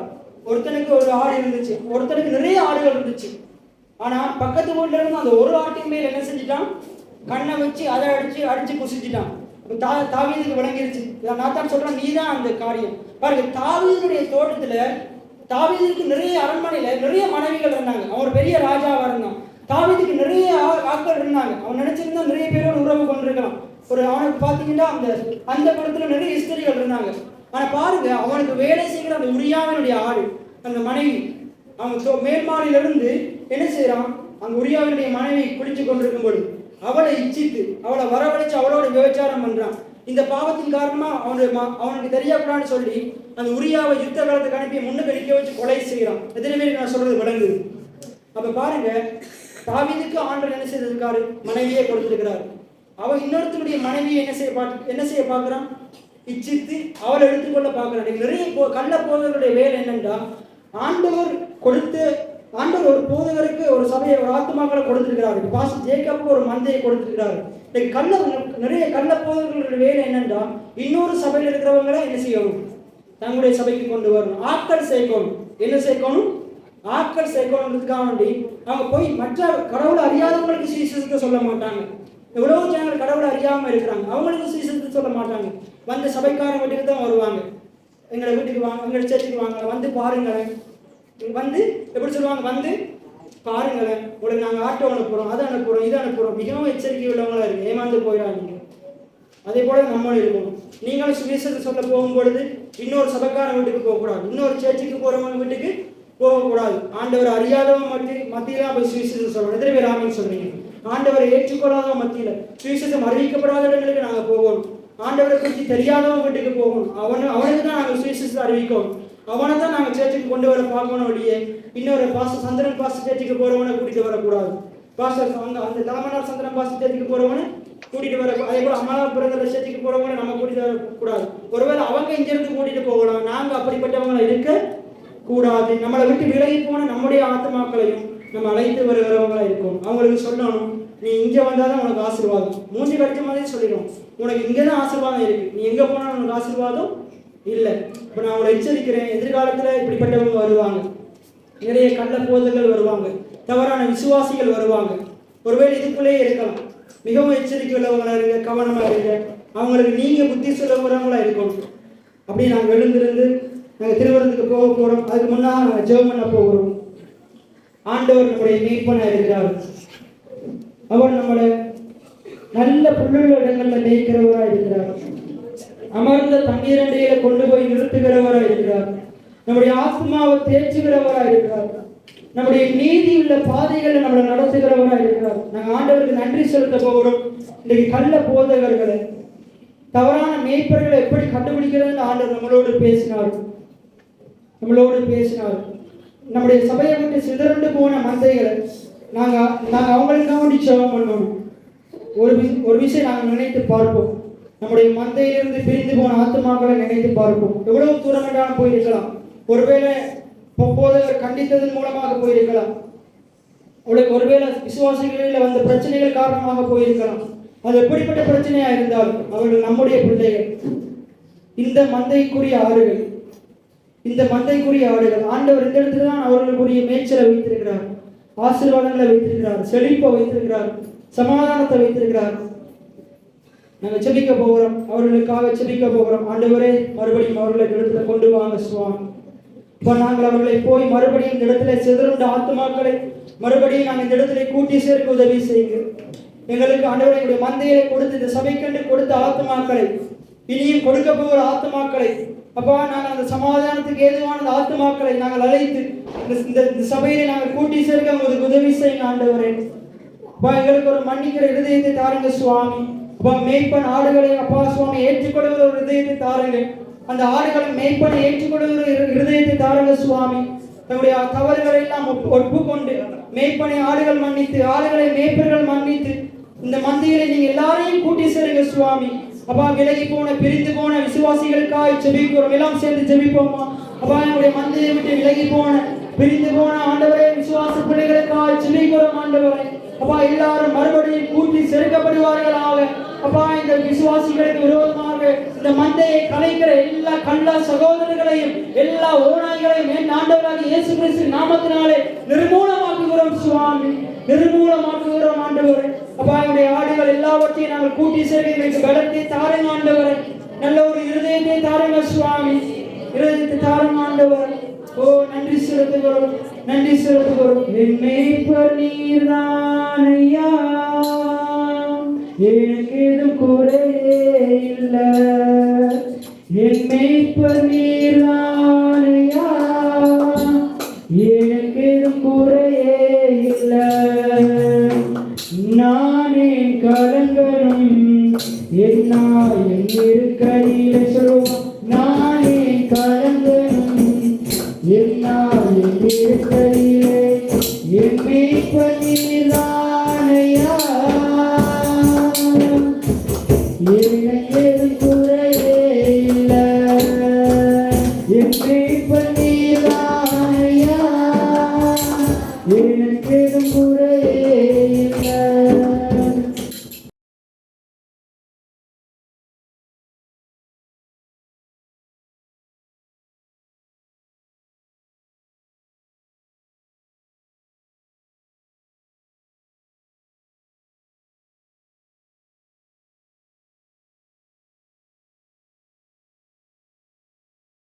ஒருத்தனுக்கு ஒரு ஆடு இருந்துச்சு, ஒருத்தனுக்கு நிறைய ஆடுகள் இருந்துச்சு. ஆனா பக்கத்து வீட்டுல இருந்து அந்த ஒரு ஆட்டின் மேல் என்ன செஞ்சுட்டான், கண்ணை வச்சு அதை அடிச்சு குசிச்சுட்டான். தாவீதுக்கு விளங்கிருச்சு. நாத்தான் சொல்றான், நீதான் அந்த காரியம். பாருங்க, தாவீதுடைய தோட்டத்துல தாவீதுக்கு நிறைய அரண்மனையில நிறைய மனைவிகள் இருந்தாங்க. அவன் ஒரு பெரிய ராஜாவா இருந்தான். தாவீதுக்கு நிறைய ஆட்கள் இருந்தாங்க. அவன் நினைச்சிருந்தா நிறைய பேரோட உறவு கொண்டிருக்கலாம். அவனுக்கு பாத்தீங்கன்னா அந்த படத்துல நிறைய ஸ்திரீகள் இருந்தாங்க. ஆனா பாருங்க, அவனுக்கு வேலை செய்கிற அந்த உரியாவினுடைய ஆடு, அந்த மனைவி, அவன் மேல்மாடியிலிருந்து என்ன செய்யறான், அந்த உரியாவினுடைய மனைவி குடிச்சு கொண்டிருக்கும் பொழுது அவளை இச்சித்து அவளை வரவழைச்சு அவளோட விபச்சாரம் பண்றான். இந்த பாவத்தின் காரணமா அவனுக்கு தெரியக்கூடாதுன்னு சொல்லி அந்த உரியாவை யுத்த காலத்துக்கு அனுப்பி முன்னுக்கு நிற்க வச்சு கொலை செய்யறான். எத்தனை பேருக்கு நான் சொல்றது விளங்குது? அப்ப பாருங்க, தாவீதுக்கு ஆண்டவர் என்ன செய்திருக்காரு, மனைவியே கொடுத்திருக்கிறாரு. அவன் இன்னொருத்தனுடைய மனைவியை என்ன செய்ய பார்க்கிறான், இச்சித்து அவளை எடுத்துக்கொள்ள பார்க்கிறான். நிறைய கள்ள போதகருடைய வேலை என்னன்னா, ஆண்டவர் ஒரு போதகருக்கு ஒரு சபையை ஒரு ஆத்துமாக்களை கொடுத்திருக்கிறாரு. பாஸ்டர் ஜேக்கப்புக்கு ஒரு மந்தையை கொடுத்திருக்கிறாரு. நிறைய கள்ள போதகர்களுடைய வேலை என்னன்னா, இன்னொரு சபையில் இருக்கிறவங்களை என்ன செய்யணும், தங்களுடைய சபைக்கு கொண்டு வரணும், ஆட்கள் சேர்க்கணும். என்ன சேர்க்கணும்? ஆட்கள் சேர்க்கணுன்றதுக்காக வேண்டி அவங்க போய் மற்ற கடவுளை அறியாதவங்களுக்கு சுவிசேஷத்தை சொல்ல மாட்டாங்க. எவ்வளவு ஜனங்கள் கடவுளை அறியாமல் இருக்கிறாங்க, அவங்களுக்கு சுவிசேஷத்தை சொல்ல மாட்டாங்க. வந்து சபைக்காரங்க வீட்டுக்கு தான் வருவாங்க. எங்களை வீட்டுக்கு வாங்க, எங்களை சேர்த்துக்கு வாங்க, வந்து பாருங்களேன், வந்து எப்படி சொல்லுவாங்க, வந்து பாருங்களேன், உங்களுக்கு நாங்கள் ஆட்டோ அனுப்புகிறோம், அதை அனுப்புகிறோம், இதை அனுப்புகிறோம். மிகவும் எச்சரிக்கை உள்ளவங்களா இருக்கு, ஏமாந்து போயிடாதீங்க. அதே போல நம்மளும் இருக்கணும். நீங்களும் சுவிசேஷத்தை சொல்ல போகும்பொழுது இன்னொரு சபைக்கார வீட்டுக்கு போகக்கூடாது, இன்னொரு சேர்ச்சுக்கு போகிறவங்க வீட்டுக்கு போகக்கூடாது. ஆண்டவர் அறியாதவங்க மத்தியில போய் சுவிசேஷம் சொல்லணும். எத்தனை பேர் ஆமென் சொல்றீங்க? ஆண்டவரை ஏற்றுக்கொள்ளாதவங்க மத்தியில, சுவிசேஷம் அறிவிக்கப்படாத இடங்களுக்கு நாங்கள் போகணும். ஆண்டவரை குறித்து தெரியாதவங்க வீட்டுக்கு போகணும். அவனுக்கு தான் நாங்கள் சுவிசேஷத்தை அறிவிக்கணும். அவனை தான் நாங்கள் சேர்ச்சுக்கு கொண்டு வர பார்க்கணும். வழியே இன்னொரு பாஸ்டர் சந்திரன் பாஸ்டர் சேர்ச்சுக்கு போறவனை கூட்டிட்டு வரக்கூடாது. பாஸ்டர் அந்த தலைமன்னார் சந்திரன் பாஸ்டர் சேர்ச்சுக்கு போறவனை கூட்டிட்டு வர, அதே போல அமலா பிறந்த சேர்ச்சுக்கு போறவங்களை நம்ம கூட்டிட்டு வரக்கூடாது. ஒருவேளை அவங்க இங்கிருந்து கூட்டிட்டு போகலாம், நாங்க அப்படிப்பட்டவங்களை இருக்க கூடாது. நம்மளை விட்டு விலகி போன நம்முடைய ஆத்மாக்களையும் நம்ம அழைத்து வருகிறவங்களா இருக்கும். அவங்களுக்கு சொல்லணும், நீ இங்க வந்தாதான் உனக்கு ஆசீர்வாதம். மூஞ்சி கடிச்ச மாதிரி சொல்லிடும், உனக்கு இங்கதான் ஆசீர்வாதம் இருக்கு, நீ எங்க போனாலும் உனக்கு ஆசீர்வாதம் இல்லை. இப்ப நான் அவங்களை எச்சரிக்கிறேன், எதிர்காலத்துல இப்படிப்பட்டவங்க வருவாங்க, நிறைய கள்ள போதர்கள் வருவாங்க, தவறான விசுவாசிகள் வருவாங்க. ஒருவேளை இதுக்குள்ளேயே இருக்கலாம். மிகவும் எச்சரிக்கை உள்ளவங்களா இருங்க, கவனமா இருங்க. அவங்களுக்கு நீங்க புத்தி சொல்லவங்களா இருக்கணும். அப்படி நாங்கள் எழுந்திருந்து நாங்கள் திருவரத்துக்கு போக போறோம். அதுக்கு முன்னாக நாங்கள் ஜெபம் பண்ண போகிறோம். ஆண்டவர் நம்முடைய மேய்ப்பனா இருக்கிறார். அவர் நம்மளை நல்ல புல்லுள்ள இடங்கள்ல மேய்க்கிறவராக இருக்கிறார். அமர்ந்த தண்ணீரண்டையில கொண்டு போய் நிறுத்துகிறவராக இருக்கிறார். நம்முடைய ஆத்மாவை தேய்ச்சுகிறவராக இருக்கிறார். நம்முடைய நீதி உள்ள பாதைகளை நம்மளை நடத்துகிறவராக இருக்கிறார். நாங்கள் ஆண்டவருக்கு நன்றி செலுத்த போகிறோம். இன்றைக்கு கள்ள போதகர்களை, தவறான மேய்ப்பர்களை எப்படி கண்டுபிடிக்கிறது ஆண்டவர் நம்மளோடு பேசினார். நம்முடைய சபையை விட்டு சிதறண்டு போன மந்தைகளை நாங்கள் அவங்களுக்காக ஜெபம் பண்ணணும். ஒரு விஷயம் நாங்கள் நினைத்து பார்ப்போம். நம்முடைய மந்தையிலிருந்து பிரிந்து போன ஆத்மாக்களை நினைத்து பார்ப்போம். எவ்வளவு தூரம் என்றாலும் போயிருக்கலாம். ஒருவேளை போதகர் கண்டித்ததன் மூலமாக போயிருக்கலாம். ஒருவேளை விசுவாசிகளில் வந்த பிரச்சனைகள் காரணமாக போயிருக்கலாம். அது எப்படிப்பட்ட பிரச்சனையா இருந்தாலும் அவர்கள் நம்முடைய பிள்ளைகள். இந்த மந்தைக்குரிய ஆடுகள் ஆண்டவர் இந்த இடத்துல தான் அவர்களுக்குரிய மேய்ச்சலை வைத்திருக்கிறார், ஆசீர்வாதங்களை வைத்திருக்கிறார், செழிப்பை வைத்திருக்கிறார், சமாதானத்தை வைத்திருக்கிறார். நாங்கள் செபிக்க போகிறோம், அவர்களுக்காக செபிக்க போகிறோம். ஆண்டவரே, மறுபடியும் அவர்களை இடத்துல கொண்டு வாங்க சுவாமி. இப்போ நாங்கள் அவர்களை போய் மறுபடியும் இந்த இடத்துல சிதறுண்ட ஆத்மாக்களை மறுபடியும் நாங்கள் இந்த இடத்துல கூட்டி சேர்க்க உதவி செய்யுங்க. எங்களுக்கு ஆண்டவரை எங்களுடைய மந்தையை கொடுத்து, இந்த சபைக்கண்டு கொடுத்த ஆத்மாக்களை, இனியும் கொடுக்க போகிற ஆத்மாக்களை, அப்பா நாங்கள் அந்த சமாதானத்துக்கு ஏதுவான ஆத்மாக்களை நாங்கள் அழைத்து இந்த சபையில நாங்கள் கூட்டி சேர்க்க உங்களுக்கு உதவி செய்யுங்க ஆண்டவரே. அப்பா எங்களுக்கு ஒரு மன்னிக்கிற இருதயத்தை தாருங்க சுவாமி. அப்பா மேய்ப்பன் ஆடுகளை அப்பா சுவாமி ஏற்றுக்கொள்கிற ஒரு இருதயத்தை தாருங்க. அந்த ஆடுகளை மேய்ப்பனை ஏற்றுக்கொள்கிற இருதயத்தை தாருங்க சுவாமி. தன்னுடைய தவறுகளை எல்லாம் ஒப்புக்கொண்டு மேய்ப்பனை ஆடுகள் மன்னித்து, ஆடுகளை மேய்ப்பர்கள் மன்னித்து, இந்த மந்தையில நீங்க எல்லாரையும் கூட்டி சேருங்க சுவாமி. அப்பா விலகி போன பிரிந்து போன விசுவாசிகளுக்காக ஜெபிக்கிறோம். எல்லாம் சேர்ந்து ஜெபிப்போமா? அப்பா என்னுடைய மந்தையை விட்டு விலகி போன பிரிந்து போன ஆண்டவரே விசுவாச பிள்ளைகளுக்காக ஜெபிக்கிறோம் ஆண்டவரே. அப்பா எல்லாரும் மறுபடியும் கூட்டி சேர்க்கப்படுவார்களாக. அப்பா இந்த விசுவாசிகளுக்கு விரோதமாக இந்த மந்தையை கலைக்கிற எல்லா கள்ள சகோதரர்களையும் எல்லா ஓநாய்களையும் ஆண்டவராகிய இயேசு கிறிஸ்து நாமத்தினாலே நிர்மூலமாக்குகிறோம் சுவாமி, நிர்மூலமாக்குகிறோம் ஆண்டவரே. அப்பா என்னுடைய ஆடுகள் எல்லாவற்றையும் நாங்கள் கூட்டி சேர்க்க எனக்கு பலத்தை தாருங்க ஆண்டவரே. நல்ல ஒரு இருதயத்தை தாருங்க சுவாமி, இருதயத்தை தாருங்க ஆண்டவரே. ஓ நன்றி செலுத்துகிறோம், நன்றி செலுத்துகிறோம். என் மேய்ப்பர் நீர்தான் ஐயா, எனக்கு எதுவும் குறையே இல்லை. என் மேய்ப்பர் நீர்தான்